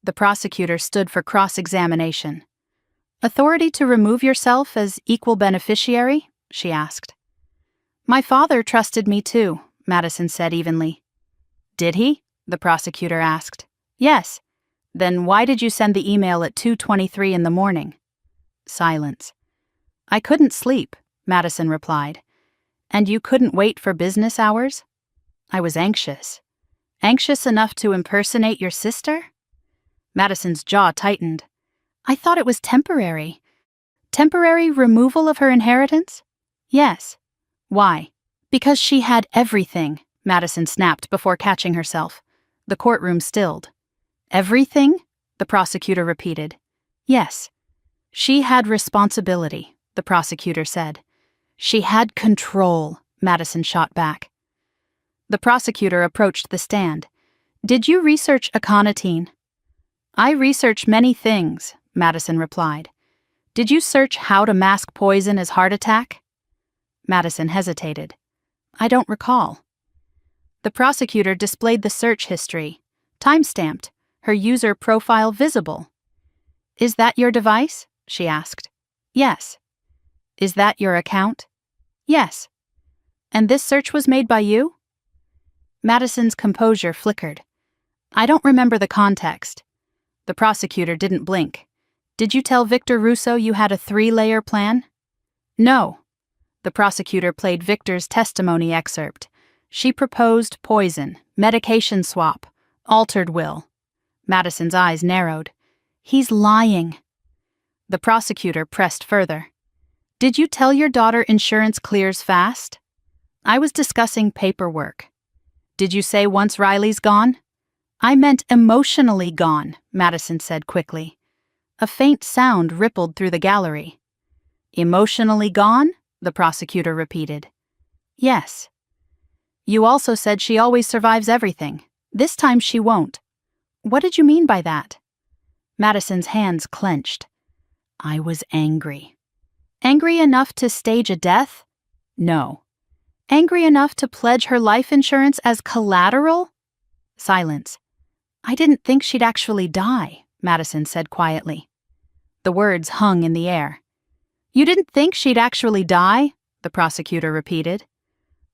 The prosecutor stood for cross-examination. Authority to remove yourself as equal beneficiary? She asked. My father trusted me too, Madison said evenly. Did he? The prosecutor asked. Yes. Then why did you send the email at 2:23 in the morning? Silence. I couldn't sleep, Madison replied. And you couldn't wait for business hours? I was anxious. Anxious enough to impersonate your sister? Madison's jaw tightened. I thought it was temporary. Temporary removal of her inheritance? Yes. Why? Because she had everything, Madison snapped before catching herself. The courtroom stilled. Everything? The prosecutor repeated. Yes. She had responsibility, the prosecutor said. She had control, Madison shot back. The prosecutor approached the stand. Did you research aconitine? I research many things, Madison replied. Did you search how to mask poison as heart attack? Madison hesitated. I don't recall. The prosecutor displayed the search history, time-stamped, her user profile visible. Is that your device? She asked. Yes. Is that your account? Yes. And this search was made by you? Madison's composure flickered. I don't remember the context. The prosecutor didn't blink. Did you tell Victor Russo you had a 3-layer plan? No. The prosecutor played Victor's testimony excerpt. She proposed poison, medication swap, altered will. Madison's eyes narrowed. He's lying. The prosecutor pressed further. Did you tell your daughter insurance clears fast? I was discussing paperwork. Did you say once Riley's gone? I meant emotionally gone, Madison said quickly. A faint sound rippled through the gallery. Emotionally gone? The prosecutor repeated. Yes. You also said she always survives everything. This time she won't. What did you mean by that? Madison's hands clenched. I was angry. Angry enough to stage a death? No. Angry enough to pledge her life insurance as collateral? Silence. I didn't think she'd actually die, Madison said quietly. The words hung in the air. You didn't think she'd actually die? The prosecutor repeated.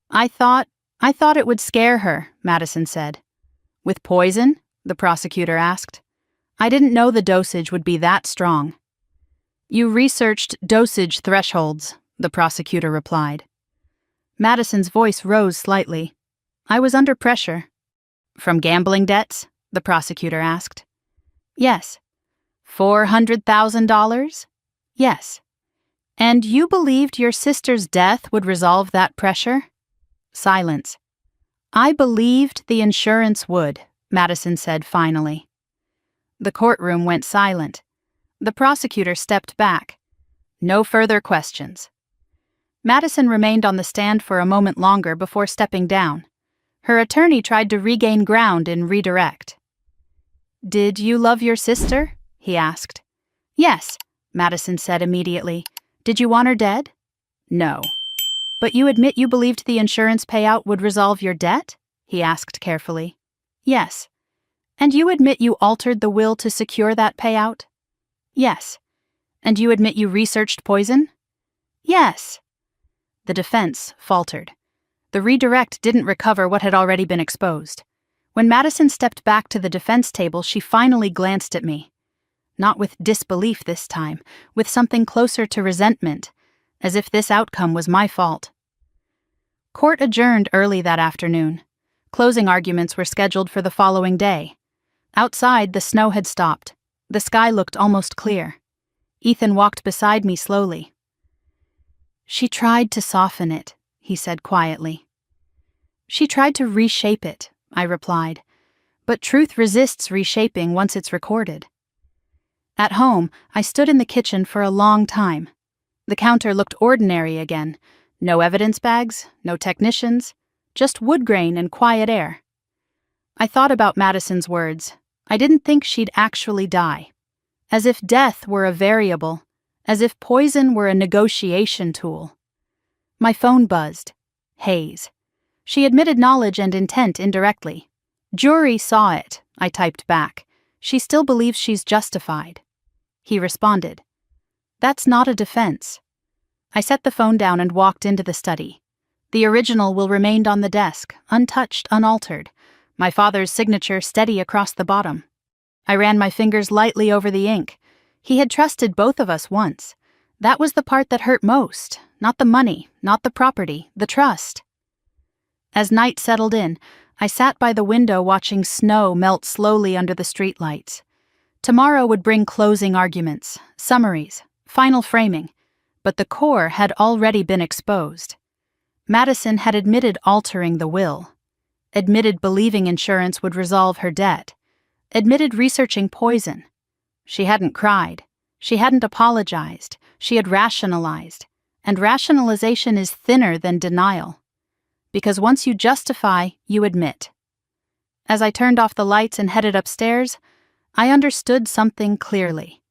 I thought it would scare her, Madison said. With poison? The prosecutor asked. I didn't know the dosage would be that strong. You researched dosage thresholds, the prosecutor replied. Madison's voice rose slightly. I was under pressure. From gambling debts? the prosecutor asked. Yes. $400,000? Yes. And you believed your sister's death would resolve that pressure? Silence. I believed the insurance would, Madison said finally. The courtroom went silent. The prosecutor stepped back. No further questions. Madison remained on the stand for a moment longer before stepping down. Her attorney tried to regain ground in redirect. Did you love your sister? He asked. Yes, Madison said immediately. Did you want her dead? No. But you admit you believed the insurance payout would resolve your debt? He asked carefully. Yes. And you admit you altered the will to secure that payout? Yes. And you admit you researched poison? Yes. The defense faltered. The redirect didn't recover what had already been exposed. When Madison stepped back to the defense table, she finally glanced at me. Not with disbelief this time, with something closer to resentment, as if this outcome was my fault. Court adjourned early that afternoon. Closing arguments were scheduled for the following day. Outside, the snow had stopped. The sky looked almost clear. Ethan walked beside me slowly. She tried to soften it, he said quietly. She tried to reshape it, I replied. But truth resists reshaping once it's recorded. At home, I stood in the kitchen for a long time. The counter looked ordinary again. No evidence bags, no technicians, just wood grain and quiet air. I thought about Madison's words. I didn't think she'd actually die. As if death were a variable, as if poison were a negotiation tool. My phone buzzed. Hayes. She admitted knowledge and intent indirectly. Jury saw it, I typed back. She still believes she's justified. He responded. That's not a defense. I set the phone down and walked into the study. The original will remain on the desk, untouched, unaltered, my father's signature steady across the bottom. I ran my fingers lightly over the ink. He had trusted both of us once. That was the part that hurt most, not the money, not the property, the trust. As night settled in, I sat by the window watching snow melt slowly under the streetlights. Tomorrow would bring closing arguments, summaries, final framing, but the core had already been exposed. Madison had admitted altering the will, admitted believing insurance would resolve her debt, admitted researching poison. She hadn't cried, she hadn't apologized, she had rationalized, and rationalization is thinner than denial. Because once you justify, you admit. As I turned off the lights and headed upstairs, I understood something clearly.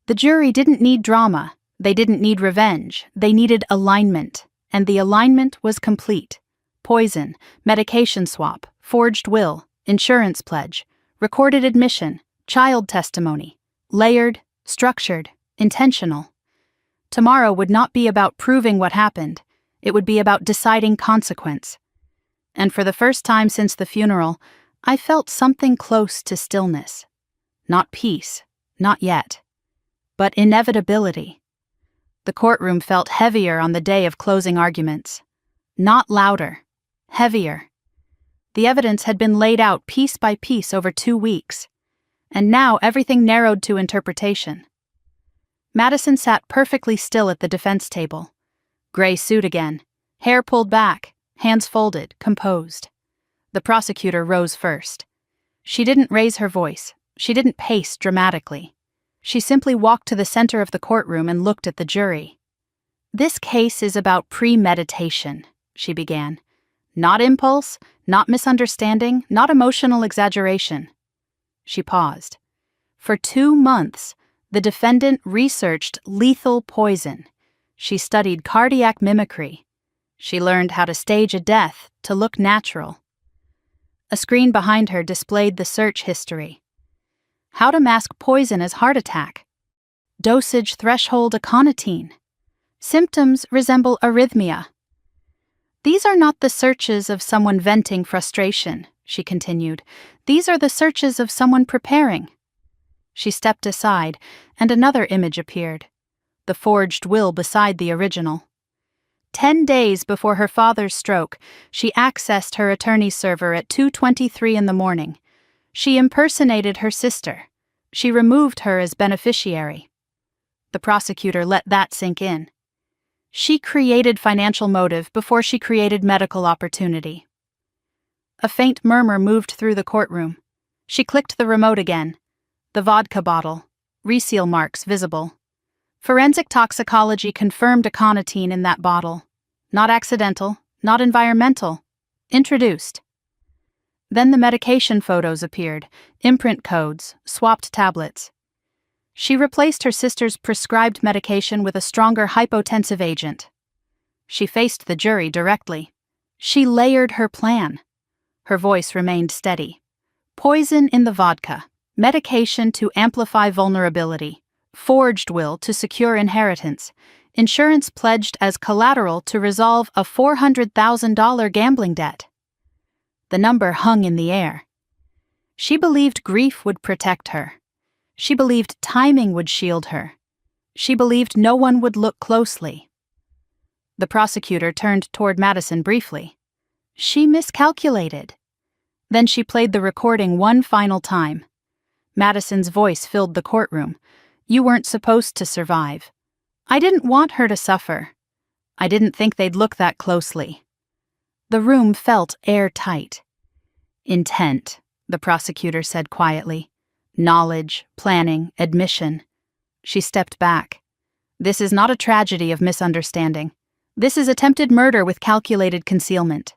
The jury didn't need drama, they didn't need revenge, they needed alignment, and the alignment was complete. Poison, medication swap, forged will, insurance pledge, recorded admission, child testimony, layered, structured, intentional. Tomorrow would not be about proving what happened, it would be about deciding consequence. And for the first time since the funeral, I felt something close to stillness. Not peace, not yet, but inevitability. The courtroom felt heavier on the day of closing arguments. Not louder, heavier. The evidence had been laid out piece by piece over 2 weeks, and now everything narrowed to interpretation. Madison sat perfectly still at the defense table. Gray suit again, hair pulled back, hands folded, composed. The prosecutor rose first. She didn't raise her voice. She didn't pace dramatically. She simply walked to the center of the courtroom and looked at the jury. This case is about premeditation, she began. Not impulse, not misunderstanding, not emotional exaggeration. She paused. For 2 months, the defendant researched lethal poison. She studied cardiac mimicry. She learned how to stage a death to look natural. A screen behind her displayed the search history. How to mask poison as heart attack. Dosage threshold aconitine. Symptoms resemble arrhythmia. These are not the searches of someone venting frustration, she continued. These are the searches of someone preparing. She stepped aside, and another image appeared. The forged will beside the original. 10 days before her father's stroke, she accessed her attorney's server at 2:23 in the morning. She impersonated her sister. She removed her as beneficiary. The prosecutor let that sink in. She created financial motive before she created medical opportunity. A faint murmur moved through the courtroom. She clicked the remote again. The vodka bottle. Reseal marks visible. Forensic toxicology confirmed aconitine in that bottle. Not accidental, not environmental. Introduced. Then the medication photos appeared, imprint codes, swapped tablets. She replaced her sister's prescribed medication with a stronger hypotensive agent. She faced the jury directly. She layered her plan. Her voice remained steady. Poison in the vodka, medication to amplify vulnerability, forged will to secure inheritance, insurance pledged as collateral to resolve a $400,000 gambling debt. The number hung in the air. She believed grief would protect her. She believed timing would shield her. She believed no one would look closely. The prosecutor turned toward Madison briefly. She miscalculated. Then she played the recording one final time. Madison's voice filled the courtroom. You weren't supposed to survive. I didn't want her to suffer. I didn't think they'd look that closely. The room felt airtight. Intent, the prosecutor said quietly. Knowledge, planning, admission. She stepped back. This is not a tragedy of misunderstanding. This is attempted murder with calculated concealment.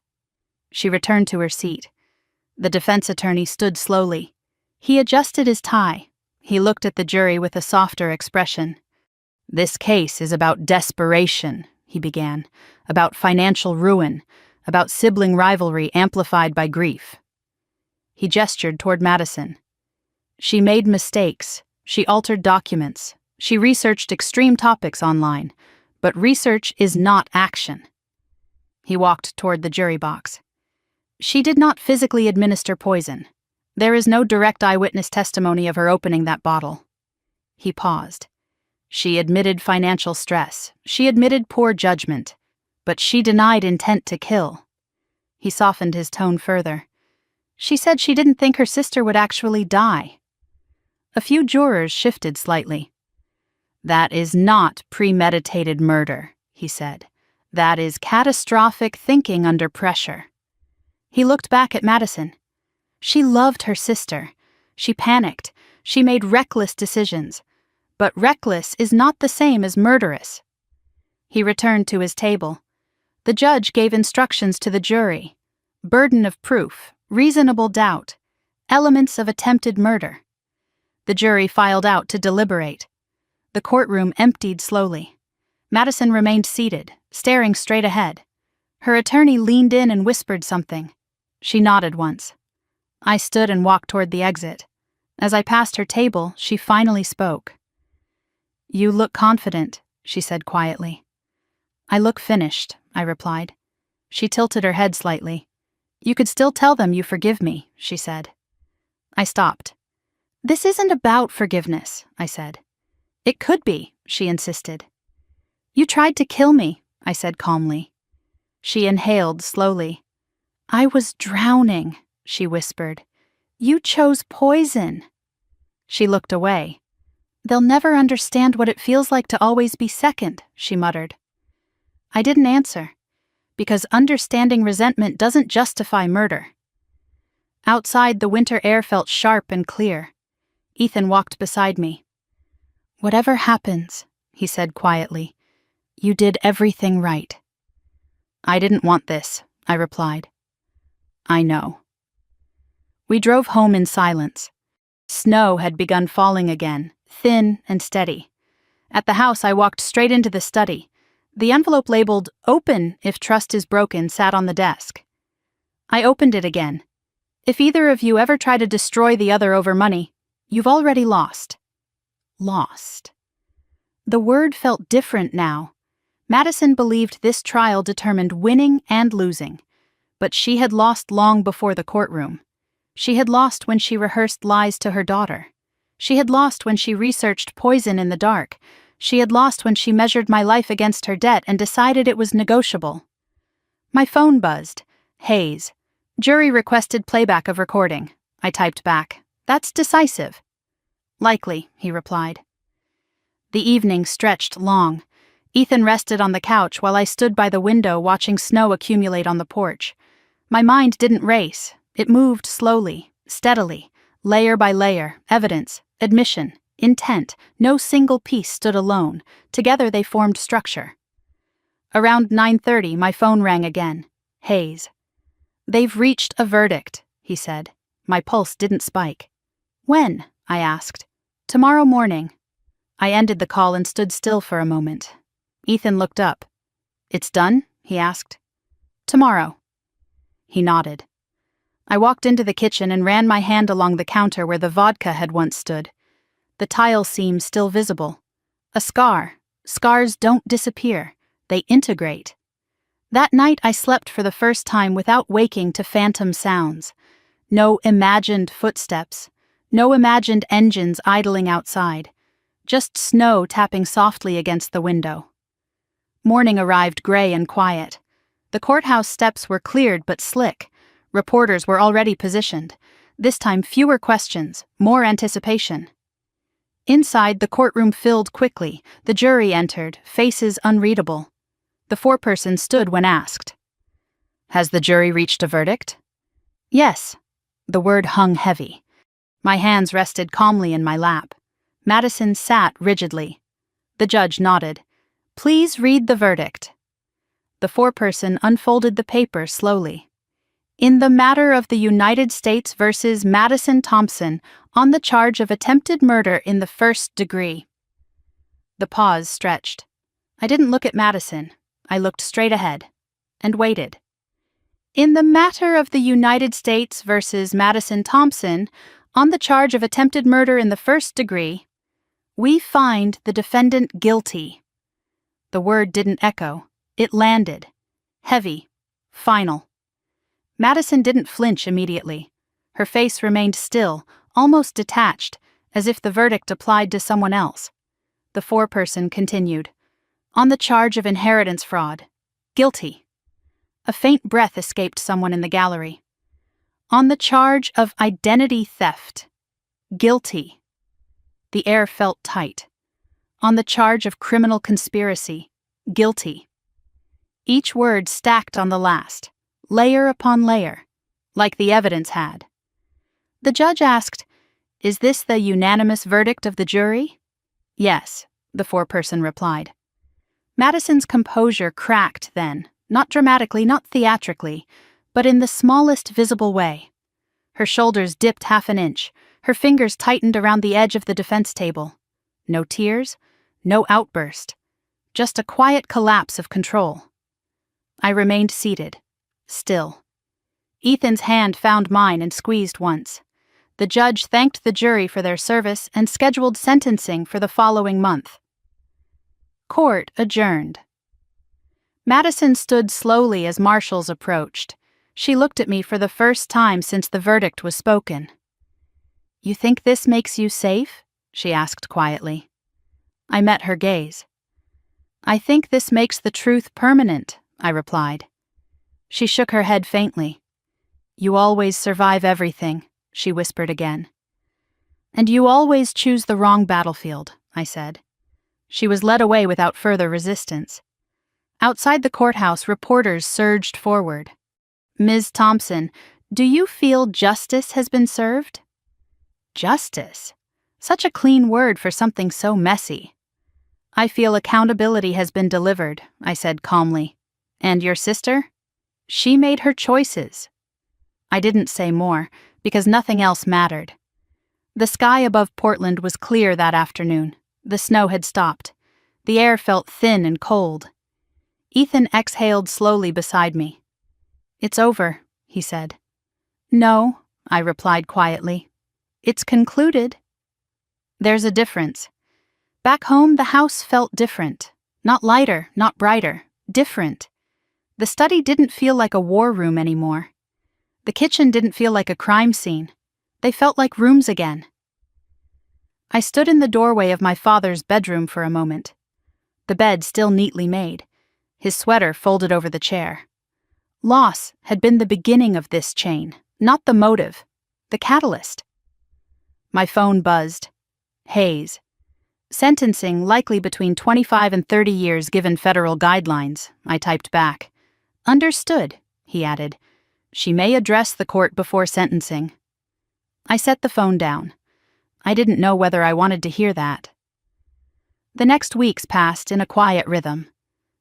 She returned to her seat. The defense attorney stood slowly. He adjusted his tie. He looked at the jury with a softer expression. This case is about desperation, he began, about financial ruin, about sibling rivalry amplified by grief. He gestured toward Madison. She made mistakes. She altered documents. She researched extreme topics online. But research is not action. He walked toward the jury box. She did not physically administer poison. There is no direct eyewitness testimony of her opening that bottle. He paused. She admitted financial stress. She admitted poor judgment. But she denied intent to kill. He softened his tone further. She said she didn't think her sister would actually die. A few jurors shifted slightly. That is not premeditated murder, he said. That is catastrophic thinking under pressure. He looked back at Madison. She loved her sister. She panicked. She made reckless decisions. But reckless is not the same as murderous. He returned to his table. The judge gave instructions to the jury. Burden of proof, reasonable doubt, elements of attempted murder. The jury filed out to deliberate. The courtroom emptied slowly. Madison remained seated, staring straight ahead. Her attorney leaned in and whispered something. She nodded once. I stood and walked toward the exit. As I passed her table, she finally spoke. You look confident, she said quietly. I look finished, I replied. She tilted her head slightly. You could still tell them you forgive me, she said. I stopped. This isn't about forgiveness, I said. It could be, she insisted. You tried to kill me, I said calmly. She inhaled slowly. I was drowning, she whispered. You chose poison. She looked away. They'll never understand what it feels like to always be second, she muttered. I didn't answer, because understanding resentment doesn't justify murder. Outside, the winter air felt sharp and clear. Ethan walked beside me. Whatever happens, he said quietly, you did everything right. I didn't want this, I replied. I know. We drove home in silence. Snow had begun falling again, thin and steady. At the house, I walked straight into the study. The envelope labeled, "Open if trust is broken," sat on the desk. I opened it again. If either of you ever try to destroy the other over money, you've already lost. Lost. The word felt different now. Madison believed this trial determined winning and losing. But she had lost long before the courtroom. She had lost when she rehearsed lies to her daughter. She had lost when she researched poison in the dark. She had lost when she measured my life against her debt and decided it was negotiable. My phone buzzed. Hayes. Jury requested playback of recording. I typed back. That's decisive. Likely, he replied. The evening stretched long. Ethan rested on the couch while I stood by the window watching snow accumulate on the porch. My mind didn't race. It moved slowly, steadily, layer by layer, evidence, admission, intent. No single piece stood alone. Together they formed structure. Around 9:30, my phone rang again. Hayes. They've reached a verdict, he said. My pulse didn't spike. When? I asked. Tomorrow morning. I ended the call and stood still for a moment. Ethan looked up. It's done? He asked. Tomorrow. He nodded. I walked into the kitchen and ran my hand along the counter where the vodka had once stood. The tile seam still visible. A scar. Scars don't disappear. They integrate. That night I slept for the first time without waking to phantom sounds. No imagined footsteps. No imagined engines idling outside. Just snow tapping softly against the window. Morning arrived gray and quiet. The courthouse steps were cleared but slick. Reporters were already positioned. This time fewer questions, more anticipation. Inside, the courtroom filled quickly. The jury entered, faces unreadable. The foreperson stood when asked. Has the jury reached a verdict? Yes. The word hung heavy. My hands rested calmly in my lap. Madison sat rigidly. The judge nodded. Please read the verdict. The foreperson unfolded the paper slowly. In the matter of the United States versus Madison Thompson on the charge of attempted murder in the first degree. The pause stretched. I didn't look at Madison. I looked straight ahead and waited. In the matter of the United States versus Madison Thompson on the charge of attempted murder in the first degree, we find the defendant guilty. The word didn't echo. It landed. Heavy. Final. Madison didn't flinch immediately. Her face remained still, almost detached, as if the verdict applied to someone else. The foreperson continued. On the charge of inheritance fraud. Guilty. A faint breath escaped someone in the gallery. On the charge of identity theft. Guilty. The air felt tight. On the charge of criminal conspiracy. Guilty. Each word stacked on the last, layer upon layer, like the evidence had. The judge asked, Is this the unanimous verdict of the jury? Yes, the foreperson replied. Madison's composure cracked then, not dramatically, not theatrically, but in the smallest visible way. Her shoulders dipped half an inch, her fingers tightened around the edge of the defense table. No tears, no outburst, just a quiet collapse of control. I remained seated, still. Ethan's hand found mine and squeezed once. The judge thanked the jury for their service and scheduled sentencing for the following month. Court adjourned. Madison stood slowly as marshals approached. She looked at me for the first time since the verdict was spoken. You think this makes you safe? She asked quietly. I met her gaze. I think this makes the truth permanent, I replied. She shook her head faintly. You always survive everything, she whispered again. And you always choose the wrong battlefield, I said. She was led away without further resistance. Outside the courthouse, reporters surged forward. Ms. Thompson, do you feel justice has been served? Justice? Such a clean word for something so messy. I feel accountability has been delivered, I said calmly. And your sister? She made her choices. I didn't say more, because nothing else mattered. The sky above Portland was clear that afternoon. The snow had stopped. The air felt thin and cold. Ethan exhaled slowly beside me. It's over, he said. No, I replied quietly. It's concluded. There's a difference. Back home, the house felt different. Not lighter, not brighter. Different. The study didn't feel like a war room anymore. The kitchen didn't feel like a crime scene. They felt like rooms again. I stood in the doorway of my father's bedroom for a moment. The bed still neatly made, his sweater folded over the chair. Loss had been the beginning of this chain, not the motive. The catalyst. My phone buzzed. Hayes. Sentencing likely between 25 and 30 years given federal guidelines, I typed back. Understood, he added. She may address the court before sentencing. I set the phone down. I didn't know whether I wanted to hear that. The next weeks passed in a quiet rhythm.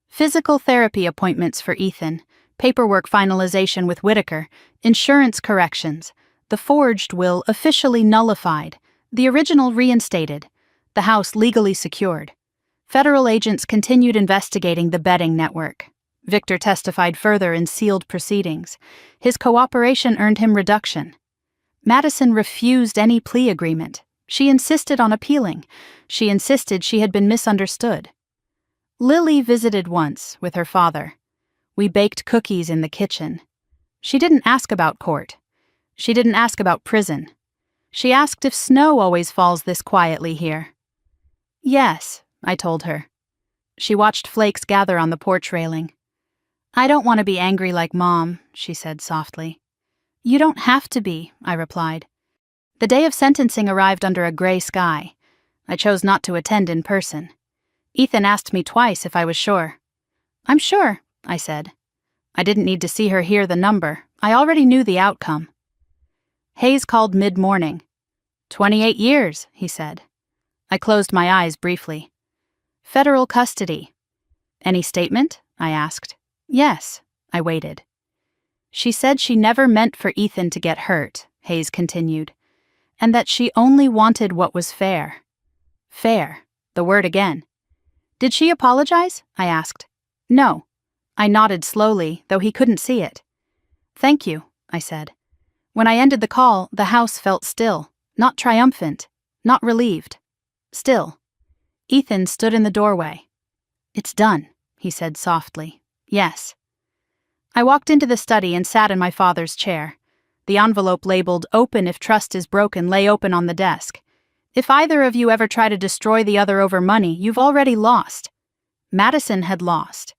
Physical therapy appointments for Ethan, paperwork finalization with Whitaker, insurance corrections, the forged will officially nullified, the original reinstated, the house legally secured. Federal agents continued investigating the betting network. Victor testified further in sealed proceedings. His cooperation earned him reduction. Madison refused any plea agreement. She insisted on appealing. She insisted she had been misunderstood. Lily visited once with her father. We baked cookies in the kitchen. She didn't ask about court. She didn't ask about prison. She asked if snow always falls this quietly here. Yes, I told her. She watched flakes gather on the porch railing. I don't want to be angry like Mom, she said softly. You don't have to be, I replied. The day of sentencing arrived under a gray sky. I chose not to attend in person. Ethan asked me twice if I was sure. I'm sure, I said. I didn't need to see her hear the number. I already knew the outcome. Hayes called mid-morning. 28 years, he said. I closed my eyes briefly. Federal custody. Any statement? I asked. Yes, I waited. She said she never meant for Ethan to get hurt, Hayes continued, and that she only wanted what was fair. Fair, the word again. Did she apologize? I asked. No. I nodded slowly, though he couldn't see it. Thank you, I said. When I ended the call, the house felt still, not triumphant, not relieved. Still. Ethan stood in the doorway. It's done, he said softly. Yes. I walked into the study and sat in my father's chair. The envelope labeled "Open if trust is broken" lay open on the desk. If either of you ever try to destroy the other over money, you've already lost. Madison had lost.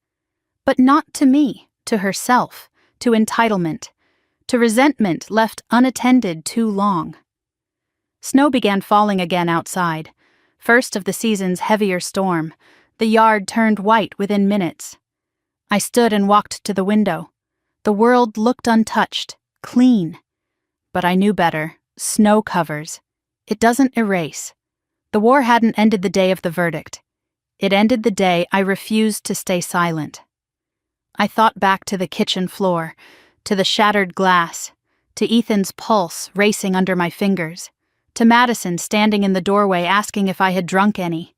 But not to me, to herself, to entitlement, to resentment left unattended too long. Snow began falling again outside. First of the season's heavier storm, the yard turned white within minutes. I stood and walked to the window. The world looked untouched, clean. But I knew better. Snow covers. It doesn't erase. The war hadn't ended the day of the verdict. It ended the day I refused to stay silent. I thought back to the kitchen floor, to the shattered glass, to Ethan's pulse racing under my fingers, to Madison standing in the doorway asking if I had drunk any.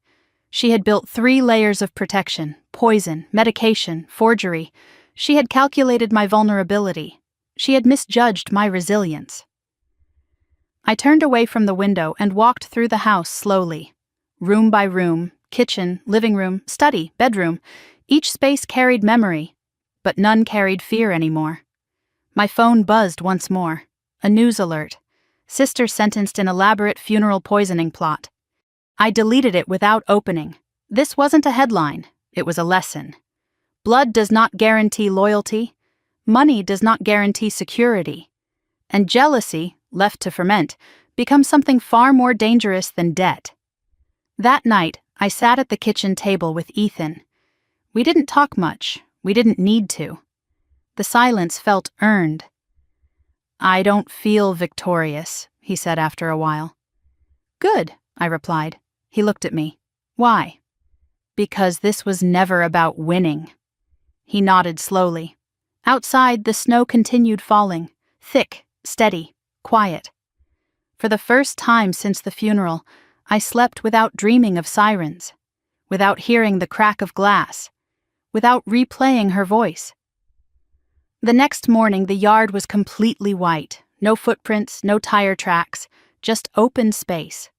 She had built 3 layers of protection, poison, medication, forgery. She had calculated my vulnerability. She had misjudged my resilience. I turned away from the window and walked through the house slowly. Room by room, kitchen, living room, study, bedroom, each space carried memory, but none carried fear anymore. My phone buzzed once more. A news alert. Sister sentenced in elaborate funeral poisoning plot. I deleted it without opening. This wasn't a headline. It was a lesson. Blood does not guarantee loyalty. Money does not guarantee security. And jealousy, left to ferment, becomes something far more dangerous than debt. That night, I sat at the kitchen table with Ethan. We didn't talk much. We didn't need to. The silence felt earned. I don't feel victorious, he said after a while. Good, I replied. He looked at me. Why? Because this was never about winning. He nodded slowly. Outside, the snow continued falling, thick, steady, quiet. For the first time since the funeral, I slept without dreaming of sirens, without hearing the crack of glass, without replaying her voice. The next morning, the yard was completely white, no footprints, no tire tracks, just open space.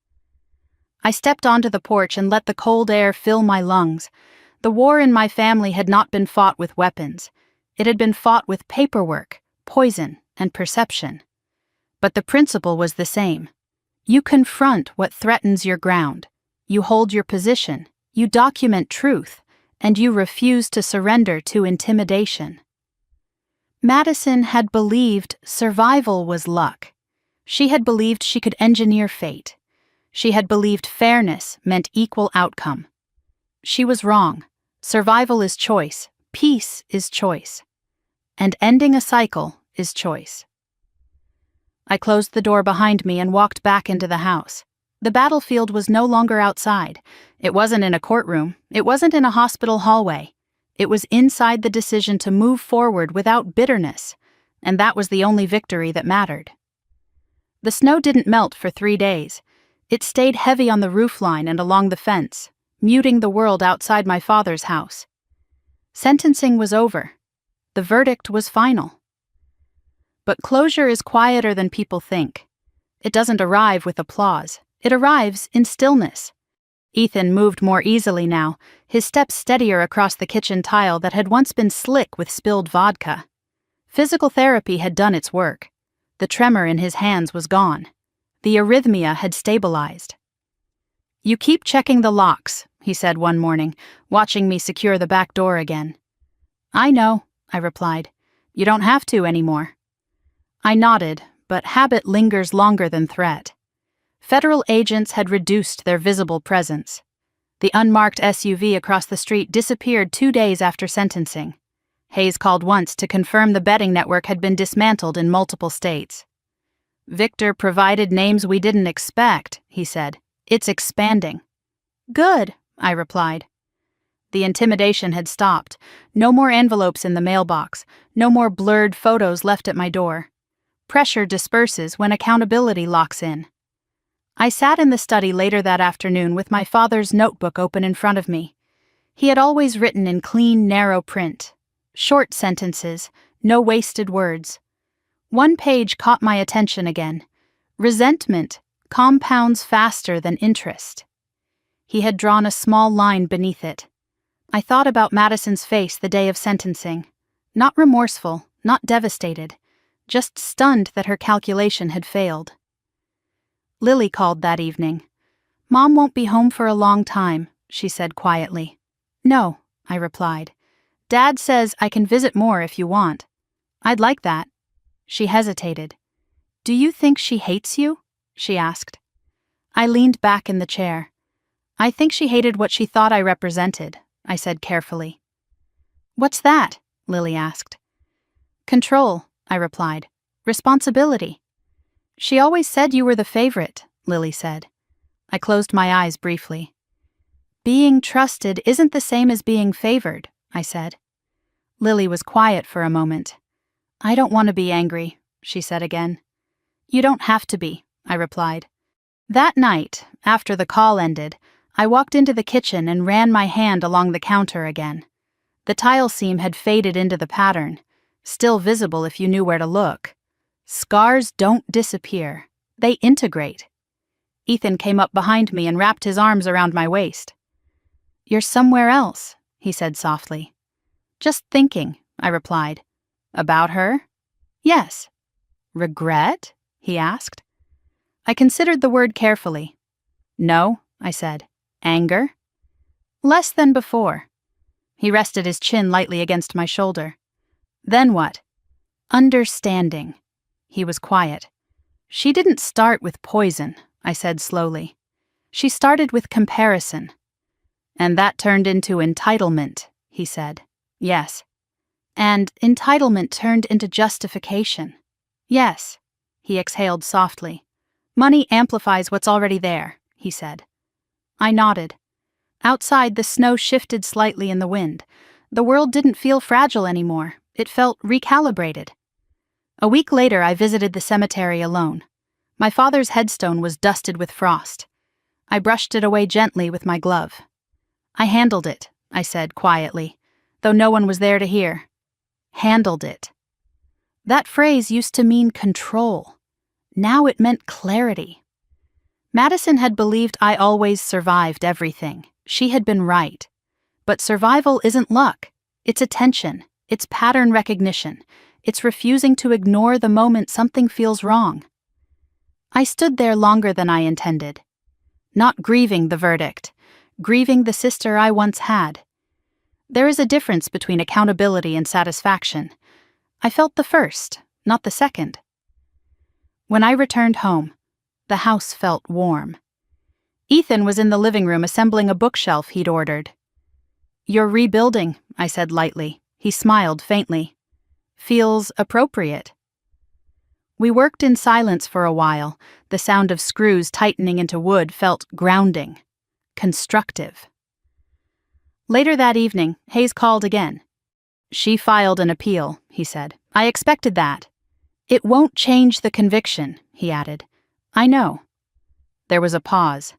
I stepped onto the porch and let the cold air fill my lungs. The war in my family had not been fought with weapons. It had been fought with paperwork, poison, and perception. But the principle was the same. You confront what threatens your ground. You hold your position. You document truth. And you refuse to surrender to intimidation. Madison had believed survival was luck. She had believed she could engineer fate. She had believed fairness meant equal outcome. She was wrong. Survival is choice. Peace is choice. And ending a cycle is choice. I closed the door behind me and walked back into the house. The battlefield was no longer outside. It wasn't in a courtroom. It wasn't in a hospital hallway. It was inside the decision to move forward without bitterness, and that was the only victory that mattered. The snow didn't melt for 3 days. It stayed heavy on the roofline and along the fence, muting the world outside my father's house. Sentencing was over. The verdict was final. But closure is quieter than people think. It doesn't arrive with applause. It arrives in stillness. Ethan moved more easily now, his steps steadier across the kitchen tile that had once been slick with spilled vodka. Physical therapy had done its work. The tremor in his hands was gone. The arrhythmia had stabilized. "You keep checking the locks," he said one morning, watching me secure the back door again. "I know," I replied. "You don't have to anymore." I nodded, but habit lingers longer than threat. Federal agents had reduced their visible presence. The unmarked SUV across the street disappeared 2 days after sentencing. Hayes called once to confirm the betting network had been dismantled in multiple states. "Victor provided names we didn't expect," he said. "It's expanding." "Good," I replied. The intimidation had stopped. No more envelopes in the mailbox. No more blurred photos left at my door. Pressure disperses when accountability locks in. I sat in the study later that afternoon with my father's notebook open in front of me. He had always written in clean, narrow print. Short sentences, no wasted words. One page caught my attention again. Resentment compounds faster than interest. He had drawn a small line beneath it. I thought about Madison's face the day of sentencing. Not remorseful, not devastated, just stunned that her calculation had failed. Lily called that evening. "Mom won't be home for a long time," she said quietly. "No," I replied. "Dad says I can visit more if you want." "I'd like that." She hesitated. "Do you think she hates you?" she asked. I leaned back in the chair. "I think she hated what she thought I represented," I said carefully. "What's that?" Lily asked. "Control," I replied. "Responsibility." "She always said you were the favorite," Lily said. I closed my eyes briefly. "Being trusted isn't the same as being favored," I said. Lily was quiet for a moment. "I don't want to be angry," she said again. "You don't have to be," I replied. That night, after the call ended, I walked into the kitchen and ran my hand along the counter again. The tile seam had faded into the pattern, still visible if you knew where to look. Scars don't disappear. They integrate. Ethan came up behind me and wrapped his arms around my waist. "You're somewhere else," he said softly. "Just thinking," I replied. "About her?" "Yes." "Regret?" he asked. I considered the word carefully. "No," I said. "Anger?" "Less than before." He rested his chin lightly against my shoulder. "Then what?" "Understanding." He was quiet. "She didn't start with poison," I said slowly. "She started with comparison." "And that turned into entitlement," he said. "Yes." "And entitlement turned into justification." "Yes." He exhaled softly. "Money amplifies what's already there," he said. I nodded. Outside, the snow shifted slightly in the wind. The world didn't feel fragile anymore. It felt recalibrated. A week later, I visited the cemetery alone. My father's headstone was dusted with frost. I brushed it away gently with my glove. "I handled it," I said quietly, though no one was there to hear. Handled it. That phrase used to mean control. Now it meant clarity. Madison had believed I always survived everything. She had been right. But survival isn't luck. It's attention. It's pattern recognition. It's refusing to ignore the moment something feels wrong. I stood there longer than I intended. Not grieving the verdict, grieving the sister I once had. There is a difference between accountability and satisfaction. I felt the first, not the second. When I returned home, the house felt warm. Ethan was in the living room assembling a bookshelf he'd ordered. "You're rebuilding," I said lightly. He smiled faintly. "Feels appropriate." We worked in silence for a while. The sound of screws tightening into wood felt grounding, constructive. Later that evening, Hayes called again. "She filed an appeal," he said. "I expected that." "It won't change the conviction," he added. "I know." There was a pause.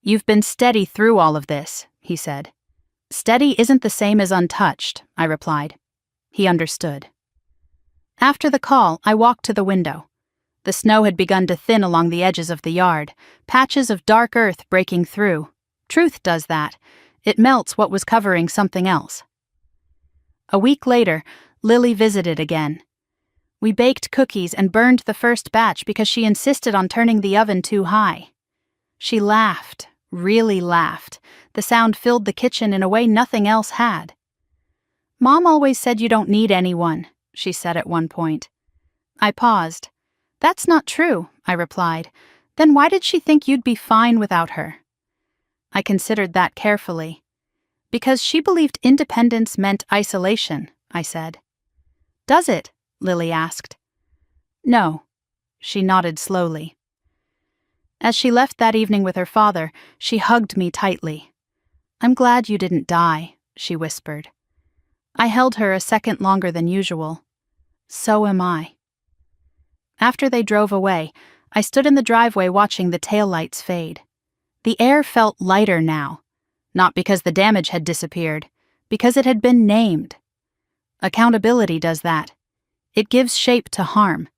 "You've been steady through all of this," he said. "Steady isn't the same as untouched," I replied. He understood. After the call, I walked to the window. The snow had begun to thin along the edges of the yard, patches of dark earth breaking through. Truth does that. It melts what was covering something else. A week later, Lily visited again. We baked cookies and burned the first batch because she insisted on turning the oven too high. She laughed, really laughed. The sound filled the kitchen in a way nothing else had. "Mom always said you don't need anyone," she said at one point. I paused. "That's not true," I replied. "Then why did she think you'd be fine without her?" I considered that carefully. "Because she believed independence meant isolation," I said. "Does it?" Lily asked. "No." She nodded slowly. As she left that evening with her father, she hugged me tightly. "I'm glad you didn't die," she whispered. I held her a second longer than usual. "So am I." After they drove away, I stood in the driveway watching the taillights fade. The air felt lighter now, not because the damage had disappeared, because it had been named. Accountability does that. It gives shape to harm,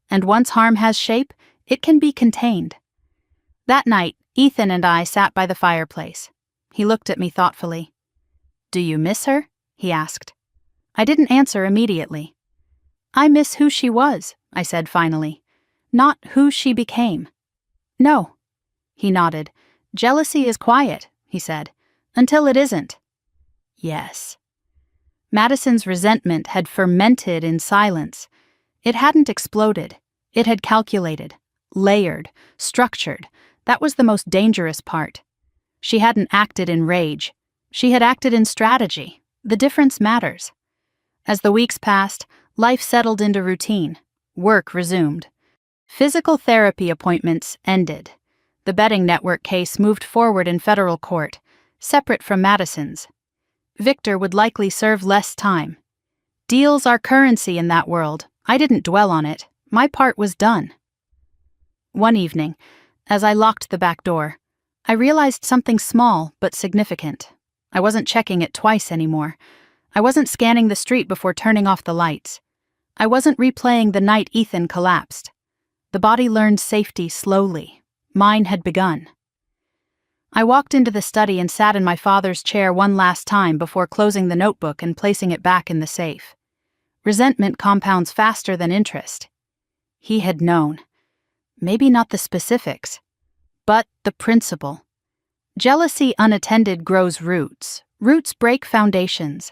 and once harm has shape, it can be contained. That night, Ethan and I sat by the fireplace. He looked at me thoughtfully. "Do you miss her?" he asked. I didn't answer immediately. "I miss who she was," I said finally, "not who she became." "No." He nodded. "Jealousy is quiet," he said, "until it isn't." Yes. Madison's resentment had fermented in silence. It hadn't exploded. It had calculated, layered, structured. That was the most dangerous part. She hadn't acted in rage. She had acted in strategy. The difference matters. As the weeks passed, life settled into routine. Work resumed. Physical therapy appointments ended. The betting network case moved forward in federal court, separate from Madison's. Victor would likely serve less time. Deals are currency in that world. I didn't dwell on it. My part was done. One evening, as I locked the back door, I realized something small but significant. I wasn't checking it twice anymore. I wasn't scanning the street before turning off the lights. I wasn't replaying the night Ethan collapsed. The body learned safety slowly. Mine had begun. I walked into the study and sat in my father's chair one last time before closing the notebook and placing it back in the safe. Resentment compounds faster than interest. He had known. Maybe not the specifics, but the principle. Jealousy unattended grows roots. Roots break foundations.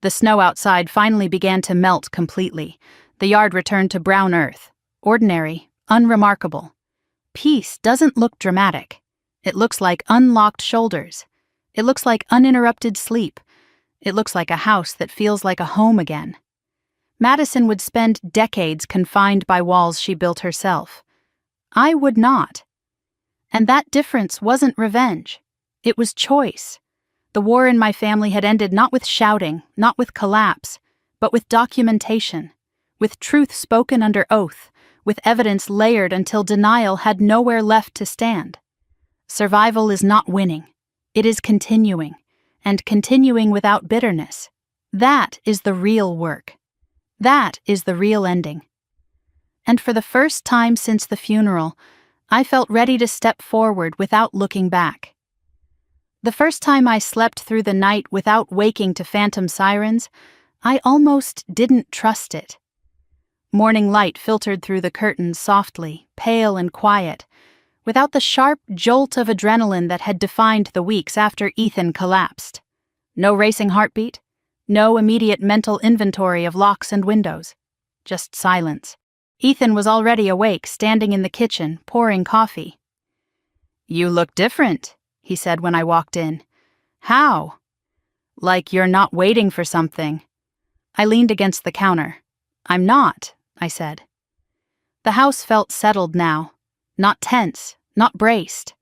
The snow outside finally began to melt completely. The yard returned to brown earth. Ordinary, unremarkable. Peace doesn't look dramatic. It looks like unlocked shoulders. It looks like uninterrupted sleep. It looks like a house that feels like a home again. Madison would spend decades confined by walls she built herself. I would not. And that difference wasn't revenge. It was choice. The war in my family had ended not with shouting, not with collapse, but with documentation, with truth spoken under oath, with evidence layered until denial had nowhere left to stand. Survival is not winning. It is continuing, and continuing without bitterness. That is the real work. That is the real ending. And for the first time since the funeral, I felt ready to step forward without looking back. The first time I slept through the night without waking to phantom sirens, I almost didn't trust it. Morning light filtered through the curtains softly, pale and quiet, without the sharp jolt of adrenaline that had defined the weeks after Ethan collapsed. No racing heartbeat, no immediate mental inventory of locks and windows. Just silence. Ethan was already awake, standing in the kitchen, pouring coffee. "You look different," he said when I walked in. "How?" "Like you're not waiting for something." I leaned against the counter. "I'm not," I said. The house felt settled now. Not tense, not braced.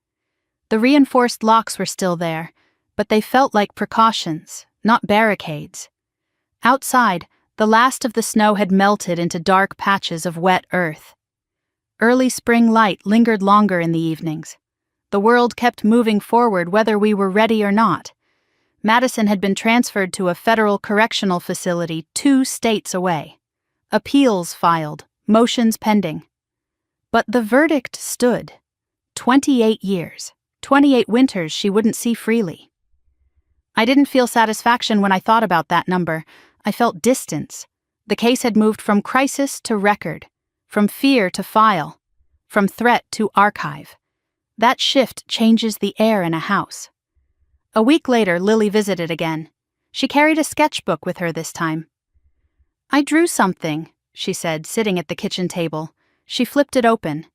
The reinforced locks were still there, but they felt like precautions, not barricades. Outside, the last of the snow had melted into dark patches of wet earth. Early spring light lingered longer in the evenings. The world kept moving forward whether we were ready or not. Madison had been transferred to a federal correctional facility 2 states away. Appeals filed, motions pending. But the verdict stood. 28 years, 28 winters she wouldn't see freely. I didn't feel satisfaction when I thought about that number. I felt distance. The case had moved from crisis to record, from fear to file, from threat to archive. That shift changes the air in a house. A week later, Lily visited again. She carried a sketchbook with her this time. "I drew something," she said, sitting at the kitchen table. She flipped it open.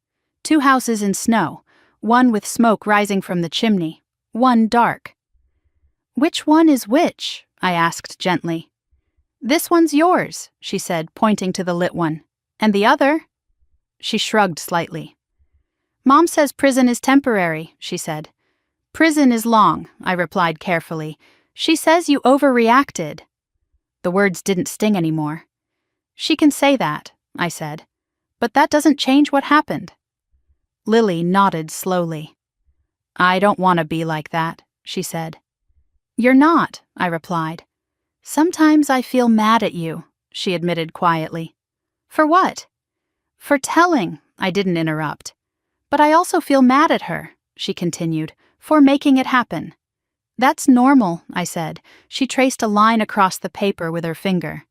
2 houses in snow, one with smoke rising from the chimney, one dark. "Which one is which?" I asked gently. "This one's yours," she said, pointing to the lit one. "And the other?" She shrugged slightly. "Mom says prison is temporary," she said. "Prison is long," I replied carefully. "She says you overreacted." The words didn't sting anymore. "She can say that," I said. "But that doesn't change what happened." Lily nodded slowly. "I don't want to be like that," she said. "You're not," I replied. "Sometimes I feel mad at you," she admitted quietly. "For what?" "For telling," I didn't interrupt. "But I also feel mad at her," she continued, "for making it happen." "That's normal," I said. She traced a line across the paper with her finger.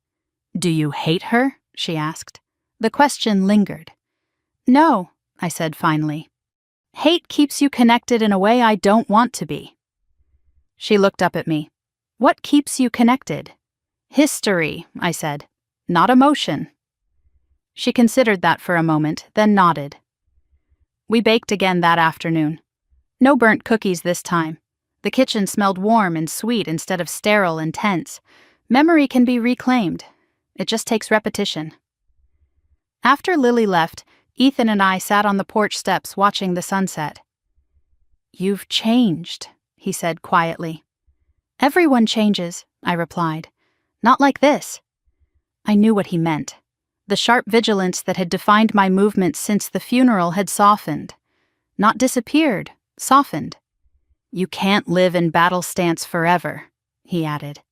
"Do you hate her?" she asked. The question lingered. "No," I said finally. "Hate keeps you connected in a way I don't want to be." She looked up at me. "What keeps you connected?" "History," I said. "Not emotion." She considered that for a moment, then nodded. We baked again that afternoon. No burnt cookies this time. The kitchen smelled warm and sweet instead of sterile and tense. Memory can be reclaimed. It just takes repetition. After Lily left, Ethan and I sat on the porch steps watching the sunset. "You've changed," he said quietly. "Everyone changes," I replied. "Not like this." I knew what he meant. The sharp vigilance that had defined my movements since the funeral had softened. Not disappeared, softened. "You can't live in battle stance forever," he added.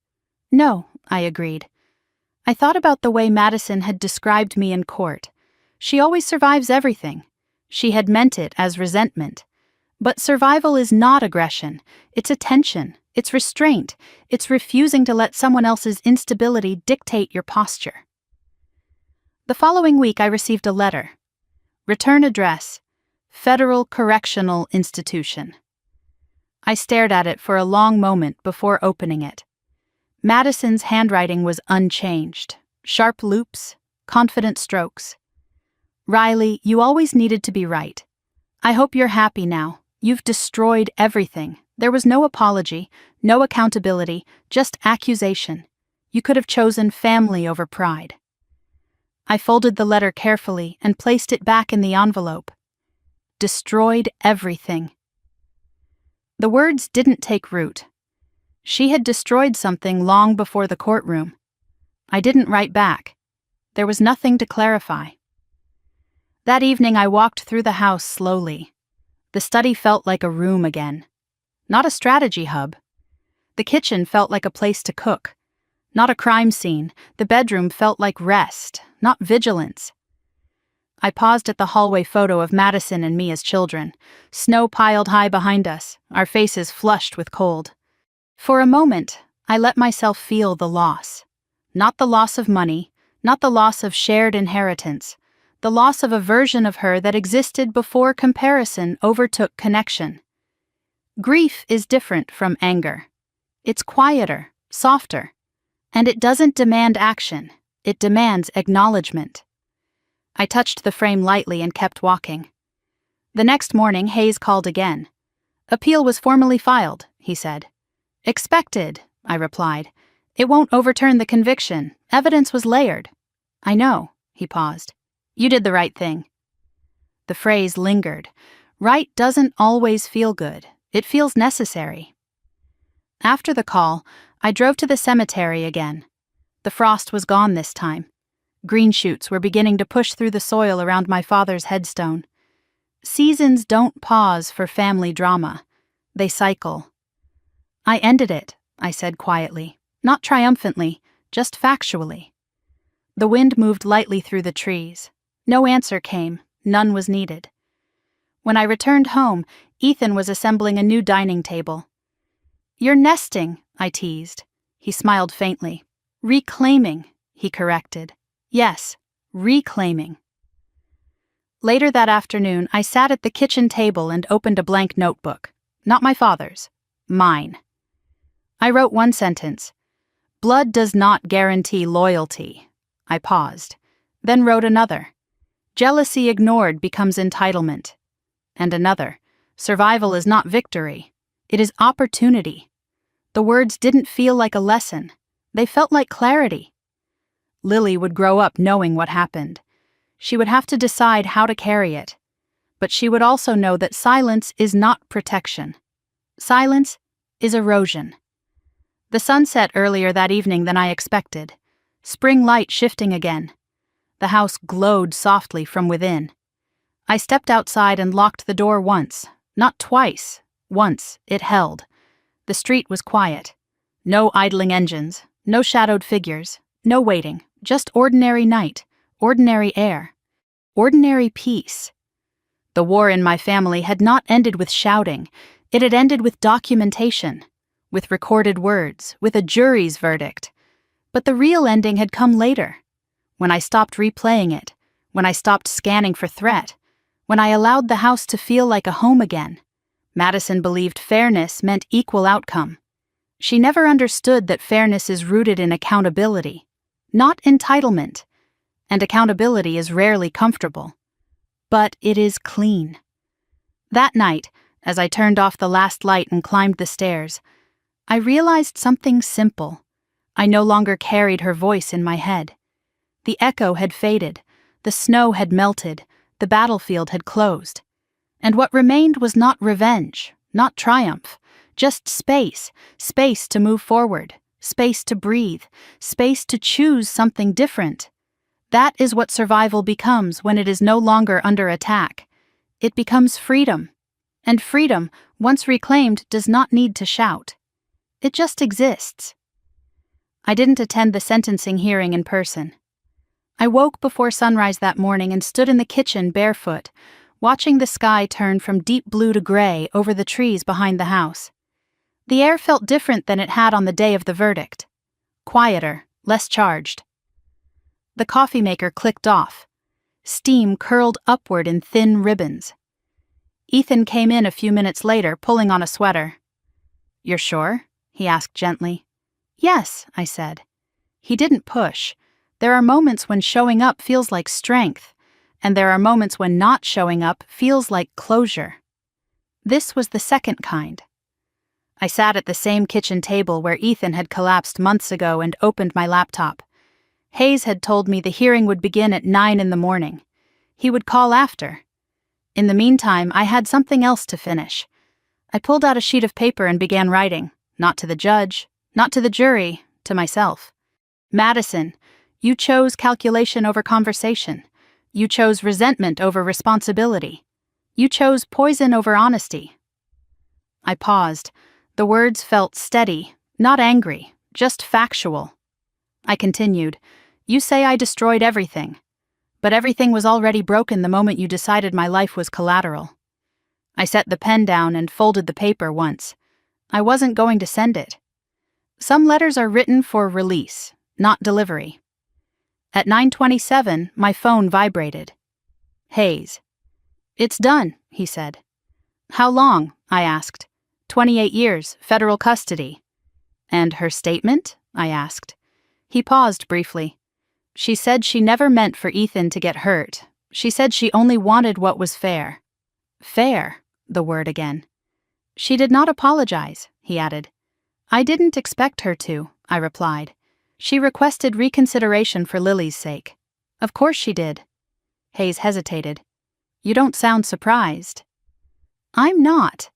"No," I agreed. I thought about the way Madison had described me in court. She always survives everything. She had meant it as resentment. But survival is not aggression. It's attention. It's restraint. It's refusing to let someone else's instability dictate your posture. The following week I received a letter. Return address: Federal Correctional Institution. I stared at it for a long moment before opening it. Madison's handwriting was unchanged. Sharp loops, confident strokes. "Riley, you always needed to be right. I hope you're happy now. You've destroyed everything. There was no apology, no accountability, just accusation. You could have chosen family over pride." I folded the letter carefully and placed it back in the envelope. Destroyed everything. The words didn't take root. She had destroyed something long before the courtroom. I didn't write back. There was nothing to clarify. That evening I walked through the house slowly. The study felt like a room again. Not a strategy hub. The kitchen felt like a place to cook. Not a crime scene. The bedroom felt like rest, not vigilance. I paused at the hallway photo of Madison and me as children. Snow piled high behind us, our faces flushed with cold. For a moment, I let myself feel the loss. Not the loss of money, not the loss of shared inheritance, the loss of a version of her that existed before comparison overtook connection. Grief is different from anger. It's quieter, softer, and it doesn't demand action, it demands acknowledgement. I touched the frame lightly and kept walking. The next morning, Hayes called again. "Appeal was formally filed," he said. "Expected," I replied. "It won't overturn the conviction. Evidence was layered." "I know," he paused. "You did the right thing." The phrase lingered. Right doesn't always feel good. It feels necessary. After the call, I drove to the cemetery again. The frost was gone this time. Green shoots were beginning to push through the soil around my father's headstone. Seasons don't pause for family drama. They cycle. "I ended it," I said quietly, not triumphantly, just factually. The wind moved lightly through the trees. No answer came. None was needed. When I returned home, Ethan was assembling a new dining table. "You're nesting," I teased. He smiled faintly. "Reclaiming," he corrected. "Yes, reclaiming." Later that afternoon, I sat at the kitchen table and opened a blank notebook. Not my father's. Mine. I wrote one sentence. "Blood does not guarantee loyalty." I paused. Then wrote another. "Jealousy ignored becomes entitlement." And another. "Survival is not victory. It is opportunity." The words didn't feel like a lesson. They felt like clarity. Lily would grow up knowing what happened. She would have to decide how to carry it. But she would also know that silence is not protection. Silence is erosion. The sun set earlier that evening than I expected. Spring light shifting again. The house glowed softly from within. I stepped outside and locked the door once, not twice. Once it held. The street was quiet. No idling engines, no shadowed figures, no waiting, just ordinary night, ordinary air, ordinary peace. The war in my family had not ended with shouting. It had ended with documentation, with recorded words, with a jury's verdict. But the real ending had come later, when I stopped replaying it, when I stopped scanning for threat, when I allowed the house to feel like a home again. Madison believed fairness meant equal outcome. She never understood that fairness is rooted in accountability, not entitlement, and accountability is rarely comfortable. But it is clean. That night, as I turned off the last light and climbed the stairs, I realized something simple. I no longer carried her voice in my head. The echo had faded, the snow had melted, the battlefield had closed. And what remained was not revenge, not triumph, just space, space to move forward, space to breathe, space to choose something different. That is what survival becomes when it is no longer under attack. It becomes freedom. And freedom, once reclaimed, does not need to shout. It just exists. I didn't attend the sentencing hearing in person. I woke before sunrise that morning and stood in the kitchen barefoot, watching the sky turn from deep blue to gray over the trees behind the house. The air felt different than it had on the day of the verdict. Quieter, less charged. The coffee maker clicked off. Steam curled upward in thin ribbons. Ethan came in a few minutes later, pulling on a sweater. "You're sure?" he asked gently. "Yes," I said. He didn't push. There are moments when showing up feels like strength, and there are moments when not showing up feels like closure. This was the second kind. I sat at the same kitchen table where Ethan had collapsed months ago and opened my laptop. Hayes had told me the hearing would begin at 9 in the morning. He would call after. In the meantime, I had something else to finish. I pulled out a sheet of paper and began writing, not to the judge, not to the jury, to myself. "Madison, you chose calculation over conversation. You chose resentment over responsibility. You chose poison over honesty." I paused. The words felt steady, not angry, just factual. I continued, "You say I destroyed everything. But everything was already broken the moment you decided my life was collateral." I set the pen down and folded the paper once. I wasn't going to send it. Some letters are written for release, not delivery. At 9:27, my phone vibrated. Hayes. "It's done," he said. "How long?" I asked. 28 years, federal custody." "And her statement?" I asked. He paused briefly. She said she never meant for Ethan to get hurt. She said she only wanted what was fair. Fair, the word again. She did not apologize, he added. I didn't expect her to, I replied. She requested reconsideration for Lily's sake. Of course she did. Hayes hesitated. You don't sound surprised. I'm not.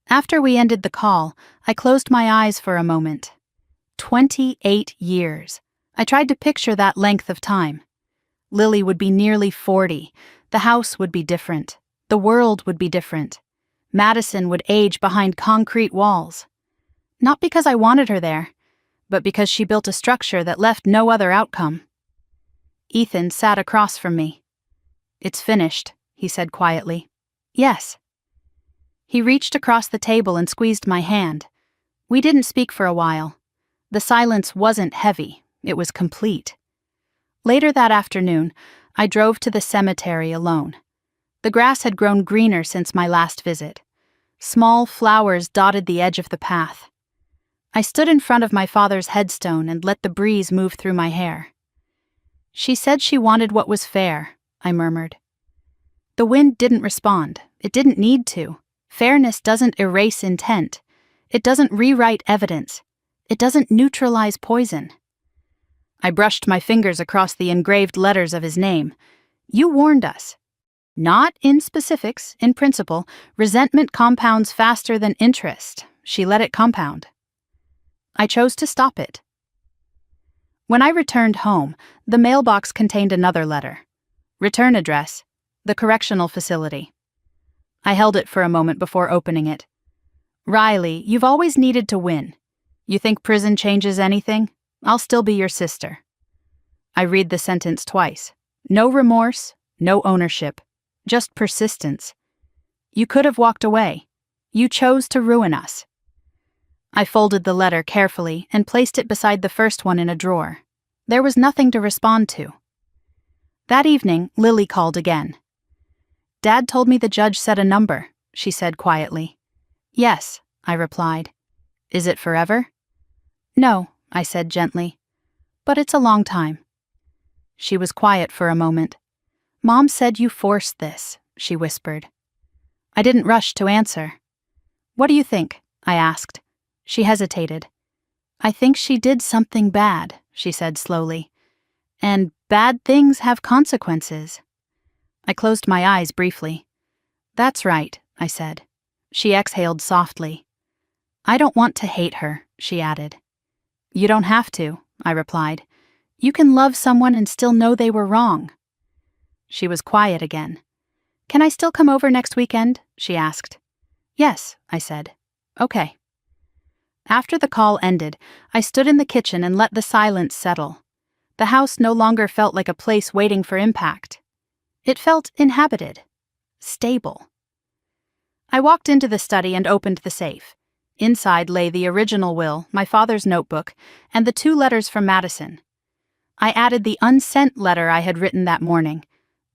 After we ended the call, I closed my eyes for a moment. 28 years. I tried to picture that length of time. Lily would be nearly 40. The house would be different. The world would be different. Madison would age behind concrete walls. Not because I wanted her there, but because she built a structure that left no other outcome. Ethan sat across from me. It's finished, he said quietly. Yes. He reached across the table and squeezed my hand. We didn't speak for a while. The silence wasn't heavy, it was complete. Later that afternoon, I drove to the cemetery alone. The grass had grown greener since my last visit. Small flowers dotted the edge of the path. I stood in front of my father's headstone and let the breeze move through my hair. She said she wanted what was fair, I murmured. The wind didn't respond. It didn't need to. Fairness doesn't erase intent. It doesn't rewrite evidence. It doesn't neutralize poison. I brushed my fingers across the engraved letters of his name. You warned us. Not in specifics, in principle, resentment compounds faster than interest. She let it compound. I chose to stop it. When I returned home, the mailbox contained another letter. Return address, the correctional facility. I held it for a moment before opening it. Riley, you've always needed to win. You think prison changes anything? I'll still be your sister. I read the sentence twice. No remorse, no ownership, just persistence. You could have walked away. You chose to ruin us. I folded the letter carefully and placed it beside the first one in a drawer. There was nothing to respond to. That evening, Lily called again. Dad told me the judge said a number, she said quietly. Yes, I replied. Is it forever? No, I said gently. But it's a long time. She was quiet for a moment. Mom said you forced this, she whispered. I didn't rush to answer. What do you think? I asked. She hesitated. I think she did something bad, she said slowly. And bad things have consequences. I closed my eyes briefly. That's right, I said. She exhaled softly. I don't want to hate her, she added. You don't have to, I replied. You can love someone and still know they were wrong. She was quiet again. Can I still come over next weekend? She asked. Yes, I said. Okay. After the call ended, I stood in the kitchen and let the silence settle. The house no longer felt like a place waiting for impact. It felt inhabited, stable. I walked into the study and opened the safe. Inside lay the original will, my father's notebook, and the 2 letters from Madison. I added the unsent letter I had written that morning,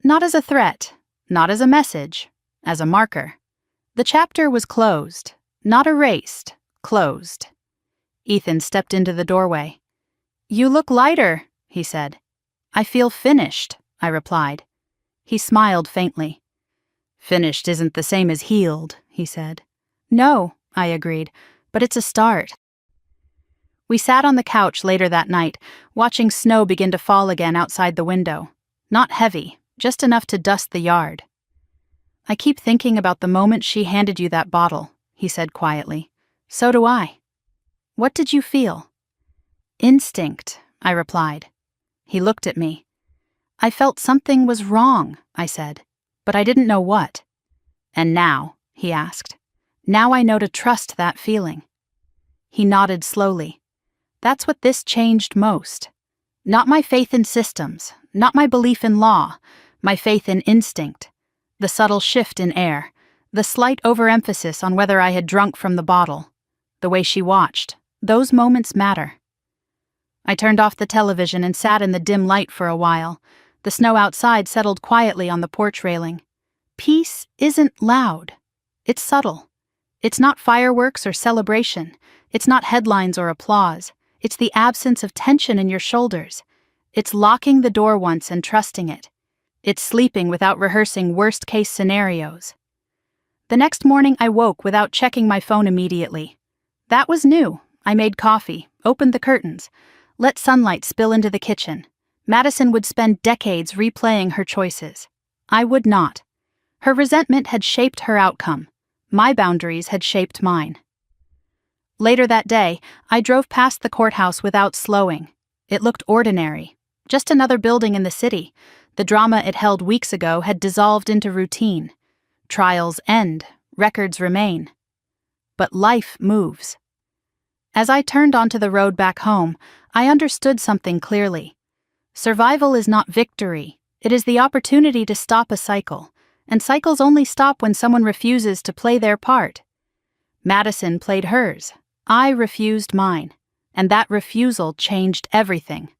not as a threat, not as a message, as a marker. The chapter was closed, not erased, closed. Ethan stepped into the doorway. You look lighter, he said. I feel finished, I replied. He smiled faintly. Finished isn't the same as healed, he said. No, I agreed, but it's a start. We sat on the couch later that night, watching snow begin to fall again outside the window. Not heavy, just enough to dust the yard. I keep thinking about the moment she handed you that bottle, he said quietly. So do I. What did you feel? Instinct, I replied. He looked at me. I felt something was wrong, I said, but I didn't know what. And now, he asked, now I know to trust that feeling. He nodded slowly. That's what this changed most. Not my faith in systems, not my belief in law, my faith in instinct. The subtle shift in air, the slight overemphasis on whether I had drunk from the bottle, the way she watched, those moments matter. I turned off the television and sat in the dim light for a while. The snow outside settled quietly on the porch railing. Peace isn't loud. It's subtle. It's not fireworks or celebration. It's not headlines or applause. It's the absence of tension in your shoulders. It's locking the door once and trusting it. It's sleeping without rehearsing worst-case scenarios. The next morning I woke without checking my phone immediately. That was new. I made coffee, opened the curtains, let sunlight spill into the kitchen. Madison would spend decades replaying her choices. I would not. Her resentment had shaped her outcome. My boundaries had shaped mine. Later that day, I drove past the courthouse without slowing. It looked ordinary. Just another building in the city. The drama it held weeks ago had dissolved into routine. Trials end, records remain. But life moves. As I turned onto the road back home, I understood something clearly. Survival is not victory. It is the opportunity to stop a cycle. And cycles only stop when someone refuses to play their part. Madison played hers. I refused mine. And that refusal changed everything.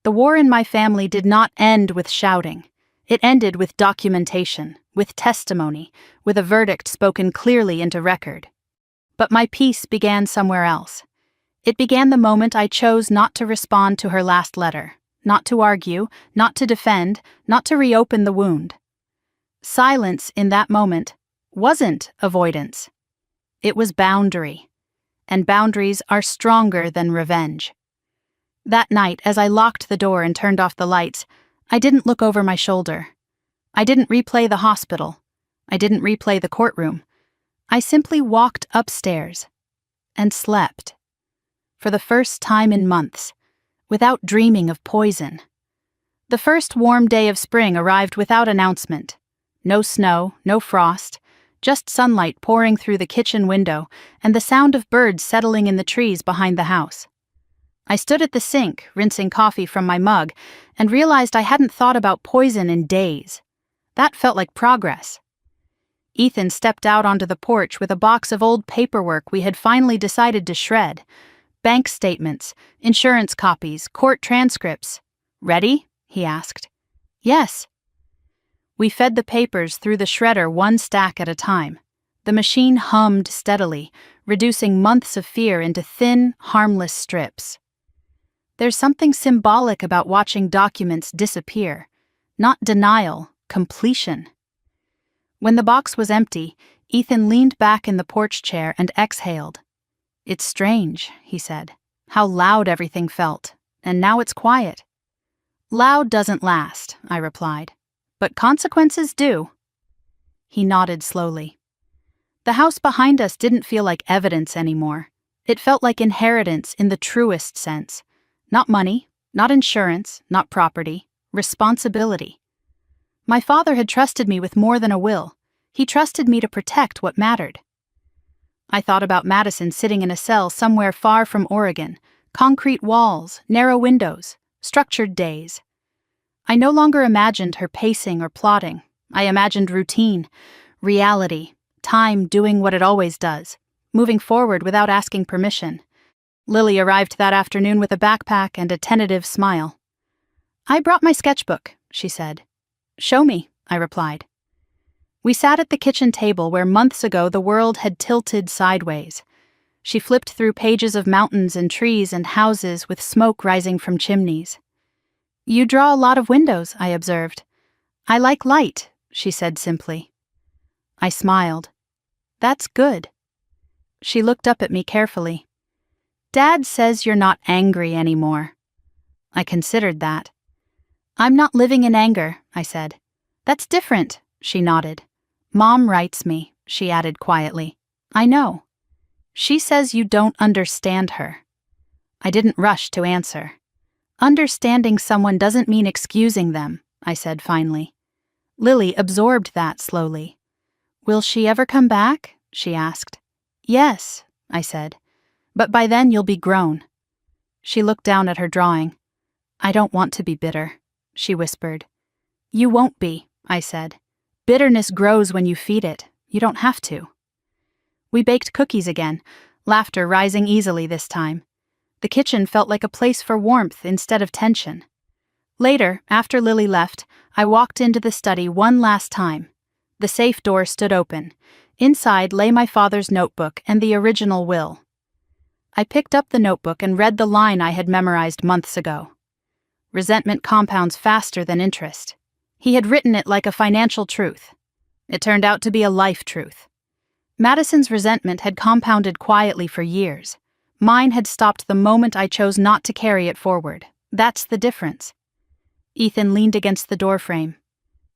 The war in my family did not end with shouting. It ended with documentation, with testimony, with a verdict spoken clearly into record. But my peace began somewhere else. It began the moment I chose not to respond to her last letter, not to argue, not to defend, not to reopen the wound. Silence in that moment wasn't avoidance. It was boundary. And boundaries are stronger than revenge. That night, as I locked the door and turned off the lights, I didn't look over my shoulder. I didn't replay the hospital. I didn't replay the courtroom. I simply walked upstairs and slept. For the first time in months, without dreaming of poison. The first warm day of spring arrived without announcement. No snow, no frost, just sunlight pouring through the kitchen window and the sound of birds settling in the trees behind the house. I stood at the sink, rinsing coffee from my mug, and realized I hadn't thought about poison in days. That felt like progress. Ethan stepped out onto the porch with a box of old paperwork we had finally decided to shred. Bank statements, insurance copies, court transcripts. "Ready?" he asked. "Yes." We fed the papers through the shredder one stack at a time. The machine hummed steadily, reducing months of fear into thin, harmless strips. There's something symbolic about watching documents disappear. Not denial, completion. When the box was empty, Ethan leaned back in the porch chair and exhaled. "It's strange," he said, "how loud everything felt, and now it's quiet." "Loud doesn't last," I replied. "But consequences do." He nodded slowly. The house behind us didn't feel like evidence anymore. It felt like inheritance in the truest sense. Not money, not insurance, not property, responsibility. My father had trusted me with more than a will. He trusted me to protect what mattered. I thought about Madison sitting in a cell somewhere far from Oregon. Concrete walls, narrow windows, structured days. I no longer imagined her pacing or plotting. I imagined routine, reality, time doing what it always does, moving forward without asking permission. Lily arrived that afternoon with a backpack and a tentative smile. "I brought my sketchbook," she said. "Show me," I replied. We sat at the kitchen table where months ago the world had tilted sideways. She flipped through pages of mountains and trees and houses with smoke rising from chimneys. "You draw a lot of windows," I observed. "I like light," she said simply. I smiled. "That's good." She looked up at me carefully. "Dad says you're not angry anymore." I considered that. "I'm not living in anger," I said. "That's different," she nodded. "Mom writes me," she added quietly. "I know. She says you don't understand her." I didn't rush to answer. "Understanding someone doesn't mean excusing them," I said finally. Lily absorbed that slowly. "Will she ever come back?" she asked. "Yes," I said. "But by then you'll be grown." She looked down at her drawing. "I don't want to be bitter," she whispered. "You won't be," I said. "Bitterness grows when you feed it. You don't have to." We baked cookies again, laughter rising easily this time. The kitchen felt like a place for warmth instead of tension. Later, after Lily left, I walked into the study one last time. The safe door stood open. Inside lay my father's notebook and the original will. I picked up the notebook and read the line I had memorized months ago. Resentment compounds faster than interest. He had written it like a financial truth. It turned out to be a life truth. Madison's resentment had compounded quietly for years. Mine had stopped the moment I chose not to carry it forward. That's the difference. Ethan leaned against the doorframe.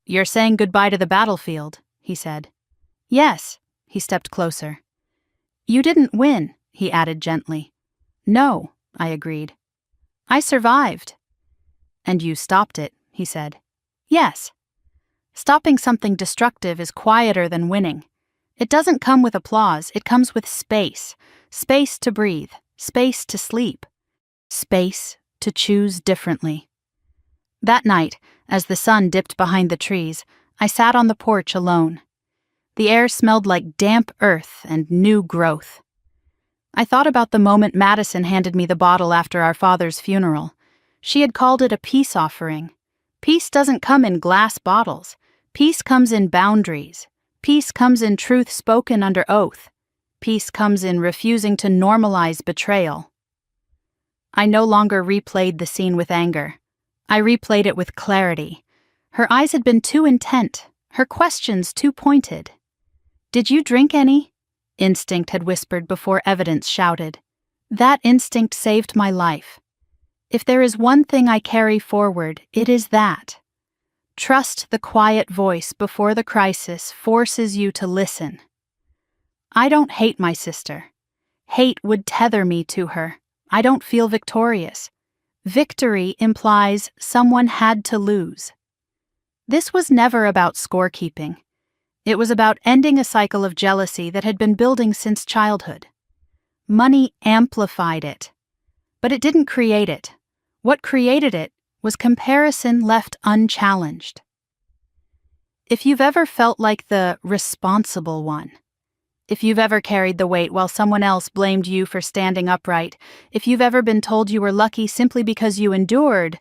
"You're saying goodbye to the battlefield," he said. "Yes." He stepped closer. "You didn't win," he added gently. "No," I agreed. "I survived." "And you stopped it," he said. "Yes." Stopping something destructive is quieter than winning. It doesn't come with applause, it comes with space. Space to breathe, space to sleep, space to choose differently. That night, as the sun dipped behind the trees, I sat on the porch alone. The air smelled like damp earth and new growth. I thought about the moment Madison handed me the bottle after our father's funeral. She had called it a peace offering. Peace doesn't come in glass bottles. Peace comes in boundaries. Peace comes in truth spoken under oath. Peace comes in refusing to normalize betrayal. I no longer replayed the scene with anger. I replayed it with clarity. Her eyes had been too intent, her questions too pointed. "Did you drink any?" Instinct had whispered before evidence shouted. That instinct saved my life. If there is one thing I carry forward, it is that. Trust the quiet voice before the crisis forces you to listen. I don't hate my sister. Hate would tether me to her. I don't feel victorious. Victory implies someone had to lose. This was never about scorekeeping. It was about ending a cycle of jealousy that had been building since childhood. Money amplified it, but it didn't create it. What created it was comparison left unchallenged. If you've ever felt like the responsible one, if you've ever carried the weight while someone else blamed you for standing upright, if you've ever been told you were lucky simply because you endured,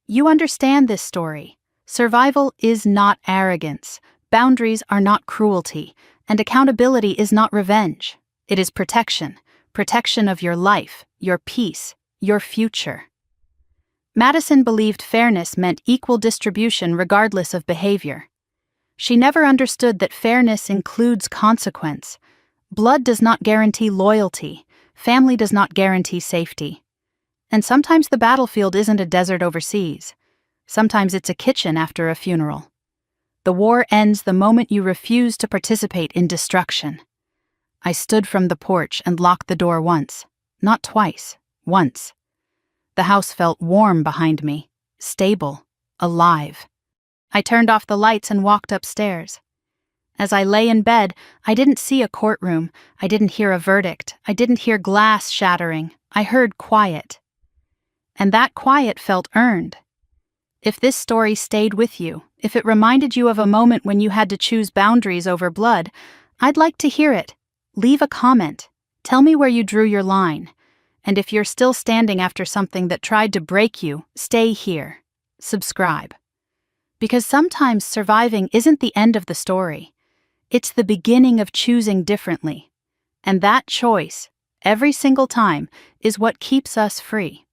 you understand this story. Survival is not arrogance, boundaries are not cruelty, and accountability is not revenge. It is protection, protection of your life, your peace, your future. Madison believed fairness meant equal distribution regardless of behavior. She never understood that fairness includes consequence. Blood does not guarantee loyalty. Family does not guarantee safety. And sometimes the battlefield isn't a desert overseas. Sometimes it's a kitchen after a funeral. The war ends the moment you refuse to participate in destruction. I stood from the porch and locked the door once. Not twice. Once. The house felt warm behind me, stable, alive. I turned off the lights and walked upstairs. As I lay in bed, I didn't see a courtroom, I didn't hear a verdict, I didn't hear glass shattering, I heard quiet. And that quiet felt earned. If this story stayed with you, if it reminded you of a moment when you had to choose boundaries over blood, I'd like to hear it. Leave a comment. Tell me where you drew your line. And if you're still standing after something that tried to break you, stay here. Subscribe. Because sometimes surviving isn't the end of the story. It's the beginning of choosing differently. And that choice, every single time, is what keeps us free.